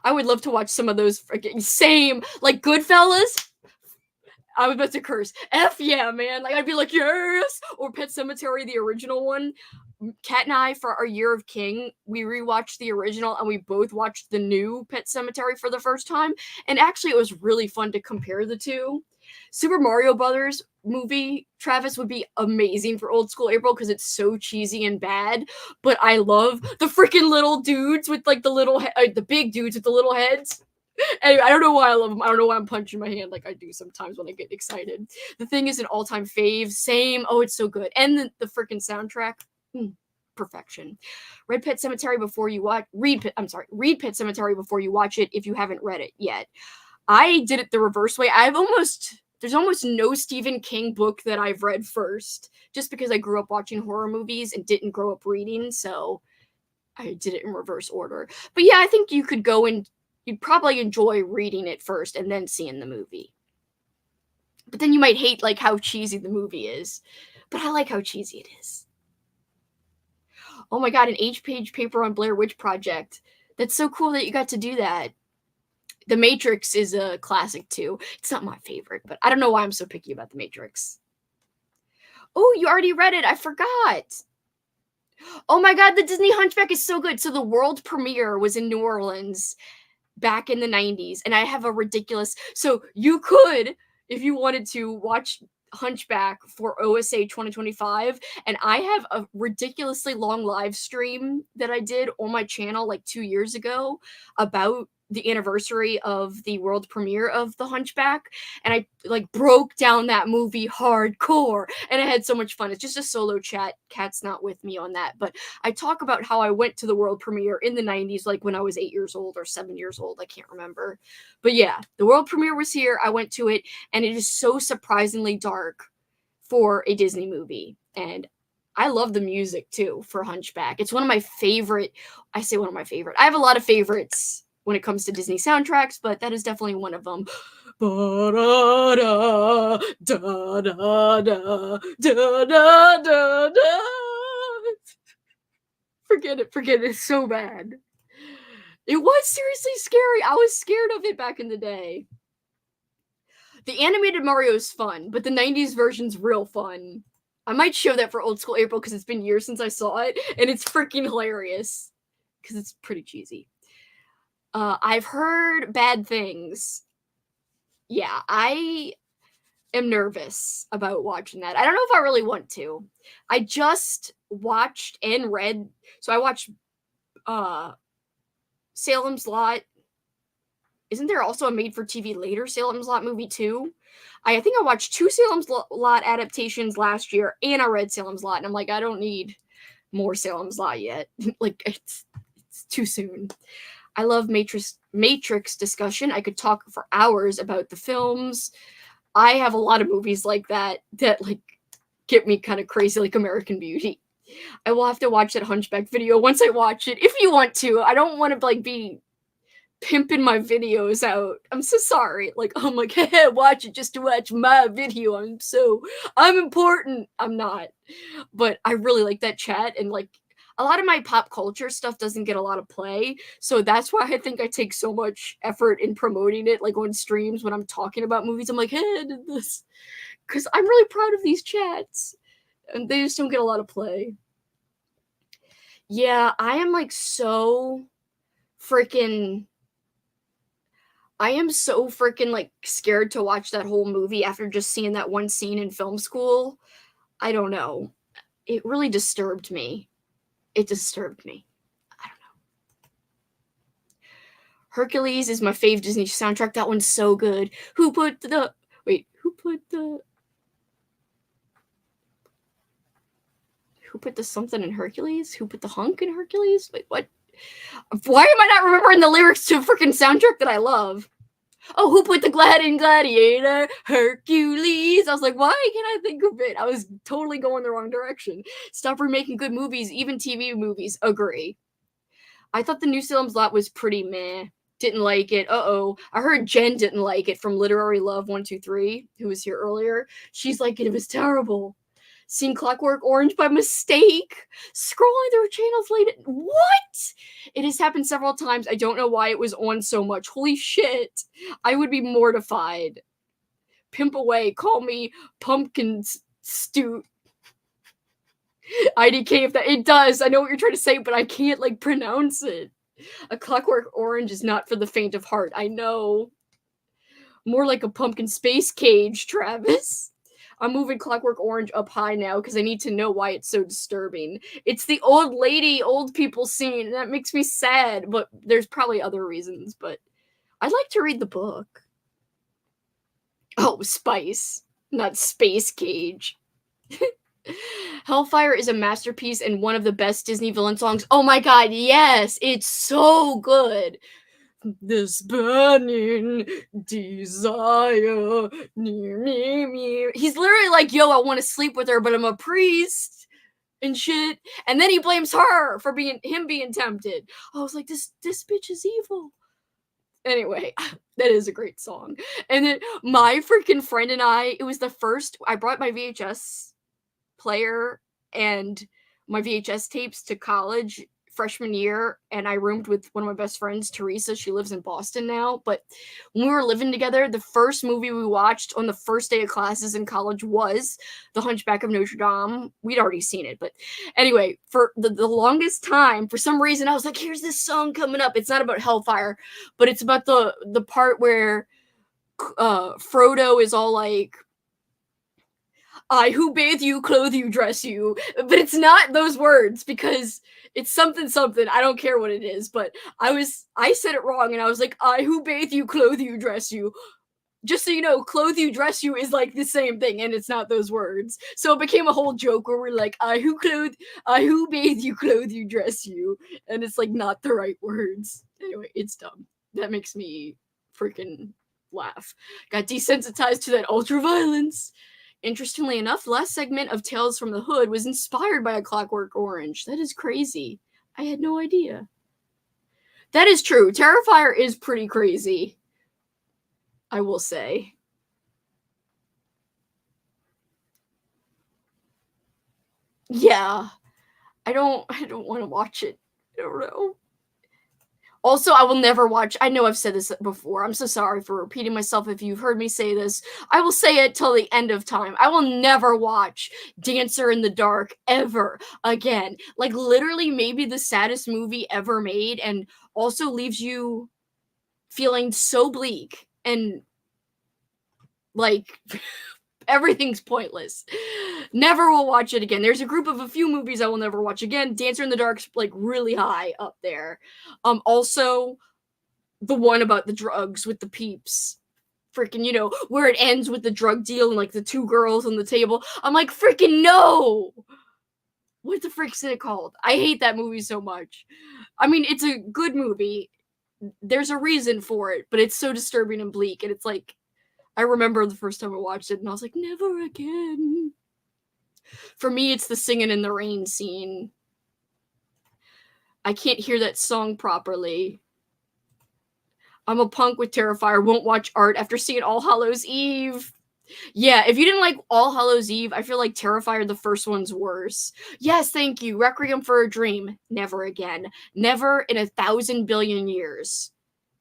I would love to watch some of those freaking same, like Goodfellas. I was about to curse. F yeah, man. Like, I'd be like, yes! Or Pet Sematary, the original one. Kat and I, for our Year of King, we rewatched the original and we both watched the new Pet Sematary for the first time. And actually, it was really fun to compare the two. Super Mario Brothers movie, Travis, would be amazing for old school April because it's so cheesy and bad. But I love the freaking little dudes with like the big dudes with the little heads. Anyway, I don't know why I love them. I don't know why I'm punching my hand like I do sometimes when I get excited. The Thing is an all-time fave. Same. Oh, it's so good. And the freaking soundtrack. Perfection. Read Pet Sematary before you watch. Read Pet Sematary before you watch it if you haven't read it yet. I did it the reverse way. There's almost no Stephen King book that I've read first, just because I grew up watching horror movies and didn't grow up reading, so I did it in reverse order. But yeah, I think you could go and you'd probably enjoy reading it first and then seeing the movie. But then you might hate like how cheesy the movie is. But I like how cheesy it is. Oh my god, an 8-page paper on Blair Witch Project. That's so cool that you got to do that. The Matrix is a classic too. It's not my favorite, but I don't know why I'm so picky about The Matrix. Oh, you already read it. I forgot. Oh my god, the Disney Hunchback is so good. So the world premiere was in New Orleans back in the 90s, and I have a ridiculous. So you could, if you wanted to, watch Hunchback for OSA 2025, and I have a ridiculously long live stream that I did on my channel like 2 years ago about the anniversary of the world premiere of The Hunchback, and I like broke down that movie hardcore, and I had so much fun. It's just a solo chat. Kat's not with me on that, but I talk about how I went to the world premiere in the 90s, like when I was 8 years old or 7 years old. I can't remember. But yeah, the world premiere was here. I went to it, and it is so surprisingly dark for a Disney movie. And I love the music too for Hunchback. It's one of my favorite. I say one of my favorite. I have a lot of favorites when it comes to Disney soundtracks, but that is definitely one of them. Forget it. It's so bad. It was seriously scary. I was scared of it back in the day. The animated Mario is fun, but the 90s version's real fun. I might show that for old school April because it's been years since I saw it, and it's freaking hilarious because it's pretty cheesy. I've heard bad things. Yeah, I am nervous about watching that. I don't know if I really want to. I just watched and read. So I watched Salem's Lot. Isn't there also a made-for-TV later Salem's Lot movie too? I think I watched 2 Salem's Lot adaptations last year, and I read Salem's Lot, and I'm like, I don't need more Salem's Lot yet. Like, it's too soon. I love Matrix discussion. I could talk for hours about the films. I have a lot of movies like that like get me kind of crazy, like American Beauty. I will have to watch that Hunchback video once I watch it. If you want to, I don't want to like be pimping my videos out. I'm so sorry. Like, I'm like, hey, watch it just to watch my video. I'm important. I'm not. But I really like that chat, and like a lot of my pop culture stuff doesn't get a lot of play. So that's why I think I take so much effort in promoting it, like on streams when I'm talking about movies. I'm like, hey, I did this. Because I'm really proud of these chats. And they just don't get a lot of play. Yeah, I am like so freaking like scared to watch that whole movie after just seeing that one scene in film school. I don't know. It really disturbed me. I don't know. Hercules is my fave Disney soundtrack. That one's so good. Who put the something in Hercules? Who put the hunk in Hercules? Wait, what? Why am I not remembering the lyrics to a freaking soundtrack that I love? Oh, who put the Glad in Gladiator? Hercules. I was like, why can't I think of it? I was totally going the wrong direction. Stop remaking good movies, even TV movies. Agree. I thought the New Salem's Lot was pretty meh. Didn't like it. Uh-oh. I heard Jen didn't like it from Literary Love 123, who was here earlier. She's like, it was terrible. Seen Clockwork Orange by mistake. Scrolling through channels late at... What? It has happened several times. I don't know why it was on so much. Holy shit. I would be mortified. pimp away. Call me pumpkin stew. IDK if that it does. I know what you're trying to say, but I can't like pronounce it. A Clockwork Orange is not for the faint of heart. I know. More like a pumpkin space cage, Travis. I'm moving Clockwork Orange up high now because I need to know why it's so disturbing. It's the old lady, old people scene, and that makes me sad, but there's probably other reasons, but I'd like to read the book. Oh, Spice, not Space Cage. Hellfire is a masterpiece and one of the best Disney villain songs. Oh my god, yes! It's so good! This burning desire near me. He's literally like, yo, I want to sleep with her, but I'm a priest and shit. And then he blames her for being tempted. I was like, this bitch is evil. Anyway, that is a great song. And then my freaking friend and I brought my VHS player and my VHS tapes to college freshman year, and I roomed with one of my best friends, Teresa. She lives in Boston now, but when we were living together, the first movie we watched on the first day of classes in college was The Hunchback of Notre Dame. We'd already seen it, but anyway, for the longest time, for some reason, I was like, here's this song coming up. It's not about Hellfire, but it's about the part where Frodo is all like, I who bathe you, clothe you, dress you. But it's not those words because it's something. I don't care what it is. But I said it wrong and I was like, I who bathe you, clothe you, dress you. Just so you know, clothe you, dress you is like the same thing and it's not those words. So it became a whole joke where we're like, I who bathe you, clothe you, dress you. And it's like not the right words. Anyway, it's dumb. That makes me freaking laugh. Got desensitized to that ultra violence. Interestingly enough, the last segment of Tales from the Hood was inspired by A Clockwork Orange. That is crazy. I had no idea. That is true. Terrifier is pretty crazy, I will say. Yeah. I don't want to watch it. I don't know. Also, I will never watch. I know I've said this before. I'm so sorry for repeating myself. If you've heard me say this, I will say it till the end of time. I will never watch Dancer in the Dark ever again. Like, literally, maybe the saddest movie ever made, and also leaves you feeling so bleak and like everything's pointless. Never will watch it again. There's a group of a few movies I will never watch again. Dancer in the Dark's like really high up there. Also the one about the drugs with the peeps. Freaking, you know, where it ends with the drug deal and like the two girls on the table. I'm like, freaking no! What the frick's it called? I hate that movie so much. I mean, it's a good movie. There's a reason for it, but it's so disturbing and bleak, and it's like, I remember the first time I watched it, and I was like, never again. For me, it's the Singing in the Rain scene. I can't hear that song properly. I'm a punk with Terrifier, won't watch art after seeing All Hallows Eve. Yeah, if you didn't like All Hallows Eve, I feel like Terrifier, the first one's worse. Yes, thank you. Requiem for a Dream. Never again. Never in 1,000 billion years.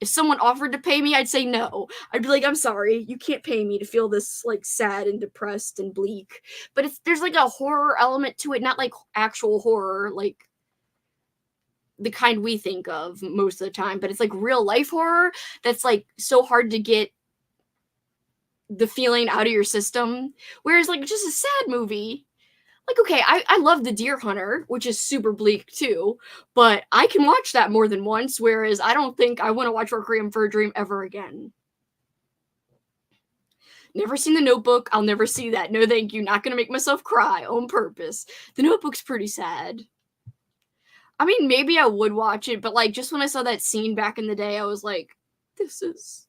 If someone offered to pay me, I'd say no. I'd be like, I'm sorry, you can't pay me to feel this like sad and depressed and bleak. But there's like a horror element to it, not like actual horror, like the kind we think of most of the time, but it's like real life horror that's like so hard to get the feeling out of your system. Whereas like just a sad movie, like, okay, I love The Deer Hunter, which is super bleak too, but I can watch that more than once, whereas I don't think I want to watch Requiem for a Dream ever again. Never seen The Notebook. I'll never see that. No, thank you. Not going to make myself cry on purpose. The Notebook's pretty sad. I mean, maybe I would watch it, but like just when I saw that scene back in the day, I was like, this is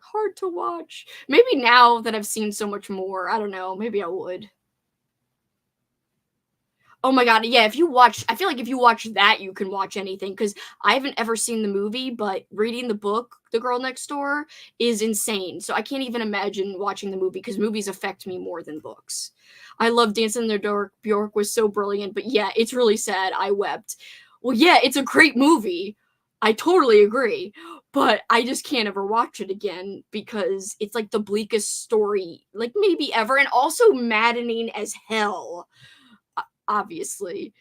hard to watch. Maybe now that I've seen so much more, I don't know, maybe I would. Oh my god, yeah, I feel like if you watch that, you can watch anything, because I haven't ever seen the movie, but reading the book, The Girl Next Door, is insane. So I can't even imagine watching the movie, because movies affect me more than books. I love Dancing in the Dark. Bjork was so brilliant, but yeah, it's really sad. I wept. Well, yeah, it's a great movie. I totally agree, but I just can't ever watch it again because it's like the bleakest story, like maybe ever, and also maddening as hell. Obviously,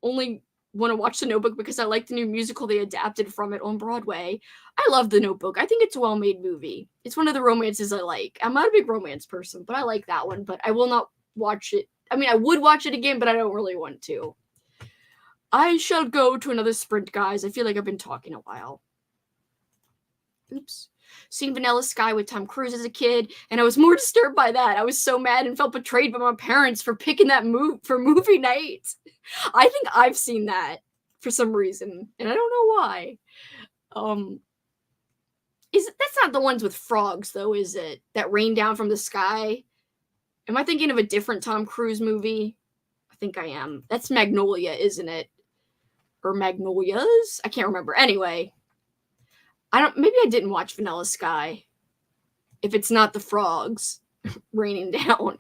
only want to watch The Notebook because I like the new musical they adapted from it on Broadway. I love The Notebook. I think it's a well-made movie. It's one of the romances I like. I'm not a big romance person, but I like that one. But I will not watch it. I mean, I would watch it again, but I don't really want to. I shall go to another sprint, guys. I feel like I've been talking a while. Oops. Seen Vanilla Sky with Tom Cruise as a kid, and I was more disturbed by that. I was so mad and felt betrayed by my parents for picking that for movie night. I think I've seen that for some reason, and I don't know why. That's not the ones with frogs though, is it? That rain down from the sky? Am I thinking of a different Tom Cruise movie? I think I am. That's Magnolia, isn't it? Or Magnolias? I can't remember. Anyway, maybe I didn't watch Vanilla Sky. If it's not the frogs raining down.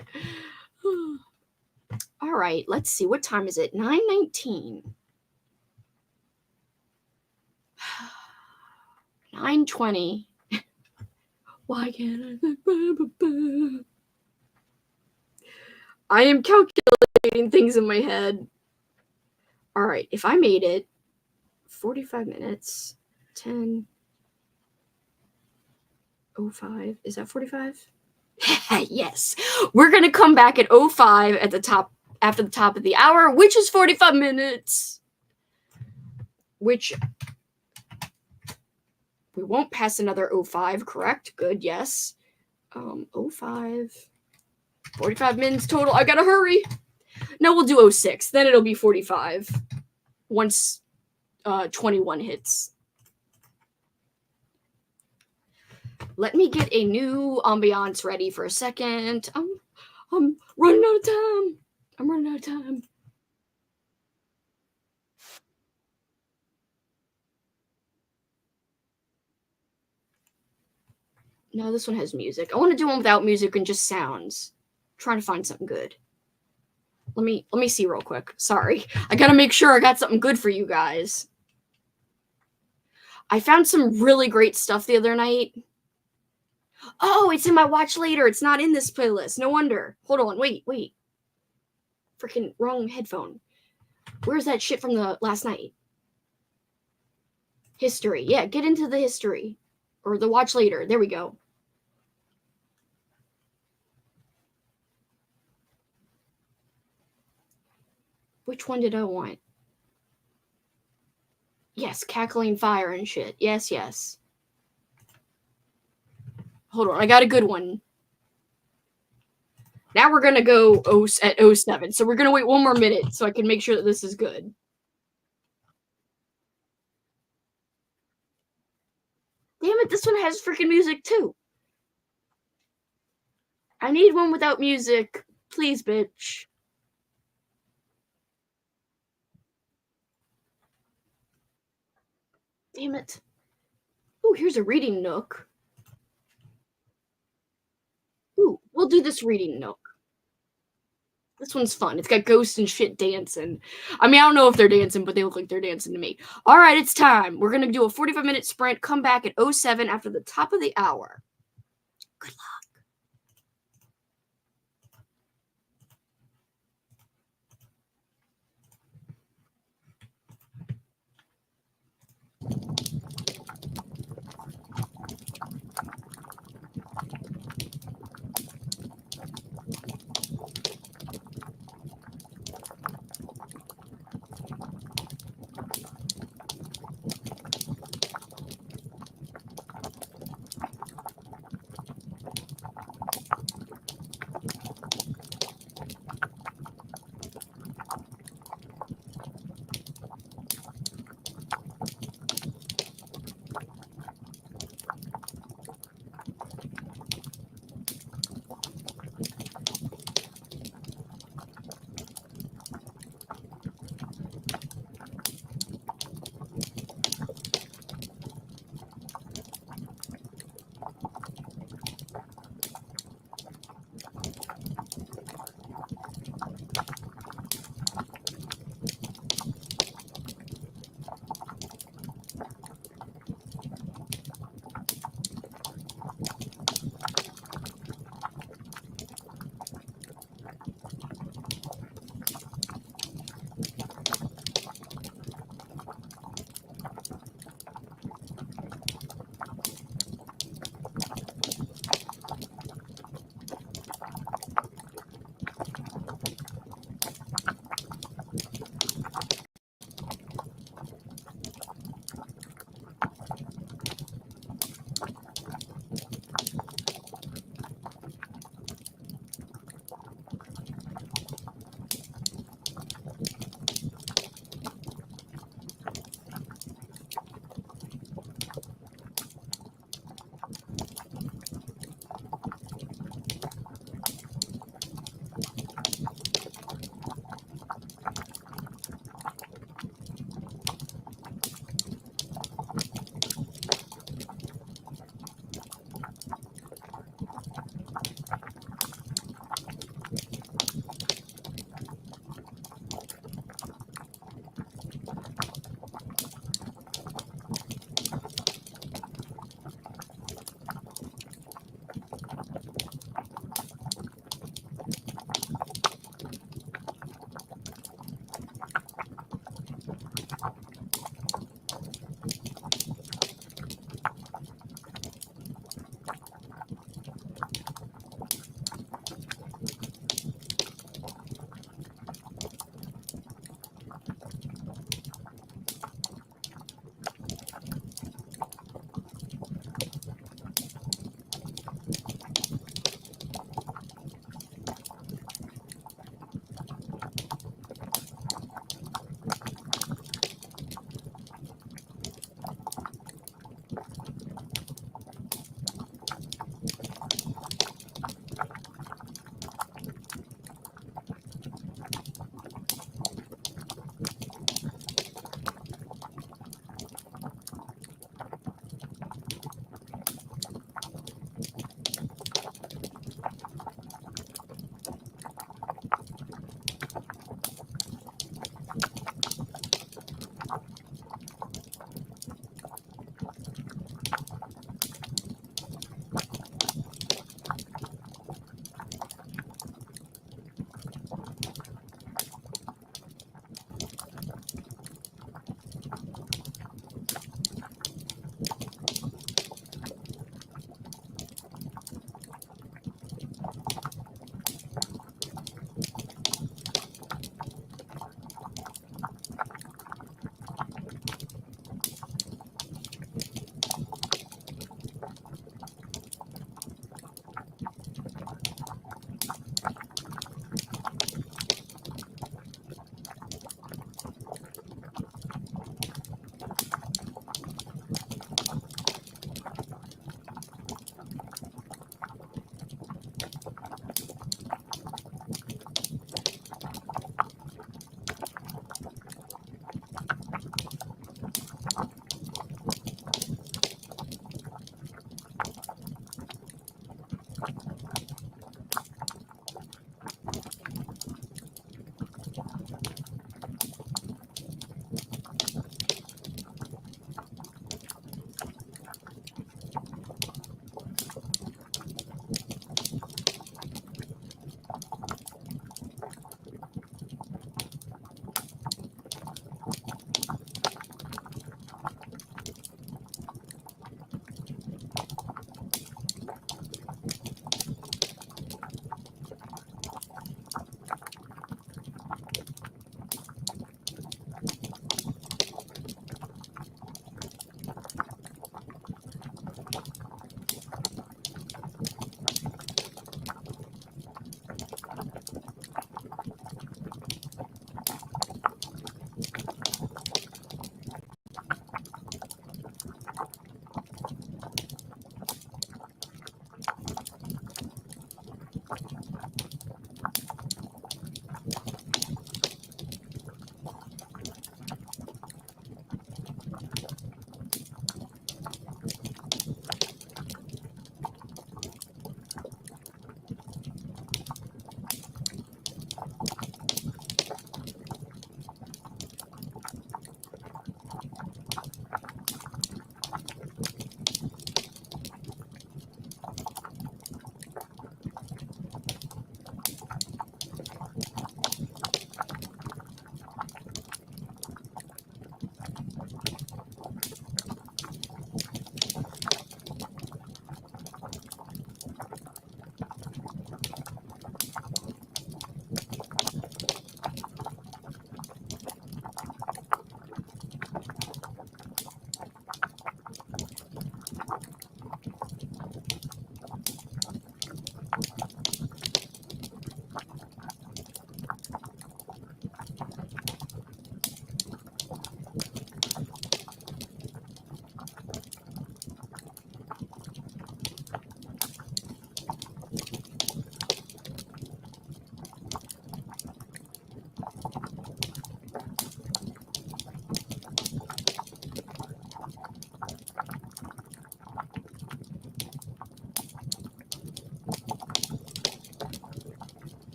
All right, let's see. What time is it? 9:19. 9:20. Why can't I? I am calculating things in my head. All right, if I made it 45 minutes, 10:05. Is that 45? Yes. We're going to come back at 05 at the top after the top of the hour, which is 45 minutes. Which we won't pass another 05, correct? Good, yes. 05. 45 minutes total. I gotta hurry. No, we'll do 06. Then it'll be 45 once 21 hits. Let me get a new ambiance ready for a second. I'm running out of time. I'm running out of time. No, this one has music. I want to do one without music and just sounds. I'm trying to find something good. Let me see real quick. Sorry. I gotta make sure I got something good for you guys. I found some really great stuff the other night. Oh, it's in my watch later. It's not in this playlist. No wonder. Hold on. Wait. Freaking wrong headphone. Where's that shit from the last night? History. Yeah, get into the history. Or the watch later. There we go. Which one did I want? Yes, cackling fire and shit. Yes. Hold on, I got a good one. Now we're gonna go at 07. So we're gonna wait one more minute so I can make sure that this is good. Damn it, this one has freaking music too. I need one without music. Please, bitch. Damn it. Ooh, here's a reading nook. Ooh, we'll do this reading nook. This one's fun. It's got ghosts and shit dancing. I mean, I don't know if they're dancing, but they look like they're dancing to me. All right, it's time. We're going to do a 45-minute sprint, come back at 07 after the top of the hour. Good luck.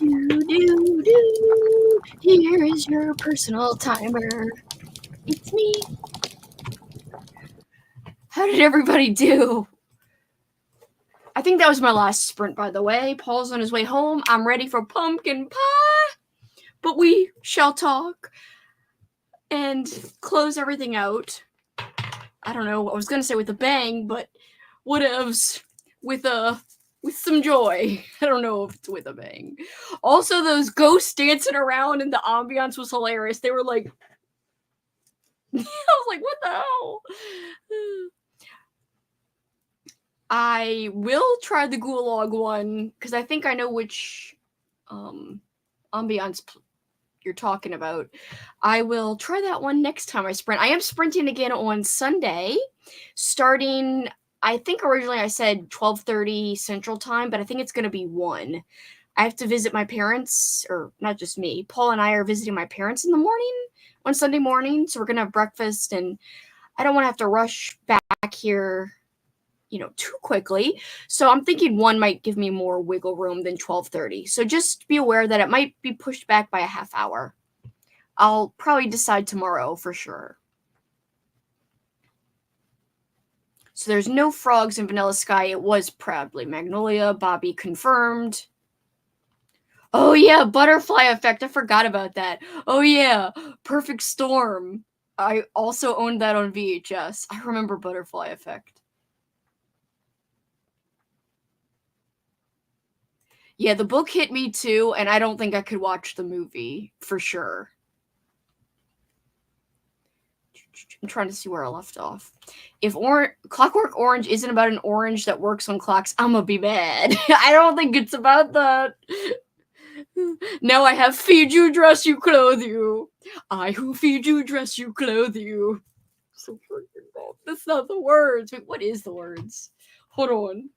Do. Here is your personal timer. It's me. How did everybody do? I think that was my last sprint, by the way. Paul's on his way home. I'm ready for pumpkin pie. But we shall talk and close everything out. I don't know. I was gonna say with a bang, but whatevs. With some joy. I don't know if it's with a bang. Also, those ghosts dancing around and the ambiance was hilarious. They were like, I was like, what the hell? I will try the gulag one because I think I know which ambiance you're talking about. I will try that one next time I sprint. I am sprinting again on Sunday, starting. I think originally I said 12:30 Central Time, but I think it's going to be 1. I have to visit my parents, or not just me. Paul and I are visiting my parents in the morning on Sunday morning, so we're going to have breakfast, and I don't want to have to rush back here too quickly. So I'm thinking 1 might give me more wiggle room than 12:30. So just be aware that it might be pushed back by a half hour. I'll probably decide tomorrow for sure. So there's no frogs in Vanilla Sky. It was Proudly Magnolia. Bobby confirmed. Oh yeah, Butterfly Effect. I forgot about that. Oh yeah, Perfect Storm. I also owned that on VHS. I remember Butterfly Effect. Yeah, the book hit me too, and I don't think I could watch the movie for sure. I'm trying to see where I left off. If Clockwork Orange isn't about an orange that works on clocks, I'm gonna be mad. I don't think it's about that. Now I have feed you, dress you, clothe you. I who feed you, dress you, clothe you. So freaking bad. That's not the words. Wait, what is the words? Hold on.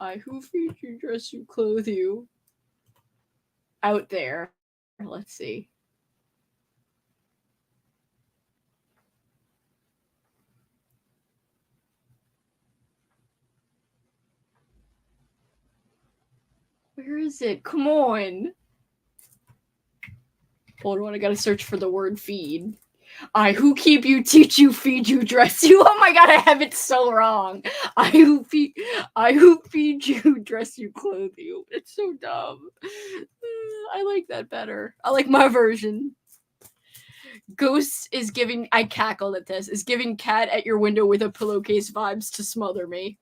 I who feed you, dress you, clothe you. Out there. Let's see. Where is it? Come on. Hold on, I gotta search for the word feed. I who keep you, teach you, feed you, dress you. Oh my god, I have it so wrong. I who feed you, dress you, clothe you. It's so dumb. I like that better. I like my version. Ghosts is giving. I cackled at this. Is giving cat at your window with a pillowcase vibes to smother me.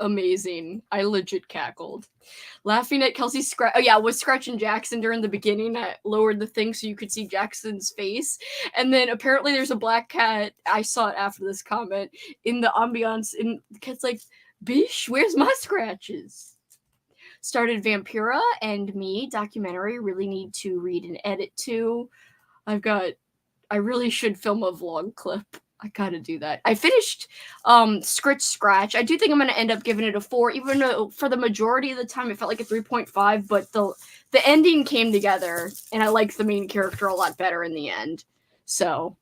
Amazing. I legit cackled. Laughing at Kelsi scratch. Oh yeah, was scratching Jackson during the beginning. I lowered the thing so you could see Jackson's face, and then apparently there's a black cat. I saw it after this comment in the ambiance, and the cat's like, "Bish, where's my scratches?" Started Vampira and Me documentary. Really need to read and edit too. I really should film a vlog clip. I gotta do that. I finished Scratch. I do think I'm gonna end up giving it a 4, even though for the majority of the time it felt like a 3.5, but the ending came together and I liked the main character a lot better in the end. So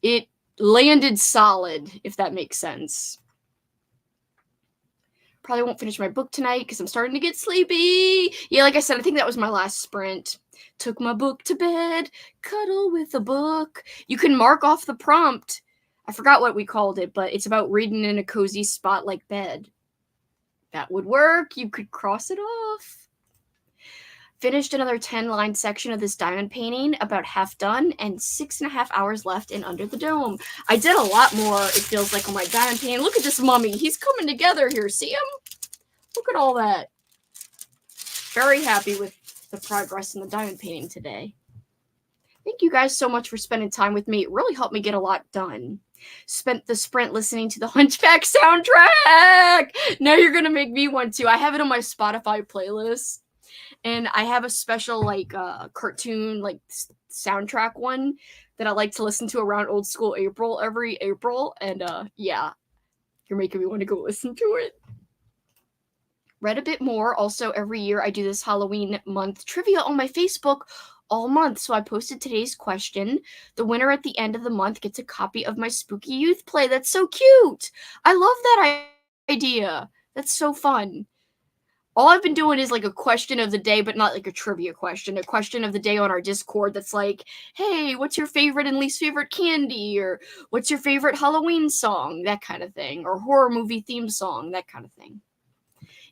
it landed solid, if that makes sense. Probably won't finish my book tonight because I'm starting to get sleepy. Yeah, like I said, I think that was my last sprint. Took my book to bed, cuddle with a book. You can mark off the prompt. I forgot what we called it, but it's about reading in a cozy spot like bed. That would work. You could cross it off. Finished another 10-line section of this diamond painting, about half done, and 6.5 hours left in Under the Dome. I did a lot more, it feels like, on my diamond painting. Look at this mummy. He's coming together here. See him? Look at all that. Very happy with the progress in the diamond painting today. Thank you guys so much for spending time with me. It really helped me get a lot done. Spent the sprint listening to the Hunchback soundtrack. Now you're going to make me want to. I have it on my Spotify playlist. And I have a special cartoon soundtrack one that I like to listen to around Old School April every April. And yeah, you're making me want to go listen to it. Read a bit more. Also, every year I do this Halloween month trivia on my Facebook all month. So I posted today's question. The winner at the end of the month gets a copy of my Spooky Youth play. That's so cute. I love that idea. That's so fun. All I've been doing is like a question of the day, but not like a trivia question. A question of the day on our Discord that's like, hey, what's your favorite and least favorite candy? Or what's your favorite Halloween song? That kind of thing. Or horror movie theme song, that kind of thing.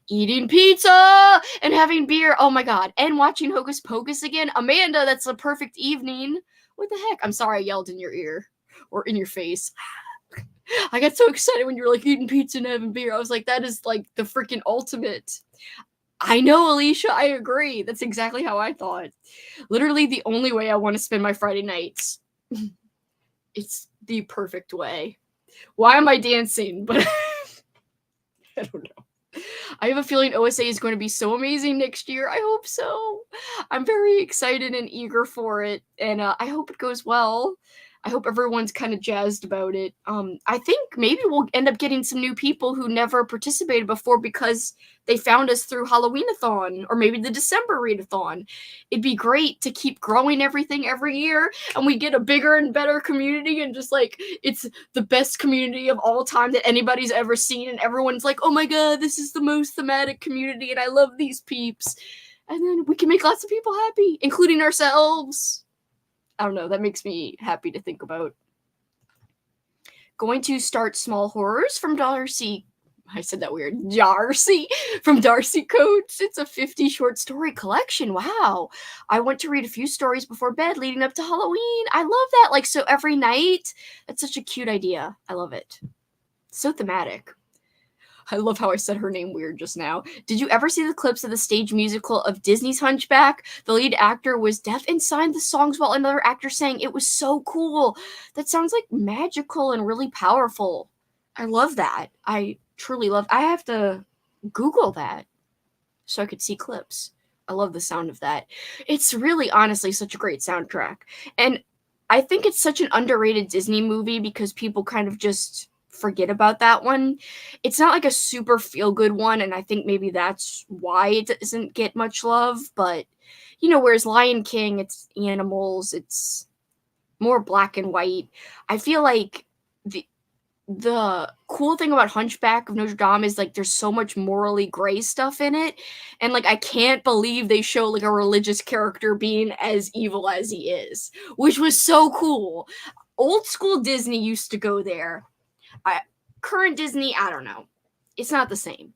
Eating pizza and having beer. Oh my god. And watching Hocus Pocus again. Amanda, that's the perfect evening. What the heck? I'm sorry I yelled in your ear. Or in your face. I got so excited when you were like eating pizza and having beer. I was like, that is like the freaking ultimate. I know, Alicia, I agree. That's exactly how I thought. Literally the only way I want to spend my Friday nights. It's the perfect way. Why am I dancing? But I don't know. I have a feeling OSA is going to be so amazing next year. I hope so. I'm very excited and eager for it, and I hope it goes well. I hope everyone's kind of jazzed about it. I think maybe we'll end up getting some new people who never participated before because they found us through Halloween-a-thon or maybe the December readathon. It'd be great to keep growing everything every year and we get a bigger and better community and just like it's the best community of all time that anybody's ever seen and everyone's like, oh my god, this is the most thematic community and I love these peeps. And then we can make lots of people happy, including ourselves. I don't know, that makes me happy to think about. Going to start Small Horrors from Darcy. I said that weird. Darcy from Darcy Coates. It's a 50 short story collection. Wow. I want to read a few stories before bed leading up to Halloween. I love that. Like, so every night. That's such a cute idea. I love it. So thematic. I love how I said her name weird just now. Did you ever see the clips of the stage musical of Disney's Hunchback? The lead actor was deaf and signed the songs while another actor sang. It was so cool. That sounds like magical and really powerful. I love that. I truly love. I have to Google that so I could see clips. I love the sound of that. It's really honestly such a great soundtrack. And I think it's such an underrated Disney movie because people kind of just forget about that one. It's not like a super feel-good one, and I think maybe that's why it doesn't get much love, but you know, whereas Lion King, it's animals, it's more black and white. I feel like the cool thing about Hunchback of Notre Dame is like there's so much morally gray stuff in it, and like I can't believe they show like a religious character being as evil as he is, which was so cool. Old school Disney used to go there. Current Disney, I don't know. It's not the same.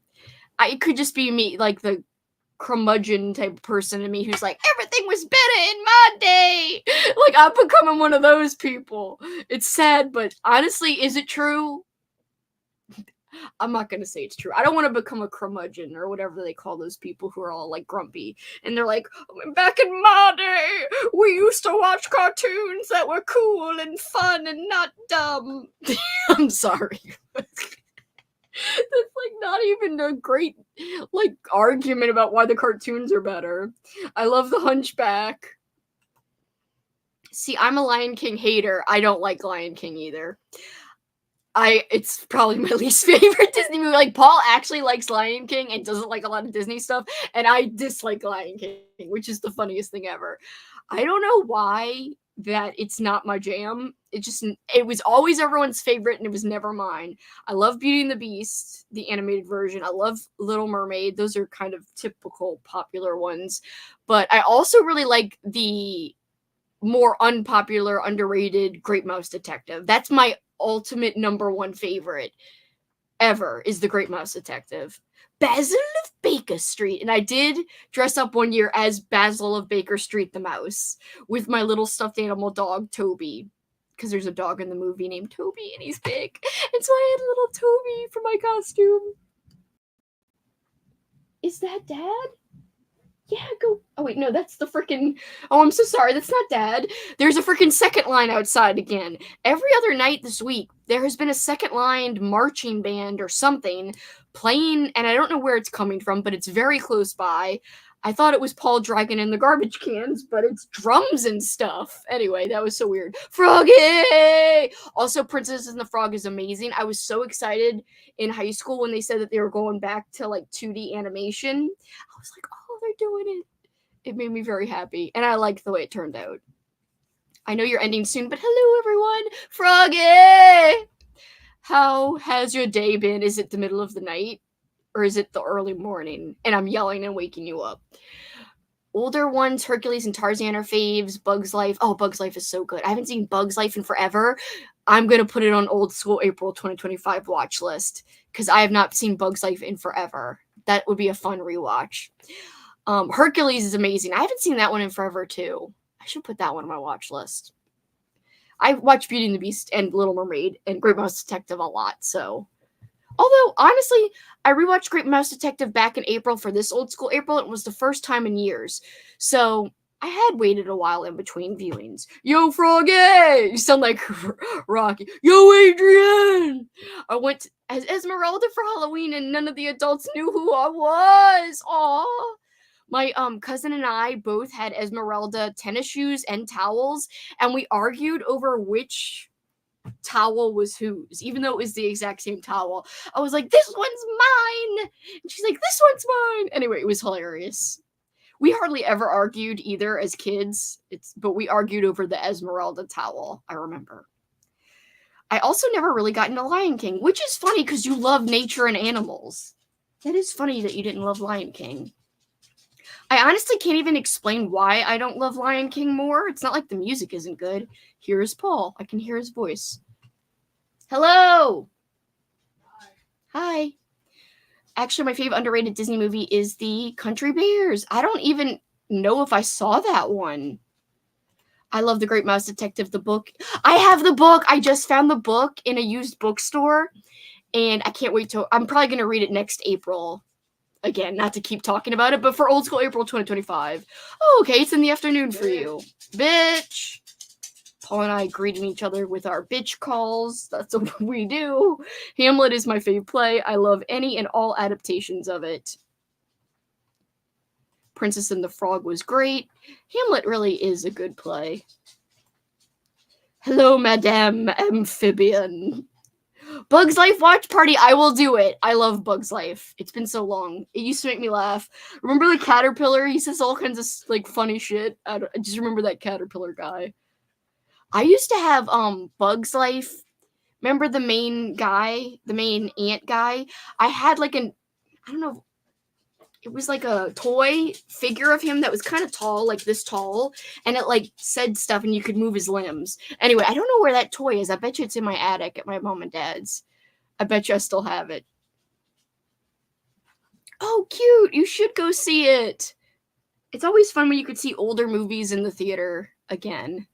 It could just be me, like the curmudgeon type of person to me who's like, everything was better in my day. Like, I'm becoming one of those people. It's sad, but honestly, is it true? I'm not going to say it's true. I don't want to become a curmudgeon or whatever they call those people who are all like grumpy. And they're like, back in my day, we used to watch cartoons that were cool and fun and not dumb. I'm sorry. That's like not even a great like argument about why the cartoons are better. I love the Hunchback. See, I'm a Lion King hater. I don't like Lion King either. It's probably my least favorite Disney movie. Like, Paul actually likes Lion King and doesn't like a lot of Disney stuff, and I dislike Lion King, which is the funniest thing ever. I don't know why that it's not my jam. It was always everyone's favorite, and it was never mine. I love Beauty and the Beast, the animated version. I love Little Mermaid. Those are kind of typical popular ones. But I also really like the more unpopular, underrated Great Mouse Detective. That's my ultimate number one favorite ever, is the Great Mouse Detective. Basil of Baker Street. And I did dress up one year as Basil of Baker Street the mouse with my little stuffed animal dog, Toby. Because there's a dog in the movie named Toby and he's big. And so I had little Toby for my costume. Is that Dad? Yeah, go. Oh, wait, no, that's the freaking. Oh, I'm so sorry. That's not Dad. There's a freaking second line outside again. Every other night this week, there has been a second lined marching band or something playing, and I don't know where it's coming from, but it's very close by. I thought it was Paul dragging in the garbage cans, but it's drums and stuff. Anyway, that was so weird. Froggy! Also, Princess and the Frog is amazing. I was so excited in high school when they said that they were going back to like 2D animation. I was like, oh, they're doing it. It made me very happy, and I liked the way it turned out. I know you're ending soon, but hello, everyone. Froggy! How has your day been? Is it the middle of the night? or is it the early morning and I'm yelling and waking you up? Older ones, Hercules and Tarzan are faves. Bugs Life. Oh, Bugs Life is so good. I haven't seen Bugs Life in forever. I'm going to put it on old school April 2025 watch list because I have not seen Bugs Life in forever. That would be a fun rewatch. Hercules is amazing. I haven't seen that one in forever too. I should put that one on my watch list. I watch Beauty and the Beast and Little Mermaid and Great Mouse Detective a lot, so. Although, honestly, I rewatched Great Mouse Detective back in April for this old school April. It was the first time in years. So I had waited a while in between viewings. Yo, Froggy! You sound like Rocky. Yo, Adrian! I went as Esmeralda for Halloween and none of the adults knew who I was. Aww. My cousin and I both had Esmeralda tennis shoes and towels, and we argued over which towel was whose, even though it was the exact same towel. I was like, this one's mine, and she's like, this one's mine. Anyway, it was hilarious. We hardly ever argued either as kids, but we argued over the Esmeralda towel, I remember. I also never really got into Lion King, which is funny because you love nature and animals. That is funny that you didn't love Lion King. I honestly can't even explain why I don't love Lion King more. It's not like the music isn't good. Here is Paul. I can hear his voice. Hello! Hi. Actually, my favorite underrated Disney movie is The Country Bears. I don't even know if I saw that one. I love The Great Mouse Detective, the book. I have the book! I just found the book in a used bookstore, and I can't wait to... I'm probably going to read it next April. Again, not to keep talking about it, but for old school April 2025. Oh, okay, it's in the afternoon for you. Bitch! Paul and I greeting each other with our bitch calls. That's what we do. Hamlet is my fave play. I love any and all adaptations of it. Princess and the Frog was great. Hamlet really is a good play. Hello, Madame Amphibian. Bugs Life watch party. I will do it. I love Bugs Life. It's been so long. It used to make me laugh. Remember the caterpillar? He says all kinds of like funny shit. I just remember that caterpillar guy. I used to have Bugs Life. Remember the main guy, the main ant guy? I had like I don't know. It was like a toy figure of him that was kind of tall, like this tall, and it like said stuff and you could move his limbs. Anyway, I don't know where that toy is. I bet you it's in my attic at my mom and dad's. I bet you I still have it. Oh, cute. You should go see it. It's always fun when you could see older movies in the theater again.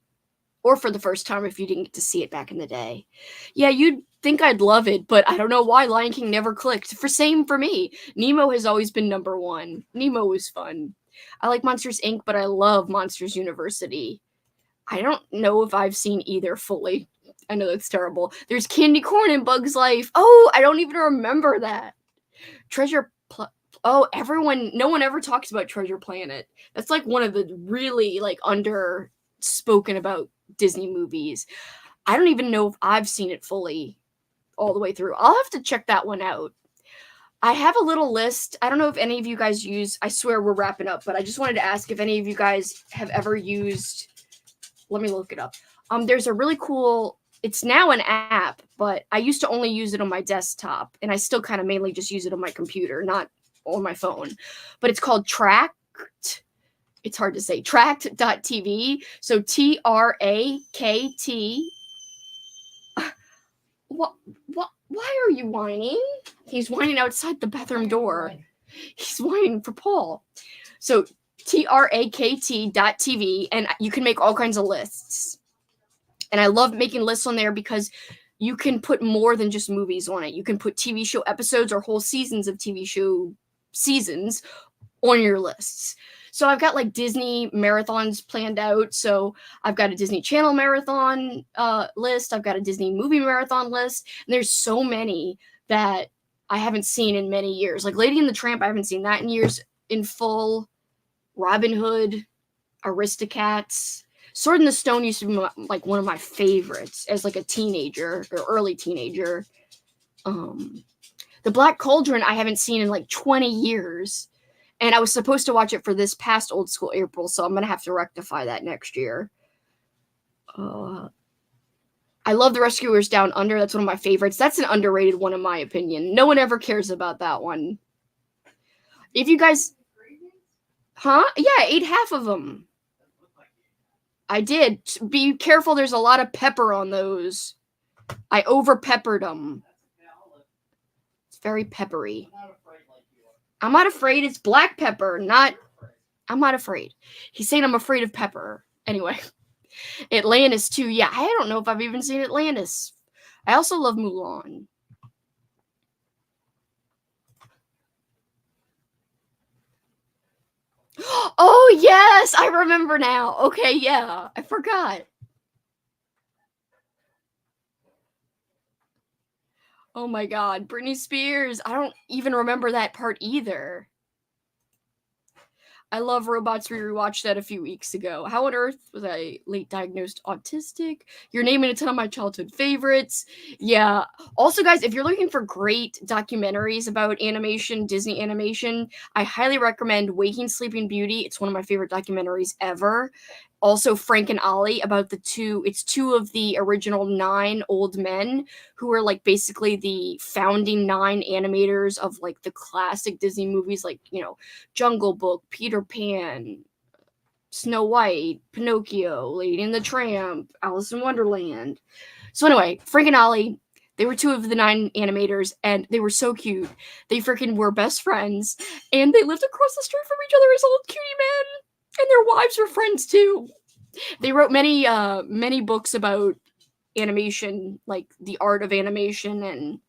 Or for the first time if you didn't get to see it back in the day. Yeah, you'd think I'd love it, but I don't know why Lion King never clicked. Same for me. Nemo has always been number one. Nemo was fun. I like Monsters, Inc., but I love Monsters University. I don't know if I've seen either fully. I know that's terrible. There's Candy Corn in Bug's Life. Oh, I don't even remember that. Oh, no one ever talks about Treasure Planet. That's like one of the really like under spoken about Disney movies. I don't even know if I've seen it fully all the way through. I'll have to check that one out. I have a little list. I don't know if any of you guys use, I swear we're wrapping up, but I just wanted to ask if any of you guys have ever used, let me look it up. There's a really cool, it's now an app, but I used to only use it on my desktop, and I still kind of mainly just use it on my computer, not on my phone. But it's called Tracked. It's hard to say. Tracked.tv. So Trakt. What? Why are you whining? He's whining outside the bathroom door. He's whining for Paul. So Trakt.tv, and you can make all kinds of lists. And I love making lists on there because you can put more than just movies on it. You can put TV show episodes or whole seasons of TV show seasons on your lists. So I've got like Disney marathons planned out. So I've got a Disney Channel marathon list. I've got a Disney movie marathon list. And there's so many that I haven't seen in many years. Like Lady and the Tramp, I haven't seen that in years in full. Robin Hood, Aristocats. Sword in the Stone used to be like one of my favorites as like a teenager or early teenager. The Black Cauldron I haven't seen in like 20 years. And I was supposed to watch it for this past old school April, so I'm going to have to rectify that next year. I love The Rescuers Down Under. That's one of my favorites. That's an underrated one in my opinion. No one ever cares about that one. If you guys, huh? Yeah, I ate half of them. I did. Be careful, there's a lot of pepper on those. I over peppered them. It's very peppery. I'm not afraid. It's black pepper, not. I'm not afraid. He's saying I'm afraid of pepper. Anyway, Atlantis too. Yeah, I don't know if I've even seen Atlantis. I also love Mulan. Oh yes, I remember now. Okay, yeah, I forgot. Oh my god, Britney Spears. I don't even remember that part either. I Love Robots. We rewatched that a few weeks ago. How on earth was I late diagnosed autistic? You're naming a ton of my childhood favorites. Yeah. Also, guys, if you're looking for great documentaries about animation, Disney animation, I highly recommend Waking Sleeping Beauty. It's one of my favorite documentaries ever. Also, Frank and Ollie, about it's two of the original 9 old men who were like basically the founding 9 animators of like the classic Disney movies, like, Jungle Book, Peter Pan, Snow White, Pinocchio, Lady and the Tramp, Alice in Wonderland. So anyway, Frank and Ollie, they were 2 of the 9 animators, and they were so cute. They freaking were best friends, and they lived across the street from each other as old cutie men, and their wives were friends too. They wrote many books about animation, like the art of animation and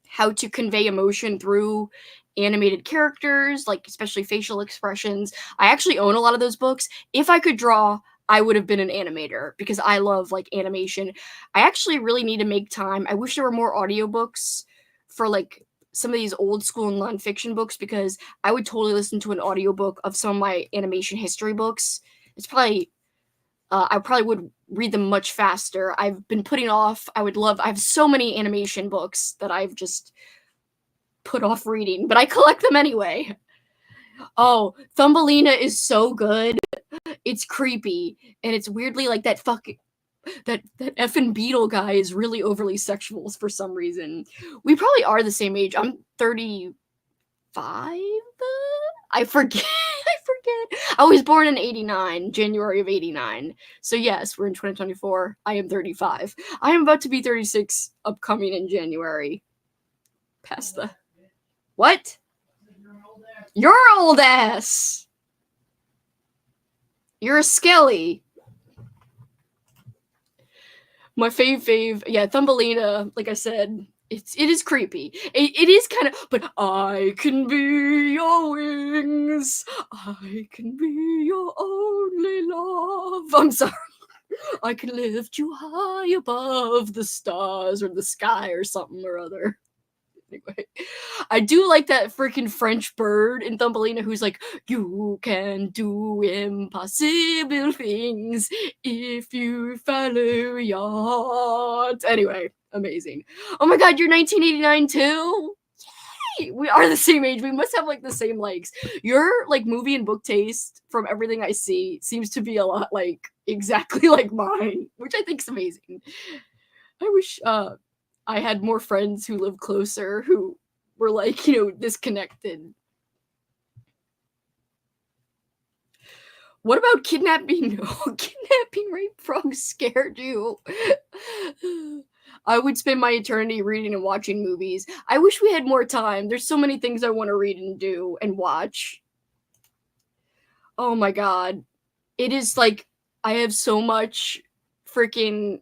how to convey emotion through animated characters, like especially facial expressions. I actually own a lot of those books. If I could draw, I would have been an animator because I love like animation. I actually really need to make time. I wish there were more audiobooks for like some of these old school nonfiction books, because I would totally listen to an audiobook of some of my animation history books. It's probably I probably would read them much faster. I've been putting off. I have so many animation books that I've just put off reading, but I collect them anyway. Oh, Thumbelina is so good. It's creepy, and it's weirdly like that effing beetle guy is really overly sexual for some reason. We probably are the same age. I'm 35. I forget. I was born in 89, January of 89. So yes, we're in 2024. I am 35. I am about to be 36 upcoming in January. Past the... What? You're old ass. You're a skelly. My fave. Yeah, Thumbelina, like I said, it is creepy. It is kind of, but I can be your wings. I can be your only love. I'm sorry. I can lift you high above the stars or the sky or something or other. Anyway, I do like that freaking French bird in Thumbelina who's like, you can do impossible things if you follow your heart. Anyway, amazing. Oh my god, you're 1989 too? Yay! We are the same age. We must have like the same likes. Your like movie and book taste, from everything I see, seems to be a lot like exactly like mine, which I think is amazing. I wish I had more friends who lived closer who were like, disconnected. What about kidnapping? Kidnapping rape frogs scared you? I would spend my eternity reading and watching movies. I wish we had more time. There's so many things I want to read and do and watch. Oh my god. It is like, I have so much freaking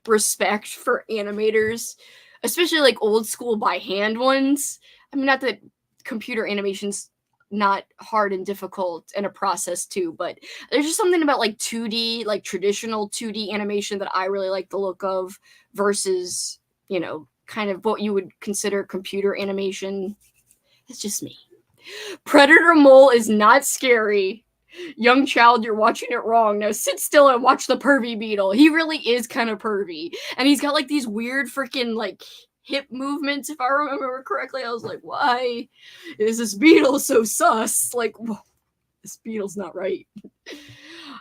respect for animators, especially like old school by hand ones. I mean, not that computer animation's not hard and difficult and a process too, but there's just something about like 2D, like traditional 2D animation that I really like the look of versus, kind of what you would consider computer animation. It's just me. Predator Mole is not scary. Young child, you're watching it wrong. Now sit still and watch the pervy beetle. He really is kind of pervy. And he's got like these weird freaking like hip movements, if I remember correctly. I was like, why is this beetle so sus? Like, whoa, this beetle's not right.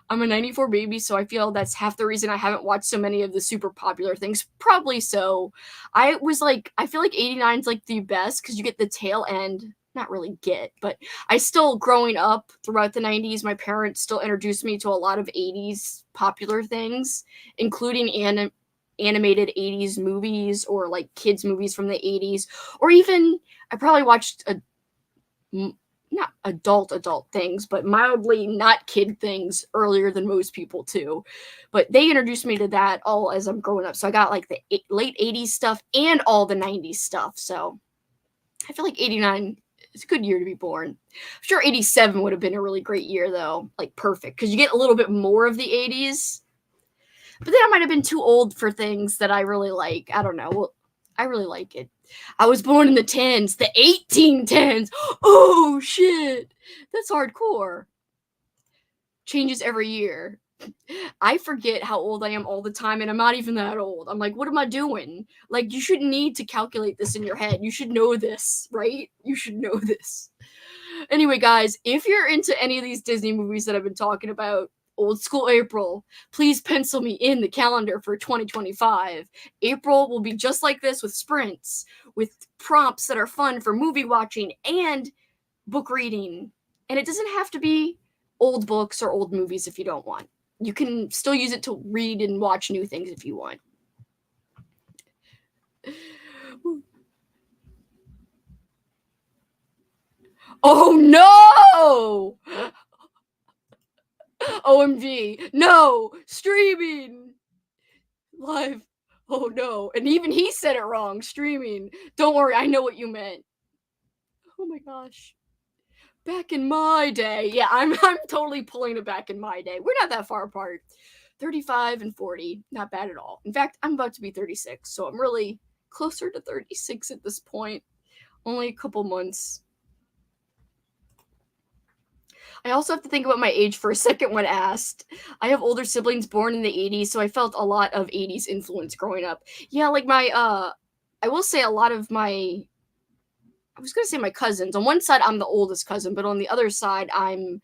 I'm a 94 baby, so I feel that's half the reason I haven't watched so many of the super popular things. Probably so. I feel like 89's like the best because you get the tail end not really get, but I still, growing up throughout the 90s, my parents still introduced me to a lot of 80s popular things, including animated 80s movies or like kids movies from the 80s, or even I probably watched not adult things, but mildly not kid things earlier than most people too. But they introduced me to that all as I'm growing up. So I got like the late 80s stuff and all the 90s stuff. So I feel like 89 is a good year to be born. I'm sure 87 would have been a really great year though. Like perfect. Because you get a little bit more of the 80s. But then I might have been too old for things that I really like. I don't know. Well, I really like it. I was born in the 10s, the 1810s. Oh shit. That's hardcore. Changes every year. I forget how old I am all the time, and I'm not even that old. I'm like, what am I doing? Like, you shouldn't need to calculate this in your head. You should know this, right? You should know this. Anyway, guys, if you're into any of these Disney movies that I've been talking about, Old School April, please pencil me in the calendar for 2025. April will be just like this, with sprints, with prompts that are fun for movie watching and book reading. And it doesn't have to be old books or old movies if you don't want. You can still use it to read and watch new things if you want. Oh no! OMG. No! Streaming! Live. Oh no. And even he said it wrong. Streaming. Don't worry, I know what you meant. Oh my gosh. Back in my day. Yeah, I'm totally pulling it back in my day. We're not that far apart. 35 and 40. Not bad at all. In fact, I'm about to be 36, so I'm really closer to 36 at this point. Only a couple months. I also have to think about my age for a second when asked. I have older siblings born in the 80s, so I felt a lot of 80s influence growing up. Yeah, like I will say a lot of my I was going to say my cousins. On one side I'm the oldest cousin, but on the other side I've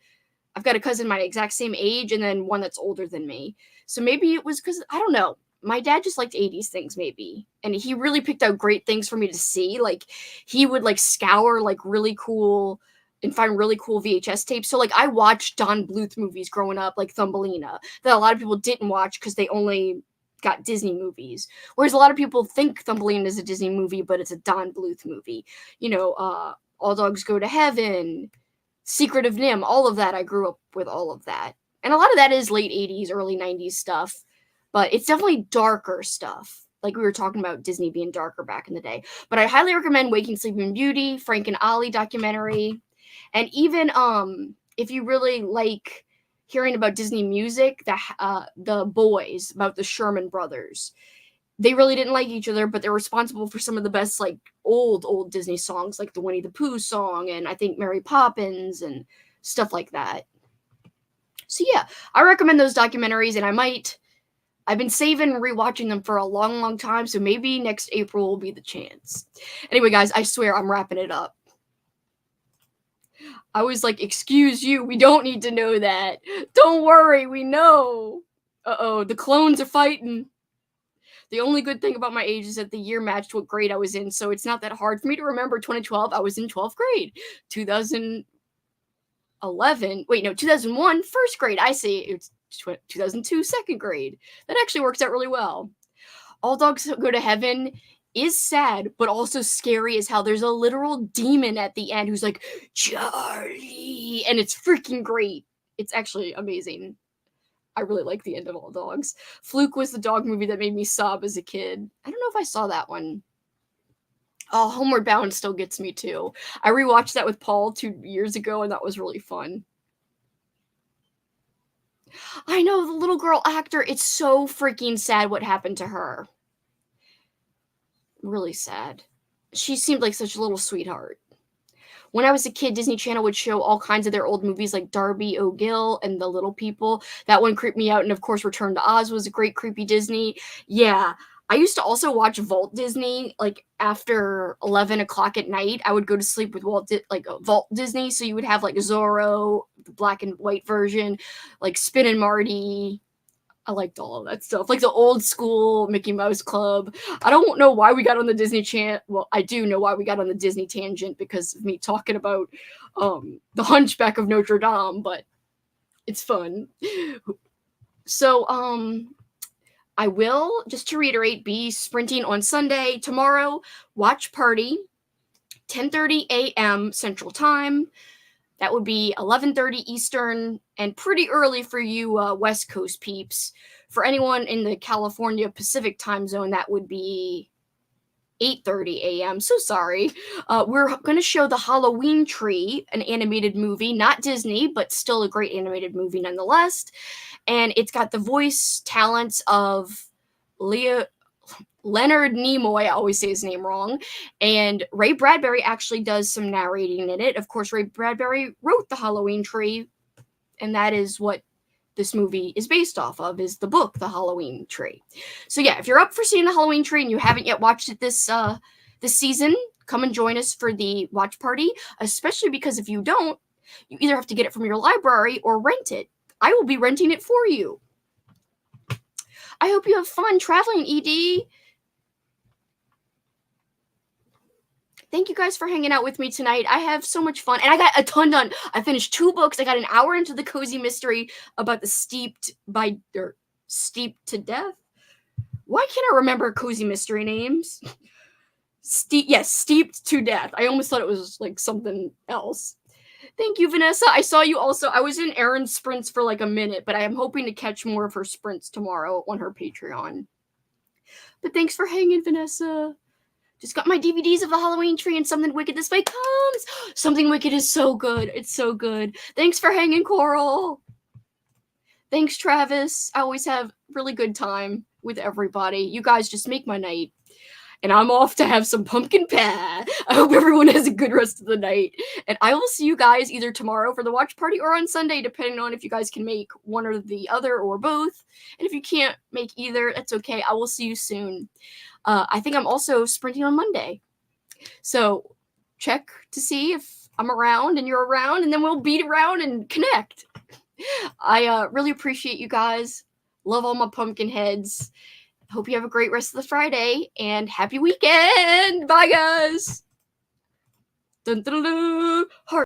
got a cousin my exact same age and then one that's older than me. So maybe it was cuz I don't know. My dad just liked 80s things maybe. And he really picked out great things for me to see. Like he would like scour like really cool and find really cool VHS tapes. So like I watched Don Bluth movies growing up, like Thumbelina, that a lot of people didn't watch because they only got Disney movies. Whereas a lot of people think Thumbelina is a Disney movie, but it's a Don Bluth movie. You know, All Dogs Go to Heaven, Secret of Nim, all of that. I grew up with all of that. And a lot of that is late 80s, early 90s stuff, but it's definitely darker stuff. Like we were talking about Disney being darker back in the day. But I highly recommend Waking Sleeping Beauty, Frank and Ollie documentary. And even if you really like hearing about Disney music, the Boys, about the Sherman brothers. They really didn't like each other, but they're responsible for some of the best like old Disney songs, like the Winnie the Pooh song and I think Mary Poppins and stuff like that. So yeah, I recommend those documentaries, and I've been saving and rewatching them for a long time, so maybe next April will be the chance. Anyway, guys, I swear I'm wrapping it up. I was like, excuse you, we don't need to know that. Don't worry, we know. Uh-oh, the clones are fighting. The only good thing about my age is that the year matched what grade I was in, so it's not that hard for me to remember 2012. I was in 12th grade. 2011, wait, no, 2001, first grade. I see, it's 2002, second grade. That actually works out really well. All Dogs Go to Heaven is sad, but also scary as hell. There's a literal demon at the end who's like, Charlie, and it's freaking great. It's actually amazing. I really like the end of All Dogs. Fluke was the dog movie that made me sob as a kid. I don't know if I saw that one. Oh, Homeward Bound still gets me too. I rewatched that with Paul 2 years ago, and that was really fun. I know, the little girl actor, it's so freaking sad what happened to her. Really sad. She seemed like such a little sweetheart. When I was a kid, Disney Channel would show all kinds of their old movies like Darby O'Gill and The Little People. That one creeped me out. And of course, Return to Oz was a great creepy Disney. Yeah. I used to also watch Vault Disney, like after 11 o'clock at night. I would go to sleep with Vault Disney. So you would have like Zorro, the black and white version, like Spin and Marty, I liked all of that stuff, like the old school Mickey Mouse Club. I don't know why we got on the Disney well, I do know why we got on the Disney tangent because of me talking about the Hunchback of Notre Dame, but it's fun. So I will, just to reiterate, be sprinting on Sunday. Tomorrow, watch party, 10:30 a.m. Central Time. That would be 11:30 Eastern, and pretty early for you West Coast peeps. For anyone in the California Pacific time zone, that would be 8:30 a.m. So sorry. We're going to show the Halloween Tree, an animated movie, not Disney, but still a great animated movie nonetheless. And it's got the voice talents of Leonard Nimoy, I always say his name wrong, and Ray Bradbury actually does some narrating in it. Of course, Ray Bradbury wrote The Halloween Tree, and that is what this movie is based off of, is the book, The Halloween Tree. So yeah, if you're up for seeing The Halloween Tree and you haven't yet watched it this season, come and join us for the watch party, especially because if you don't, you either have to get it from your library or rent it. I will be renting it for you. I hope you have fun traveling, ED. Thank you guys for hanging out with me tonight. I have so much fun, and I got a ton done. I finished 2 books. I got an hour into the cozy mystery about the steeped to death. Why can't I remember cozy mystery names? Steeped to death. I almost thought it was like something else. Thank you, Vanessa. I saw you also. I was in Erin's sprints for like a minute, but I am hoping to catch more of her sprints tomorrow on her Patreon. But thanks for hanging, Vanessa. Just got my DVDs of the Halloween Tree and Something Wicked This Way Comes. Something Wicked is so good. It's so good. Thanks for hanging, Coral. Thanks, Travis. I always have really good time with everybody. You guys just make my night. And I'm off to have some pumpkin pie. I hope everyone has a good rest of the night. And I will see you guys either tomorrow for the watch party or on Sunday, depending on if you guys can make one or the other or both. And if you can't make either, that's okay. I will see you soon. I think I'm also sprinting on Monday. So check to see if I'm around and you're around, and then we'll beat around and connect. I really appreciate you guys. Love all my pumpkin heads. Hope you have a great rest of the Friday, and happy weekend. Bye, guys. Dun, dun, dun, dun. Heart.